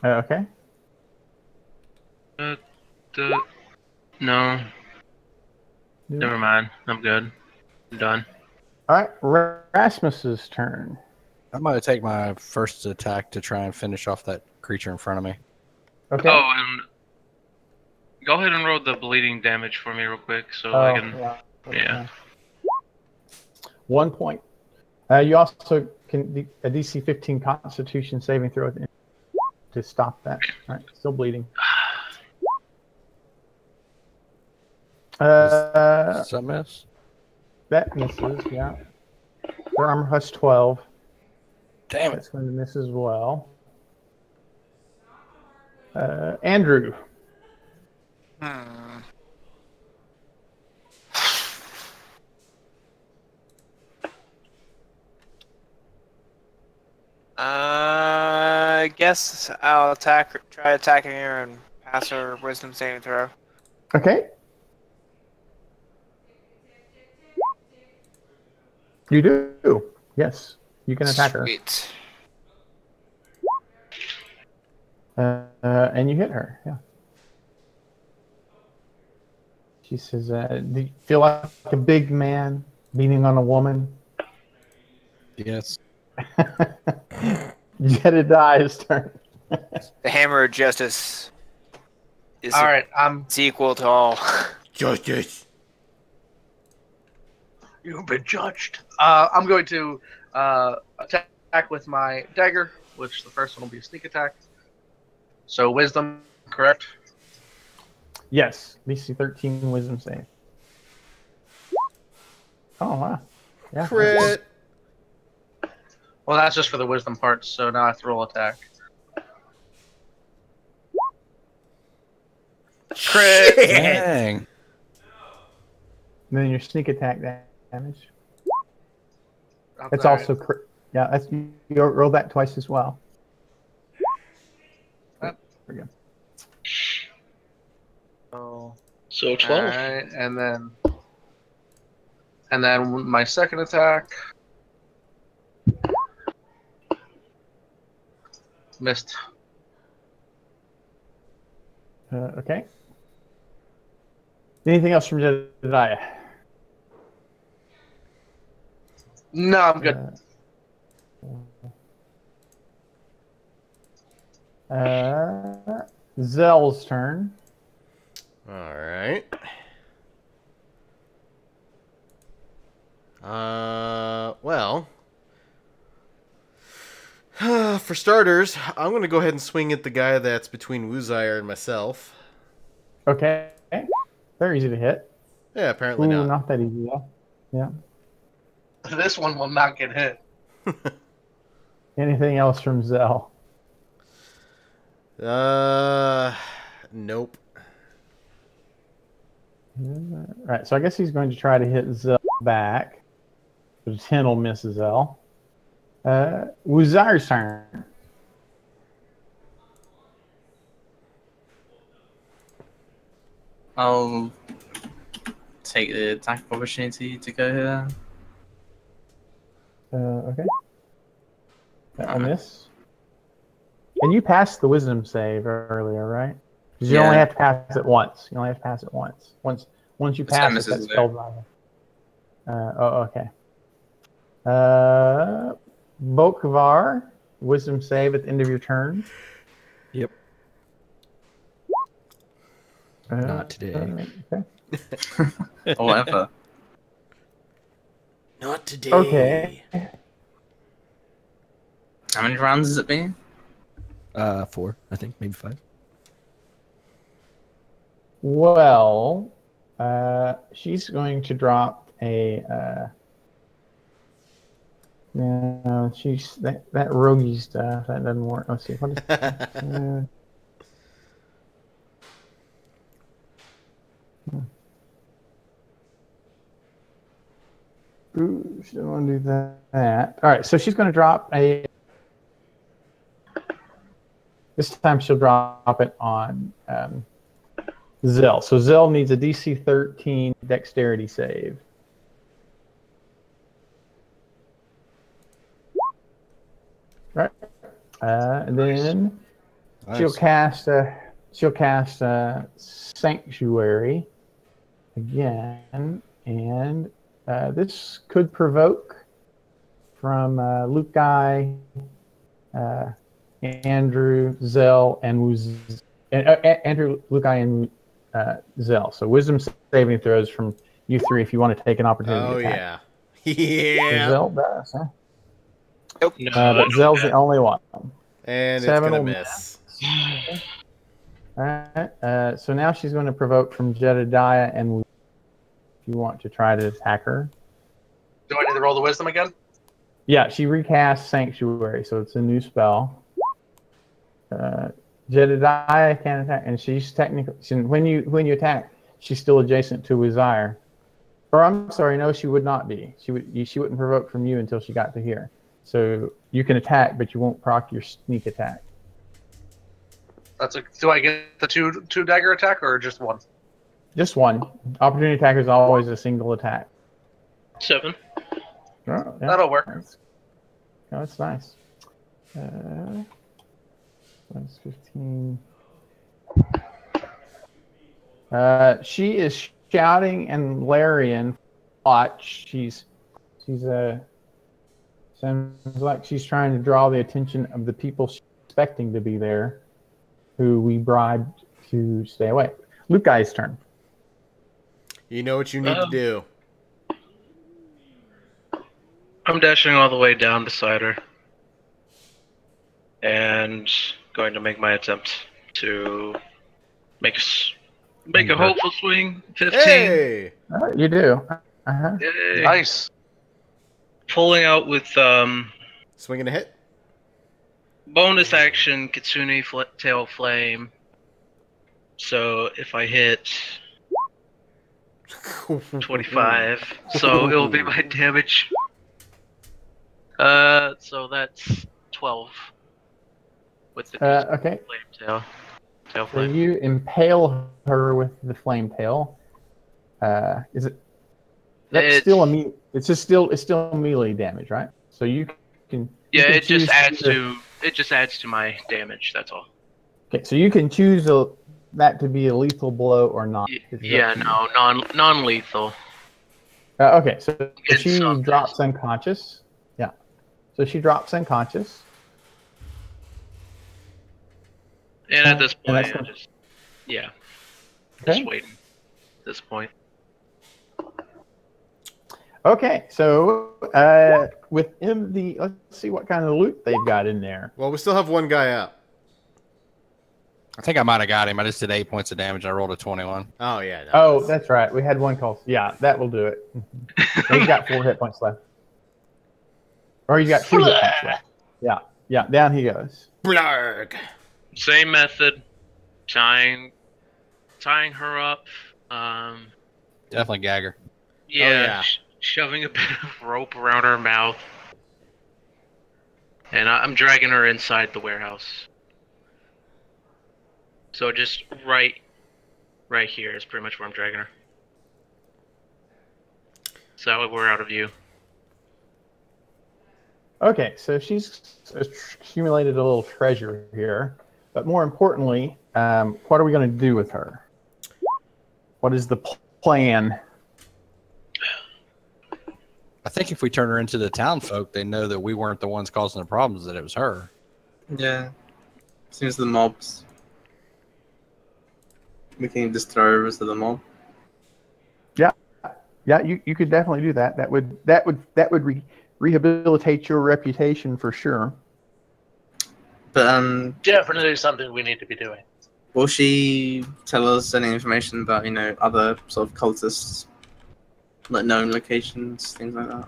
Okay. No. Never mind. I'm good. I'm done. All right, Rasmus's turn. I'm going to take my first attack to try and finish off that creature in front of me. Okay. Oh, and go ahead and roll the bleeding damage for me real quick, so I can. Yeah. 1 point. You also can a DC 15 Constitution saving throw to stop that. All right, still bleeding. Does that miss? That misses. Yeah. Their armor plus 12. Damn it. That's going to miss as well. Andrew. I guess I'll try attacking her and pass her wisdom saving throw. Okay. You do. Yes. You can attack her. Sweet. And you hit her. Yeah. She says, do you feel like a big man beating on a woman? Yes. Jedediah's turn. The hammer of justice is All right, it's equal to all. Justice. you've been judged. I'm going to attack with my dagger, which the first one will be a sneak attack. So wisdom, correct? Yes. DC 13 wisdom save. Oh, wow. Yeah. Crit. Well, that's just for the wisdom part, so now I have to roll attack. Crit! Dang. And then your sneak attack damage. It's Alright. also yeah. That's you roll that twice as well. Yep. There we go. So 12. Alright, and then my second attack. Missed. Okay. Anything else from Jedediah? No, I'm good. Zell's turn. All right. Well, for starters, I'm going to go ahead and swing at the guy that's between Wuzire and myself. Okay. They're easy to hit. Yeah, apparently Ooh, not. not that easy, though. Yeah. This one will not get hit. Anything else from Zell? Nope. Right, so I guess he's going to try to hit Zell back. But 10 will miss Zell. Wuzire's turn. I'll take the attack of opportunity to go here. Okay. That'll miss. And you passed the wisdom save earlier, right? Because you only have to pass it once. You only have to pass it once. Once you This time pass it, misses that's spelled right. Okay. Bokvar, wisdom save at the end of your turn. Yep. Not today. Okay. Or whatever. Not today. Okay. How many rounds has it been? 4, I think, maybe 5. Well, she's going to drop a. No, she's that roguey stuff. That doesn't work. Let's see. What is? Ooh, she doesn't want to do that. All right, so she's going to drop a. This time she'll drop it on Zell. So Zell needs a DC 13 dexterity save. Right. And then she'll cast Sanctuary again, and this could provoke from Lukai, Andrew, Zell, and Andrew, Lukai, and Zell. So wisdom saving throws from you three if you want to take an opportunity. Oh, attack. yeah. Zell does, huh? Nope. No, But Zell's the only one. And it's 7 going to will miss. All right. So now she's going to provoke from Jedediah, and if you want to try to attack her. Do I need to roll the wisdom again? Yeah, she recasts Sanctuary, so it's a new spell. Jedediah can attack, and she's technically when you attack, she's still adjacent to Wuzire. Or I'm sorry, no, she would not be. She wouldn't provoke from you until she got to here. So you can attack, but you won't proc your sneak attack. Do I get the two dagger attack or just one? Just one. Opportunity attack is always a single attack. 7. Oh, yeah. That'll work. Nice. Oh, that's nice. That's 15. She is shouting and Larian. Watch. She's sounds like she's trying to draw the attention of the people she's expecting to be there, who we bribed to stay away. Luke Guy's turn. You know what you need to do. I'm dashing all the way down beside her. And going to make my attempt to make a hopeful swing. 15. Hey! You do. Uh-huh. Yay. Nice. Pulling out with Swinging a hit? bonus action Kitsune Tail Flame. So if I hit 25, so it'll be my damage. So that's 12 with the Okay. flame tail. Tail So flame. you impale her with the flame tail. Is it? That's It's- still it's still melee damage, right? So you can. Yeah, can it just choose adds to my damage. That's all. Okay, so you can choose that to be a lethal blow or not. Yeah, no, non-lethal. Okay, so Get she some. drops unconscious. Yeah. So she drops unconscious. And at this And point, that's I not- just Okay. just waiting. At this point. Okay, so within let's see what kind of loot they've got in there. Well, we still have one guy up. I think I might have got him. I just did 8 points of damage. I rolled a 21. Oh, yeah. No, Oh, that's right. We had one call. Yeah, that will do it. He's got 4 hit points left. Or he's got 2 hit points left. Yeah, down he goes. Blarg! Same method. Tying her up. Definitely Gagger. Yeah, yeah. Shoving a bit of rope around her mouth. And I'm dragging her inside the warehouse. So just right here is pretty much where I'm dragging her. So we're out of view. Okay, so she's accumulated a little treasure here. But more importantly, what are we going to do with her? What is the plan? I think if we turn her into the town folk, they know that we weren't the ones causing the problems, that it was her. Yeah. Seems the mobs. We can just throw her to the mob. Yeah, you could definitely do that. That would rehabilitate your reputation for sure. But Definitely something we need to be doing. will she tell us any information about, other sort of cultists, like known locations, things like that?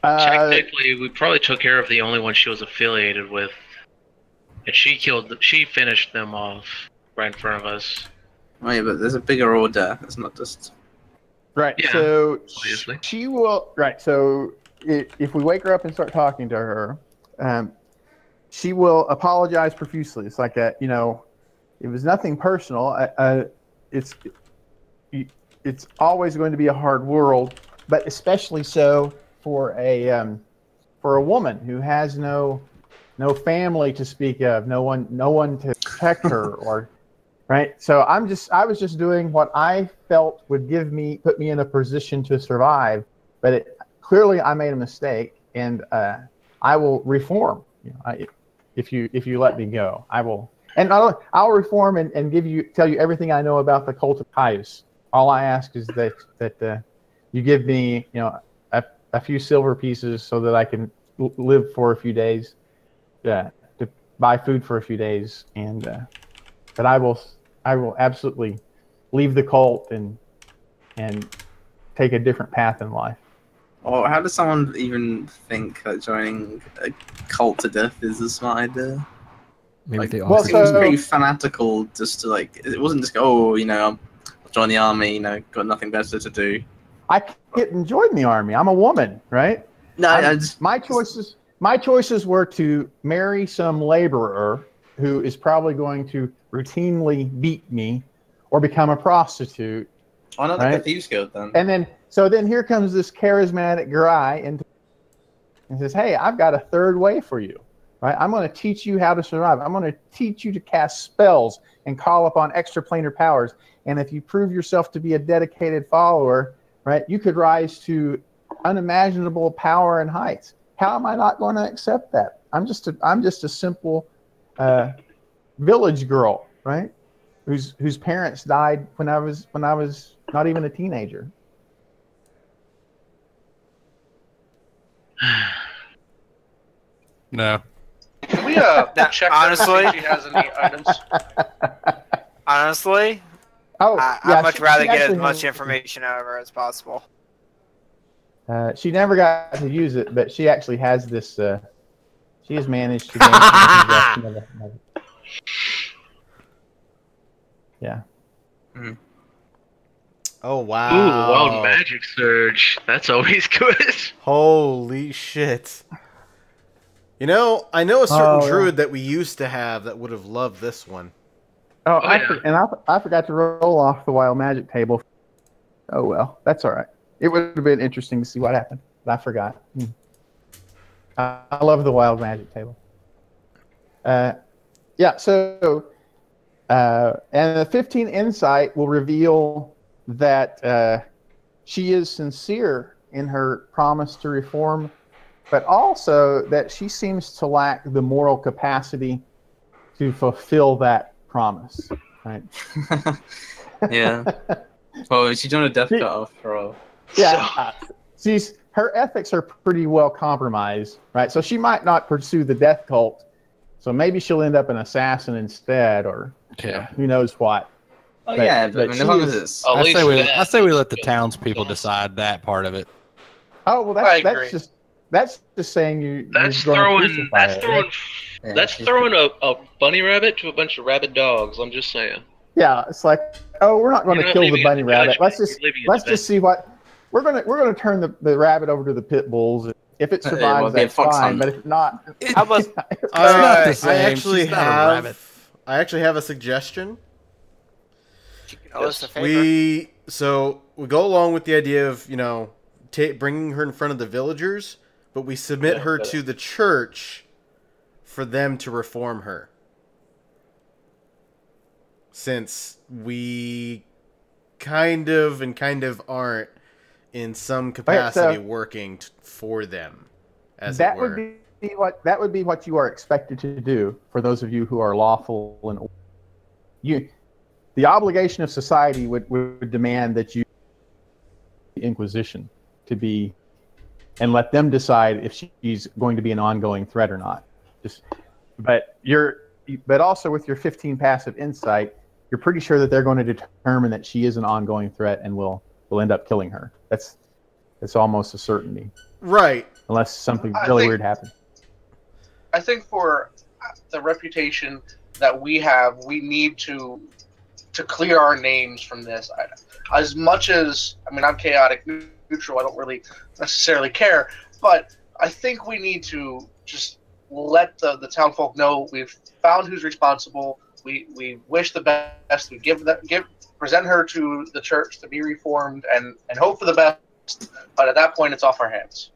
Technically, we probably took care of the only one she was affiliated with. And she finished them off right in front of us. Oh yeah, but there's a bigger order. It's not just... Right. Yeah, So obviously. she will. Right. So if we wake her up and start talking to her, she will apologize profusely. It's like it was nothing personal. It's always going to be a hard world, but especially so for a woman who has no family to speak of, no one to protect her or. Right, so I was just doing what I felt would put me in a position to survive, but clearly I made a mistake, and I will reform. If you let me go, I will, and I'll reform and tell you everything I know about the cult of Caius. All I ask is that you give me a few silver pieces so that I can live for a few days, to buy food for a few days, and. But I will absolutely leave the cult and take a different path in life. Or how does someone even think that joining a cult to death is a smart idea? Maybe they well, offer It was so- pretty fanatical just to it wasn't just go, I'll join the army, got nothing better to do. I couldn't join the army. I'm a woman, right? No, I just... My choices my choices were to marry some laborer who is probably going to routinely beat me, or become a prostitute. Why not Right? the Thieves Guild then? And then here comes this charismatic guy and says, "Hey, I've got a third way for you. Right? I'm going to teach you how to survive. I'm going to teach you to cast spells and call upon extraplanar powers. And if you prove yourself to be a dedicated follower, right, you could rise to unimaginable power and heights." How am I not going to accept that? I'm just a simple village girl, right? Whose parents died when I was not even a teenager. No. Can we check honestly? if she has any items? Honestly, Oh, I'd much rather get as actually much has- information out of her as possible. She never got to use it, but she actually has this. She has managed to gain some possession of it. Yeah. Oh Ooh, wow! wild magic surge. That's always good. Holy shit! You know, I know a certain Oh, yeah. druid that we used to have that would have loved this one. Oh, yeah. I forgot to roll off the wild magic table. Oh well, that's all right. It would have been interesting to see what happened, but I forgot. I love the wild magic table. Yeah. So, and the 15 insight will reveal that she is sincere in her promise to reform, but also that she seems to lack the moral capacity to fulfill that promise. Right? Yeah. Well, she's doing a death cut after all. Yeah, her ethics are pretty well compromised, right? So she might not pursue the death cult. So maybe she'll end up an assassin instead, or who knows what. Oh But- yeah, but I but mean, she as long is- as it's At I least say we that- I say we let the townspeople decide that part of it. Oh well, I that's agree. just saying you're That's gonna throwing. crucify That's her, throwing. right? yeah, That's she's- throwing a bunny rabbit to a bunch of rabid dogs. I'm just saying. Yeah, it's like, oh, we're not going You're to not kill the leaving it bunny to rabbit. judgment. Let's You're leaving it to just see what we're gonna turn the rabbit over to the pit bulls. If it well, survives, be a that's fox fine. hunt. But if not, How about not the I same. actually She's not a rabbit. have a suggestion. you can owe us a favor? We go along with the idea of bringing her in front of the villagers, but we submit her to the church for them to reform her. Since we kind of aren't in some capacity working for them, as that it were. would be what you are expected to do for those of you who are lawful and the obligation of society would demand that you Inquisition to be, and let them decide if she's going to be an ongoing threat or not. But also with your 15 passive insight, you're pretty sure that they're going to determine that she is an ongoing threat and will end up killing her. That's almost a certainty, Right. unless something I really think- weird happens. I think for the reputation that we have, we need to clear our names from this. As much as, I mean, I'm chaotic neutral, I don't really necessarily care, but I think we need to just let the townfolk know we've found who's responsible. We wish the best. We present her to the church to be reformed and hope for the best. But at that point, it's off our hands.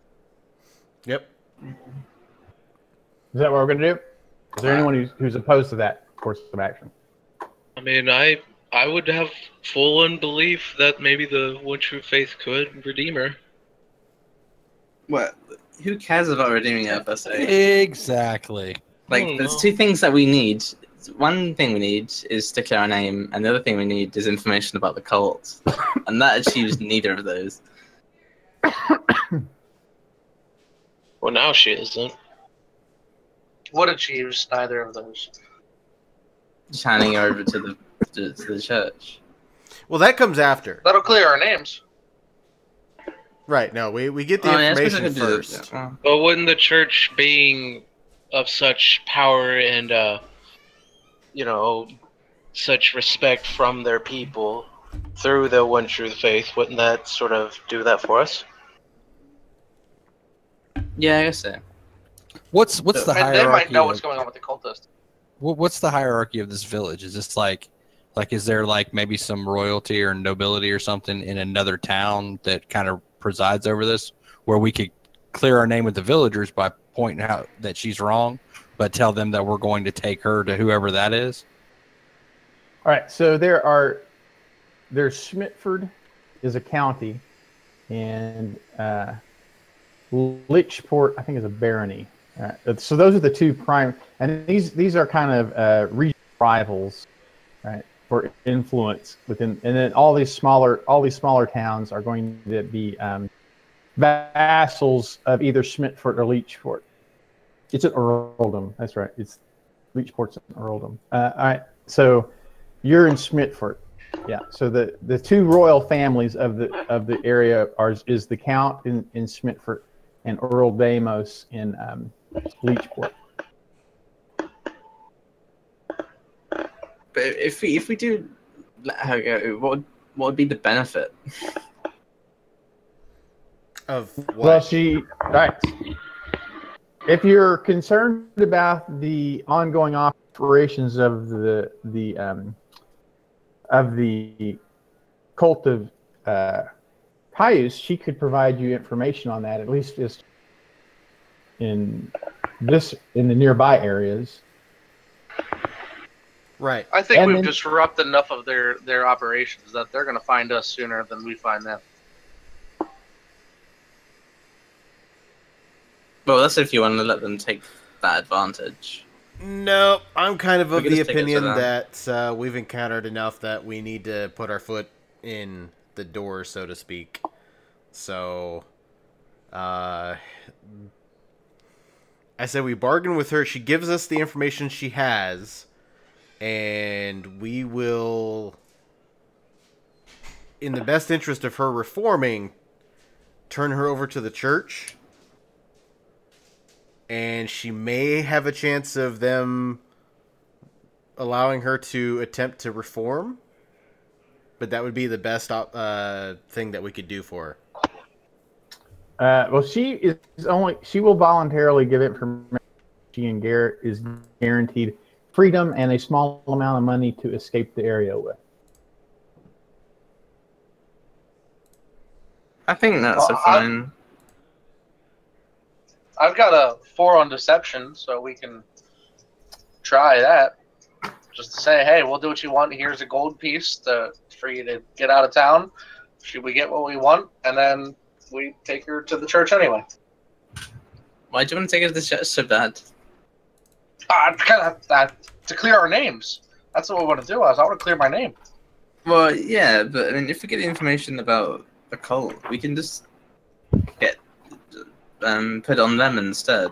Yep. Is that what we're going to do? Is there anyone who's opposed to that course of action? I mean, I would have full unbelief that maybe the One True Faith could redeem her. What? Who cares about redeeming her per se? Exactly. Like, there's two things that we need. One thing we need is to clear our name, and the other thing we need is information about the cult. And that achieves neither of those. Well, now she isn't. What achieves neither of those? Just handing her over to the church. Well, that comes after. That'll clear our names. Right. No, we get the Oh, yeah, I suppose I information could do first. that. But wouldn't the church being of such power and, such respect from their people through the One True Faith, wouldn't that sort of do that for us? Yeah, I guess so. What's the And they hierarchy? might know what's going on with the cultist. What's the hierarchy of this village? Is this like is there like maybe some royalty or nobility or something in another town that kind of presides over this, where we could clear our name with the villagers by pointing out that she's wrong, but tell them that we're going to take her to whoever that is? All right, so there's Schmidtford is a county, and Lichport, I think, is a barony. So those are the two prime, and these are kind of regional rivals, right, for influence within. And then all these smaller towns are going to be vassals of either Schmidtford or Lichport. It's an earldom. That's right. It's Lichport's an earldom. All right, so you're in Schmidtford. Yeah. So the two royal families of the area is the Count in Schmidtford and Earl Damos in Lichport. But if we do let her go, what would be the benefit? Of what? Well, right. If you're concerned about the ongoing operations of the cult of Caius, she could provide you information on that, at least just in the nearby areas. Right. I think And we've then- disrupted enough of their operations that they're going to find us sooner than we find them. Well, that's if you want to let them take that advantage. No, I'm kind of We can the just take it to opinion them. that we've encountered enough that we need to put our foot in the door, so to speak. So, I said we bargain with her. She gives us the information she has, and we will, in the best interest of her reforming, turn her over to the church. And she may have a chance of them allowing her to attempt to reform. But that would be the best thing that we could do for her. Well, she will voluntarily give information. She and Garrett is guaranteed freedom and a small amount of money to escape the area with. I think that's a fine. I've got a 4 on deception, so we can try that. Just to say, hey, we'll do what you want. Here's a gold piece for you to get out of town. Should we get what we want? And then we take her to the church anyway. Why do you want to take her to the church so bad? To clear our names. That's what we want to do. I want to clear my name. Well, yeah, but I mean, if we get information about the cult, we can just get put on them instead.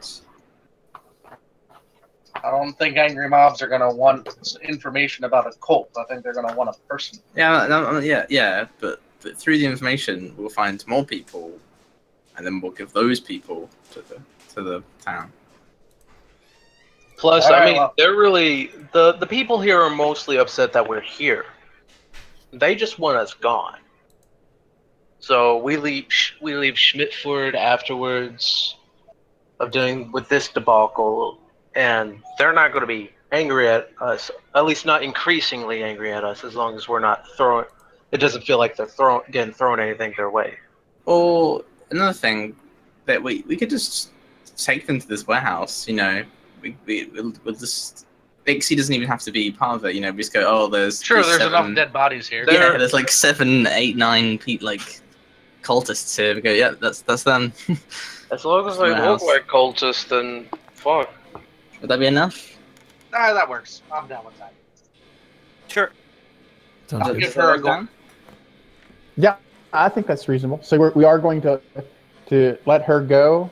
I don't think angry mobs are going to want information about a cult. I think they're going to want a person. Yeah, but through the information, we'll find more people, and then we'll give those people to the town. Plus, All right, I mean, well- they're really the people here are mostly upset that we're here. They just want us gone. So we leave Schmidtford afterwards of dealing with this debacle, and they're not going to be angry at us. At least not increasingly angry at us, as long as we're not throwing. It doesn't feel like they're getting thrown anything their way. Or another thing that we could just take them to this warehouse. You know, we'll just. Bixie doesn't even have to be part of it. You know, we just go. Oh, there's There's 7, enough dead bodies here. Yeah, there's like 7, 8, 9 people like cultists here. We go. Yeah, that's them. As long as they look like cultists, then fuck. Would that be enough? That works. I'm down with that. Sure. Sounds I'll good. give her a gold. Yeah, I think that's reasonable. So we are going to let her go,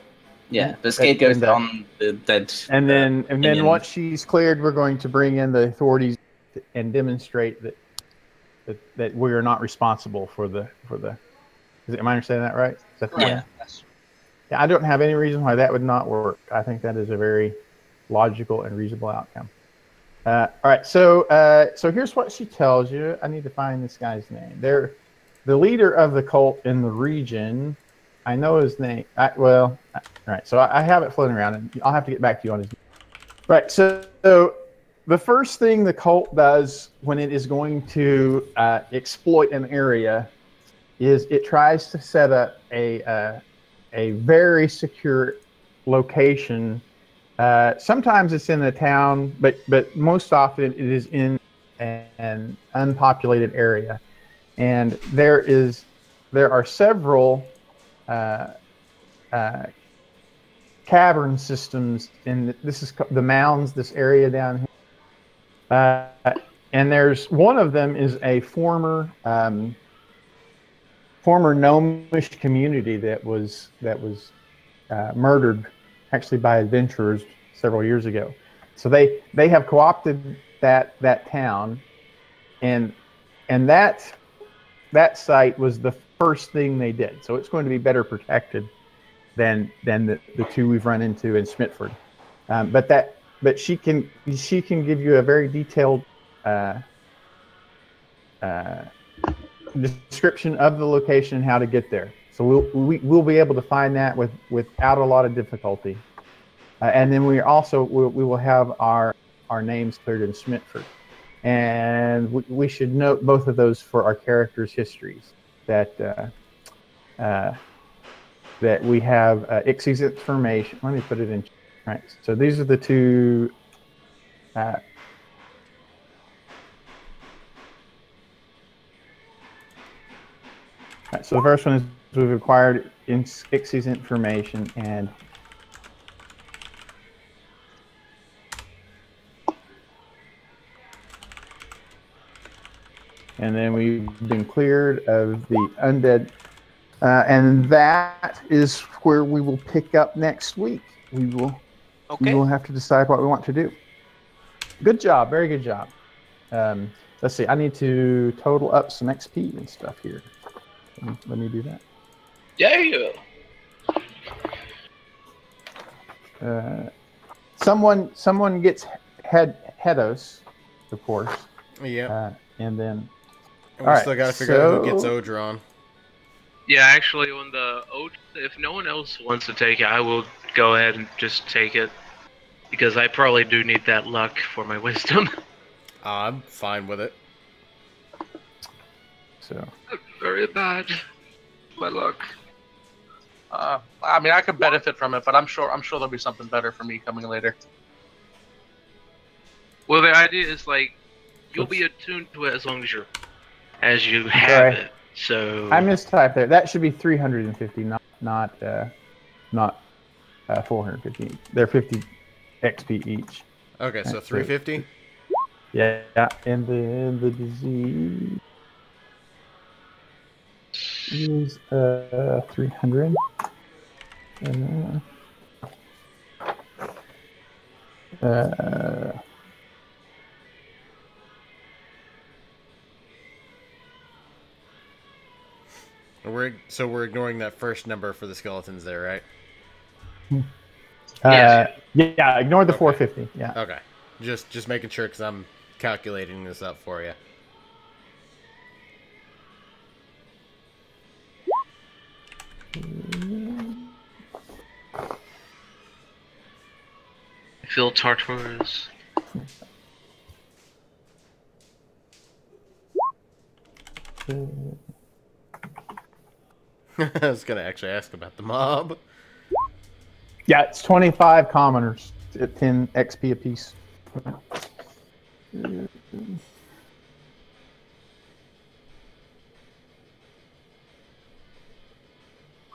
Yeah, the scapegoat's And, on the dead. and then minion. once she's cleared, we're going to bring in the authorities and demonstrate that we are not responsible for the. Am I understanding that right? Is that the Yeah. plan? Yeah, I don't have any reason why that would not work. I think that is a very logical and reasonable outcome. All right, so here's what she tells you. I need to find this guy's name. The leader of the cult in the region I know his name. All right. So I have it floating around, and I'll have to get back to you on his name. Right. So the first thing the cult does when it is going to exploit an area is it tries to set up a very secure location. Sometimes it's in a town, but most often it is in an unpopulated area, and there are several cavern systems in this is the mounds, this area down here, and there's one of them is a former gnomish community that was murdered actually by adventurers several years ago. So they have co-opted that town, and that site was the first thing they did. So it's going to be better protected than the two we've run into in Smitford. But she can give you a very detailed description of the location and how to get there. So we'll be able to find that without a lot of difficulty. And then we will have our names cleared in Smitford. And we should note both of those for our characters' histories, that we have Ixie's information. Let me put it in. Right. So these are the two. Right, so the first one is we've acquired Ixie's information, and then we've been cleared of the undead, and that is where we will pick up next week. We will have to decide what we want to do. Good job, very good job. Let's see. I need to total up some XP and stuff here. Let me do that. Yeah. Someone gets Hedos, of course. Yeah. And then. And we still got to figure out who gets Odron. Yeah, actually, if no one else wants to take it, I will go ahead and just take it, because I probably do need that luck for my wisdom. I'm fine with it. So. Very bad. My luck. I mean, I could benefit from it, but I'm sure there'll be something better for me coming later. Well, the idea is you'll be attuned to it as you have it. So I mistyped there. That should be 350, not 450. They're 50 XP each. Okay, so 350. Yeah, and then the disease is 300. We're ignoring that first number for the skeletons there, right? Yeah, ignore the 450. Yeah. Okay. Just making sure, because I'm calculating this up for you. Phil Tartarus. I was going to actually ask about the mob. Yeah, it's 25 commoners at 10 XP apiece.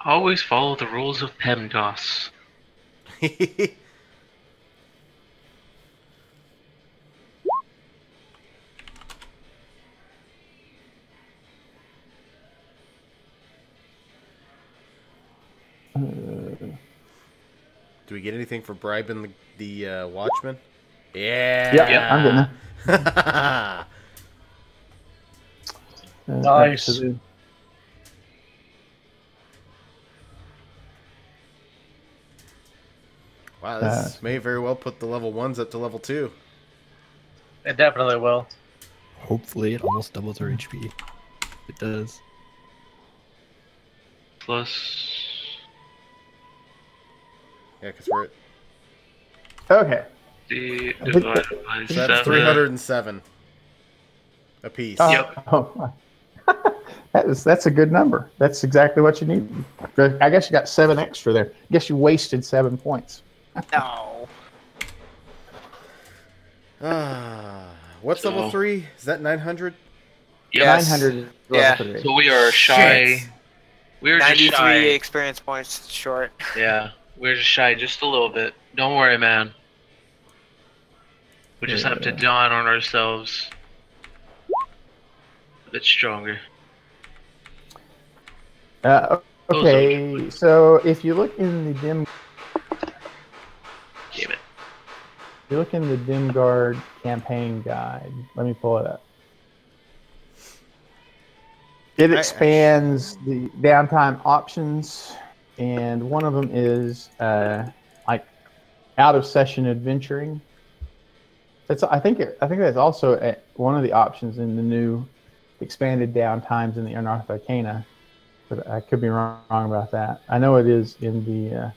Always follow the rules of PEMDOS. Do we get anything for bribing the watchman? Yeah. Yeah, I'm getting that. Nice. Wow, this may very well put the level 1s up to level 2. It definitely will. Hopefully, it almost doubles our HP. It does. Plus Yeah, because we're at, Okay. D I think divided by so that's 7. 307 a piece. Yep. Oh, that's a good number. That's exactly what you need. I guess you got 7 extra there. I guess you wasted 7 points. No. What's So- level 3? Is that 900? Yes. 900 is Yeah. level 3. So we are shy. Shit. We were just 93 shy. experience points short. Yeah, we're just shy just a little bit. Don't worry, man. We just have to dawn on ourselves a bit stronger. Okay, so if you look in the Damn it. if you look in the Dimgaard campaign guide, let me pull it up. It expands the downtime options, and one of them is like out of session adventuring. I think that's also one of the options in the new expanded downtimes in the Unearthed Arcana, but I could be wrong about that. I know it is in the.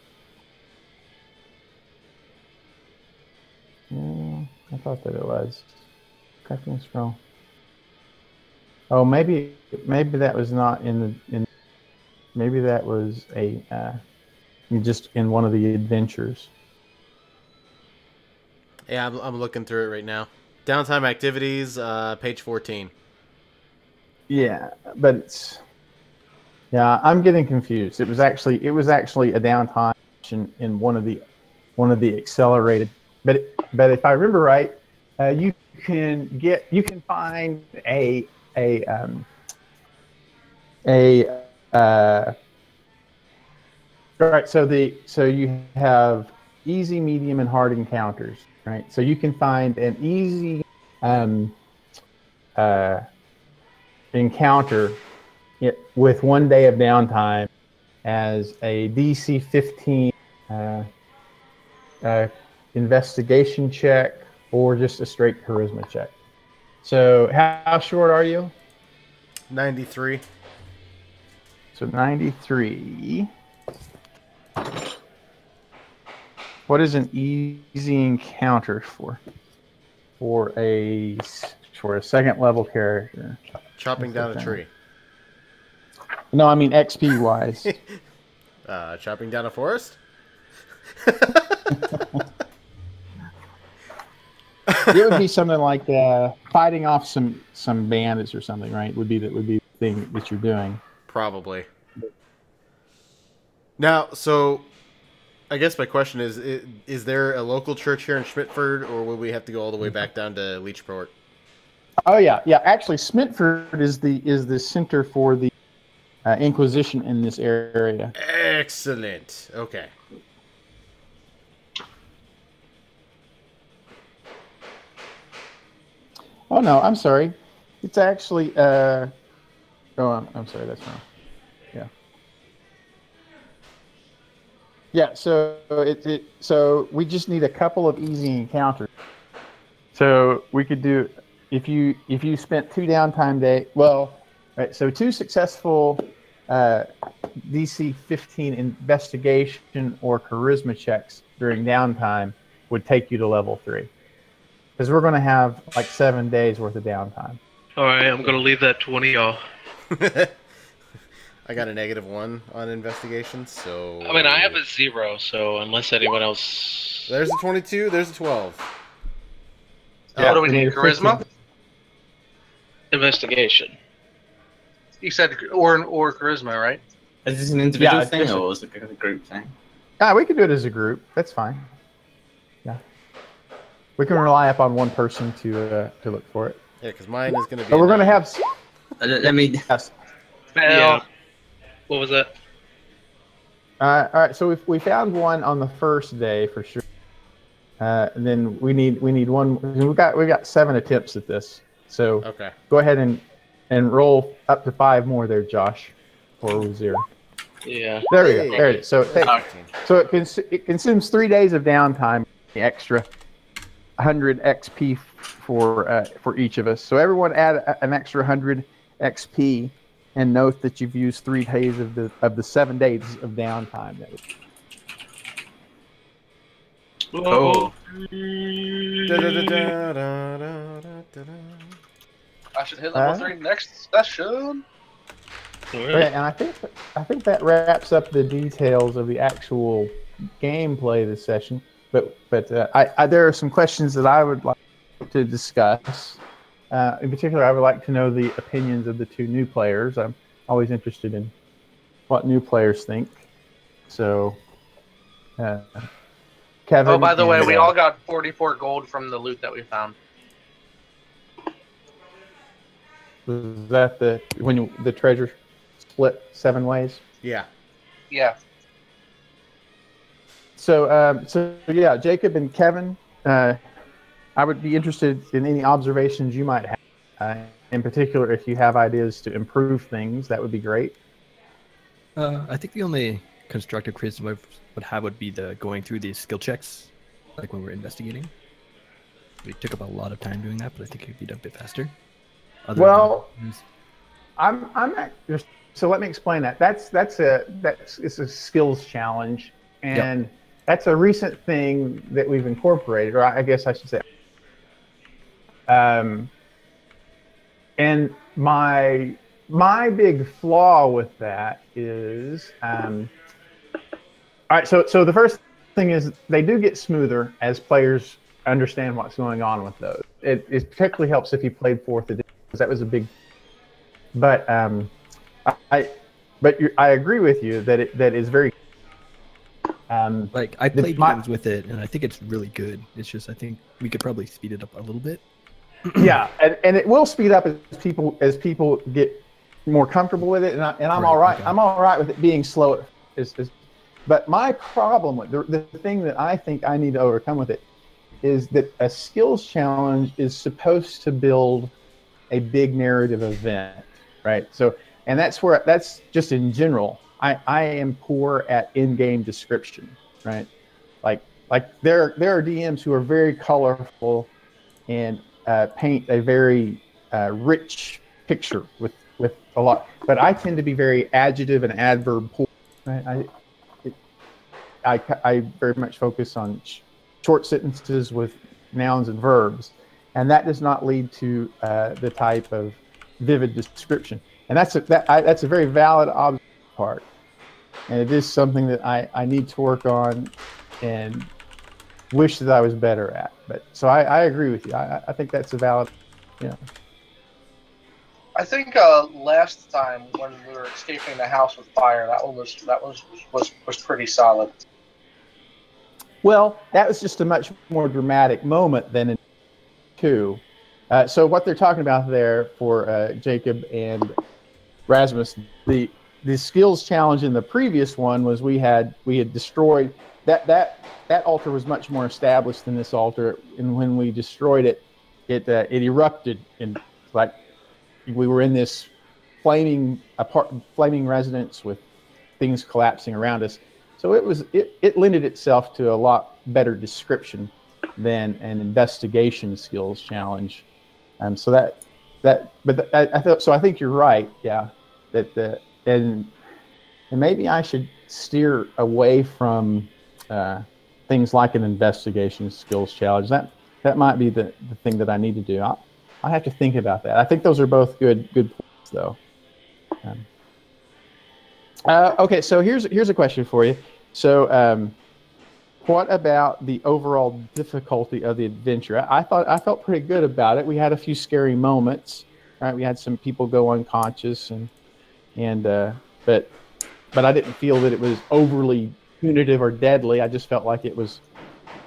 I thought that it was. Crafting scroll. Oh, maybe that was not in the. Maybe that was a just in one of the adventures. Yeah, I'm looking through it right now. Downtime activities, page 14. Yeah, but it's. Yeah, I'm getting confused. It was actually a downtime option in one of the accelerated. But if I remember right, you can find a right. So you have easy, medium, and hard encounters. Right. So you can find an easy encounter with 1 day of downtime as a DC 15 investigation check or just a straight charisma check. So how short are you? 93. So 93. What is an easy encounter for a second level character? Chopping down a tree. No, I mean XP wise. Chopping down a forest? It would be something like fighting off some bandits or something, right? Would be the thing that you're doing. Probably. Now, so I guess my question is there a local church here in Schmidtford, or will we have to go all the way back down to Leechport? Oh yeah. Actually, Schmidtford is the center for the Inquisition in this area. Excellent. Okay. Oh no, I'm sorry. It's actually I'm sorry, that's wrong. Yeah. Yeah, so so we just need a couple of easy encounters. So we could do if you spent 2 downtime day. Well, right. So 2 successful DC 15 investigation or charisma checks during downtime would take you to level 3. Because we're going to have like 7 days worth of downtime. All right, I'm gonna leave that 20 y'all. I got a -1 on investigation, so... I mean, I have a 0, so unless anyone else... There's a 22, there's a 12. What do we need? Charisma? Investigation. You said or charisma, right? Is this an individual Yeah, thing just- or is it a group thing? We can do it as a group. That's fine. Yeah. We can rely upon one person to look for it. Yeah, because mine is going to be... But we're going to have... Let me... Yes. Yeah. What was that? All right, so we found one on the first day for sure. And then we need one. We got 7 attempts at this. So Okay. go ahead and roll up to 5 more there, Josh, or 0. Yeah. There we go. There it is. So it consumes 3 days of downtime. The extra 100 XP for each of us. So everyone add an extra 100 XP. And note that you've used 3 days of the 7 days of downtime. Oh. I should hit level 3 next session. Okay, and I think that wraps up the details of the actual gameplay this session. But there are some questions that I would like to discuss. In particular, I would like to know the opinions of the two new players. I'm always interested in what new players think. So, Kevin. Oh, by the way, and, we all got 44 gold from the loot that we found. was that the treasure split 7 ways? Yeah. Yeah. So yeah, Jacob and Kevin, I would be interested in any observations you might have. In particular, if you have ideas to improve things, that would be great. I think the only constructive criticism I would have would be the going through these skill checks, like when we're investigating. We took up a lot of time doing that, but I think it could be done a bit faster. Well, so let me explain that. It's a skills challenge, and that's a recent thing that we've incorporated, or I guess I should say. And my big flaw with that is, all right. So the first thing is they do get smoother as players understand what's going on with those. It particularly helps if you played 4th edition, because that was a big. But I agree with you that that is very. Like I played games with it, and I think it's really good. It's just I think we could probably speed it up a little bit. Yeah, and it will speed up as people get more comfortable with it, and I'm all right. Okay. I'm all right with it being slow. But my problem with the thing that I think I need to overcome with it is that a skills challenge is supposed to build a big narrative event, right? So, and that's just in general. I am poor at in-game description, right? Like there are DMs who are very colorful and paint a very rich picture with a lot, but I tend to be very adjective and adverb poor. Right? I very much focus on short sentences with nouns and verbs, and that does not lead to the type of vivid description. And that's a very valid part, and it is something that I need to work on and wish that I was better at. But so I agree with you. I think that's a valid, I think last time when we were escaping the house with fire, that was pretty solid. Well, that was just a much more dramatic moment than in 2. So what they're talking about there for Jacob and Rasmus, the skills challenge in the previous one was we had destroyed that altar was much more established than this altar, and when we destroyed it, it erupted, and like we were in this flaming residence with things collapsing around us. So it lended itself to a lot better description than an investigation skills challenge. So I think you're right. Yeah, and maybe I should steer away from things like an investigation skills challenge. That might be the thing that I need to do. I have to think about that. I think those are both good points, though. Okay, so here's a question for you. So, what about the overall difficulty of the adventure? I felt pretty good about it. We had a few scary moments, right? We had some people go unconscious, but I didn't feel that it was overly punitive or deadly. I just felt like it was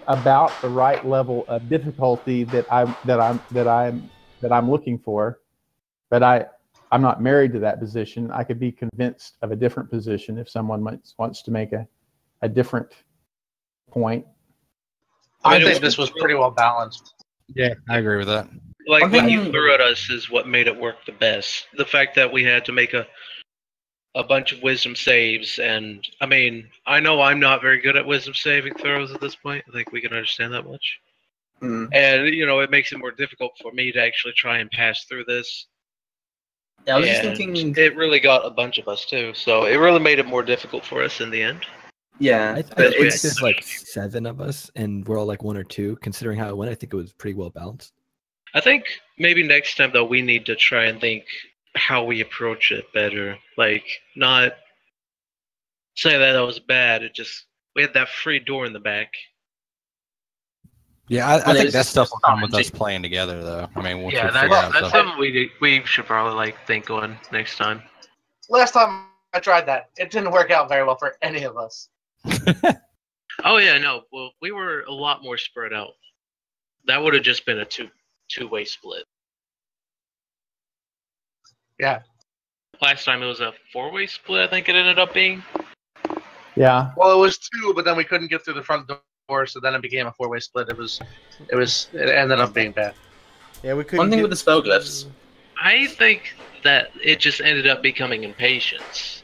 about the right level of difficulty that I'm looking for. But I'm not married to that position. I could be convinced of a different position if someone wants to make a different point. I think this was pretty well balanced. Yeah, I agree with that. Like what you threw at us is what made it work the best. The fact that we had to make a bunch of wisdom saves, and I mean, I know I'm not very good at wisdom saving throws at this point. I think we can understand that much. And it makes it more difficult for me to actually try and pass through this. Yeah, I was just thinking it really got a bunch of us too, so it really made it more difficult for us in the end. Yeah, I but think it's there's like 7 of us, and we're all like 1 or 2. Considering how it went, I think it was pretty well balanced. I think maybe next time though we need to try and think how we approach it better. Like not say that was bad. It just we had that free door in the back. Yeah, I Well, think it's that just stuff will come with us challenging. playing together, though. I mean, once Yeah, we figure out that's stuff. something we should probably like think on next time. Last time I tried that, it didn't work out very well for any of us. Oh yeah, no. Well, we were a lot more spread out. That would have just been a two-way split. Yeah. Last time it was a 4-way split. I think it ended up being. Yeah. Well, it was 2, but then we couldn't get through the front door, so then it became a 4-way split. It ended up being bad. Yeah, we couldn't. one thing get- with the spell glyphs. I think that it just ended up becoming impatience.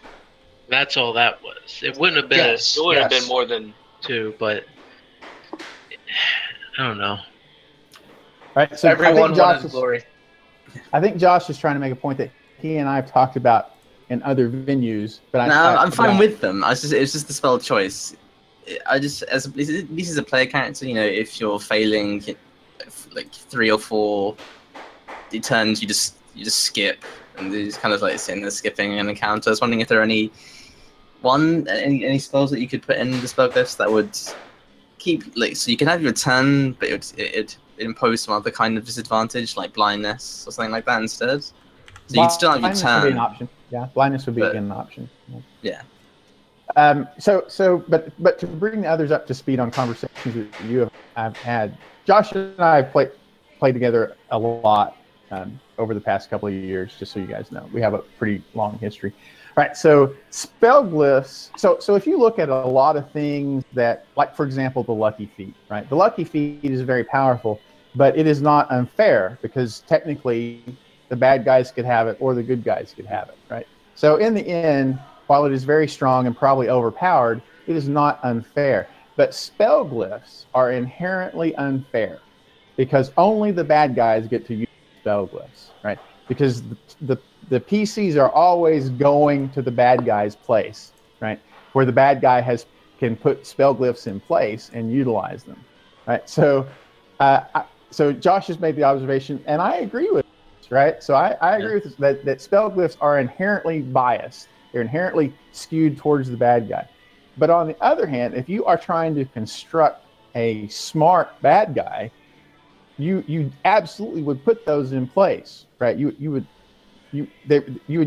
That's all that was. It wouldn't have been. Yes, It would have yes. been more than 2, but I don't know. Right. So Everyone wanted glory. I think Josh is trying to make a point that he and I have talked about in other venues, but No, I'm fine with them. It's just the spell choice. I just at least as a player character, you know, if you're failing like 3 or 4 turns, you just skip, and you're just kind of like sitting there skipping an encounter. I was wondering if there are any spells that you could put in the spell glyphs that would keep like so you can have your turn, but it impose some other kind of disadvantage like blindness or something like that instead. So you'd still have your Blindness would be an turn. option. Yeah, blindness would be But- an option. Yeah. But to bring the others up to speed on conversations that you have had, Josh and I have played together a lot over the past couple of years. Just so you guys know, we have a pretty long history. All right, so spell glyphs. So if you look at a lot of things that, like for example, the lucky feat, right? The lucky feat is very powerful, but it is not unfair because technically the bad guys could have it or the good guys could have it, right? So in the end, while it is very strong and probably overpowered, it is not unfair. But spell glyphs are inherently unfair because only the bad guys get to use spell glyphs, right? Because the PCs are always going to the bad guy's place, right? Where the bad guy can put spell glyphs in place and utilize them, right? So, so Josh has made the observation, and I agree with this, right? So I agree with this, that spell glyphs are inherently biased. They're inherently skewed towards the bad guy. But on the other hand, if you are trying to construct a smart bad guy, you absolutely would put those in place, right? You would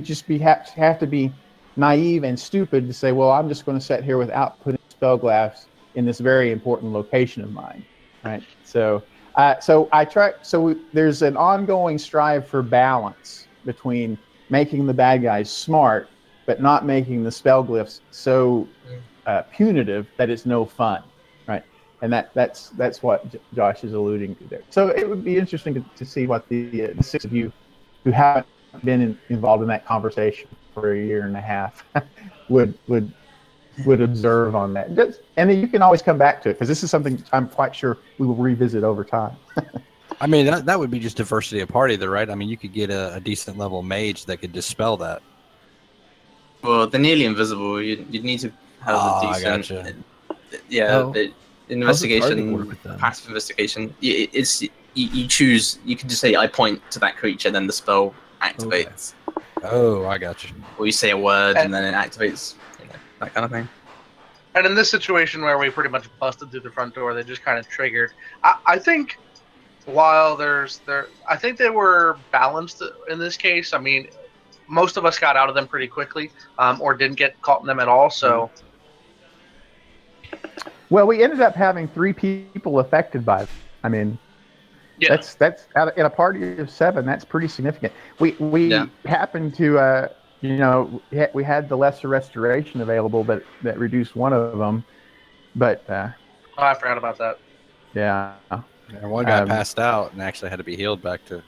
just have to be naive and stupid to say, well, I'm just going to sit here without putting spell glyphs in this very important location of mine, right? So there's an ongoing strive for balance between making the bad guys smart, but not making the spell glyphs so punitive that it's no fun, right? And that's what Josh is alluding to there. So it would be interesting to see what the 6 of you who haven't been involved in that conversation for a year and a half would observe on that. And then you can always come back to it because this is something I'm quite sure we will revisit over time. I mean, that would be just diversity of party, though, right? I mean, you could get a decent level mage that could dispel that. Well, they're nearly invisible. You'd need to have a I decent. gotcha. Yeah, Oh. investigation, work with them? passive investigation. You choose. You can just say, "I point to that creature," then the spell activates. Oh, I got you. Or you say a word and then it activates. You know, that kind of thing. And in this situation where we pretty much busted through the front door, they just kind of triggered. I think while I think they were balanced in this case. I mean, most of us got out of them pretty quickly, or didn't get caught in them at all. So, Well, we ended up having 3 people affected by it. I mean, Yeah. that's in a party of 7. That's pretty significant. We happened to we had the lesser restoration available, but that reduced one of them. But I forgot about that. yeah, And one guy passed out and actually had to be healed back to.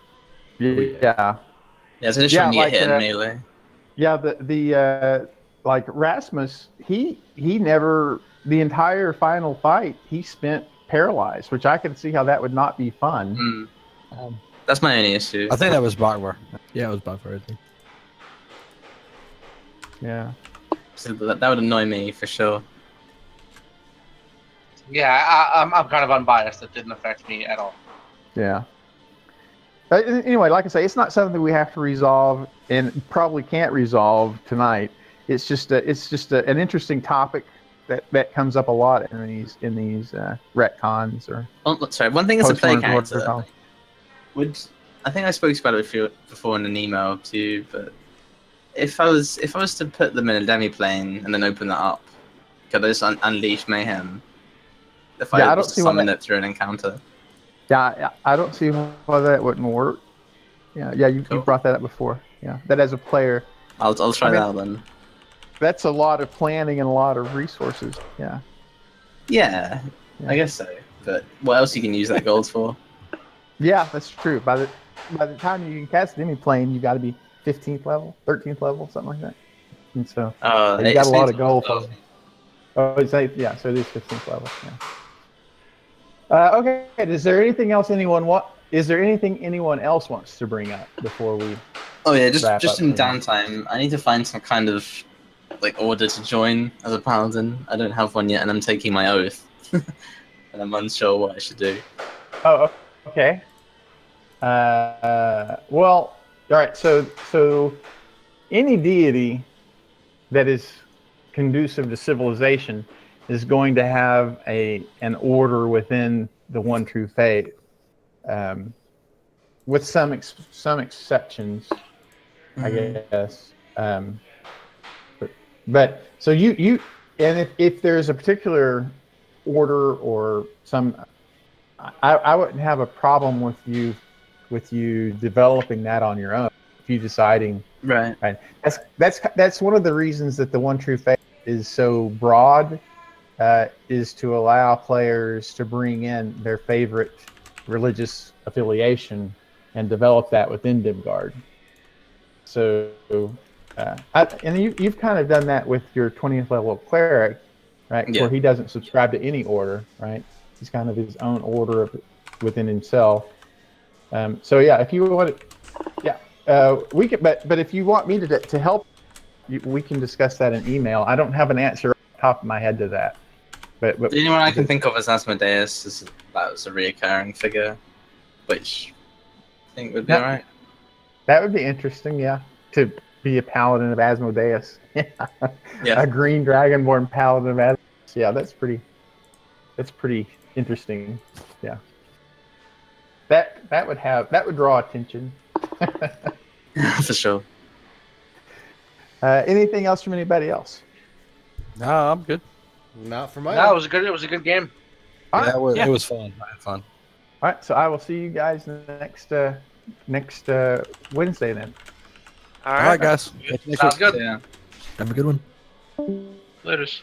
yeah. Yeah, so just trying to get like, hit in melee. Yeah, the like Rasmus, he never, the entire final fight he spent paralyzed, which I could see how that would not be fun. That's my only issue. I think that was Bachwar. Yeah, it was Buffer, I think. Yeah. So that would annoy me for sure. Yeah, I'm kind of unbiased. It didn't affect me at all. Yeah. But anyway, like I say, it's not something we have to resolve, and probably can't resolve tonight. It's just an interesting topic that comes up a lot in these retcons or. Oh, sorry, one thing as a play character. protocol. I think I spoke about it before in an email to you, but if I was to put them in a demi-plane and then open that up, could I just unleash mayhem? If I was to summon it through an encounter. Yeah, I don't see why that wouldn't work. Yeah, you brought that up before. Yeah, that as a player. I'll try that then. That's a lot of planning and a lot of resources. Yeah. Yeah, I guess so. But what else you can use that gold for? Yeah, that's true. By the time you can cast any plane, you got to be 15th level, 13th level, something like that. And so you got a lot of gold. Oh, it's 8th, yeah. So it is 15th level. Yeah. Okay. Is there anything else Is there anything anyone else wants to bring up before we? Oh yeah, just in downtime, I need to find some kind of like order to join as a paladin. I don't have one yet, and I'm taking my oath, and I'm unsure what I should do. Oh, okay. Well, all right. So any deity that is conducive to civilization is going to have an order within the one true faith, with some exceptions, I guess. But so you and if there's a particular order or some, I wouldn't have a problem with you developing that on your own. If you deciding right. That's one of the reasons that the one true faith is so broad, is to allow players to bring in their favorite religious affiliation and develop that within Dimgaard. So, and you've kind of done that with your 20th level cleric, right? Yeah. Where he doesn't subscribe to any order, right? He's kind of his own order within himself. So yeah, if you want to, we can. But if you want me to help, we can discuss that in email. I don't have an answer off the top of my head to that. But the only one I can think of is Asmodeus. That was a reoccurring figure, which I think would be alright. That would be interesting, yeah. To be a paladin of Asmodeus. Yeah. A green dragonborn paladin of Asmodeus. Yeah, that's pretty interesting. Yeah. That would draw attention. For sure. Anything else from anybody else? No, I'm good. Not for my. No, it was a good game. Yeah, it was fun. I had fun. All right, so I will see you guys next Wednesday then. All right, guys. Sounds good. Yeah. Have a good one. Laters.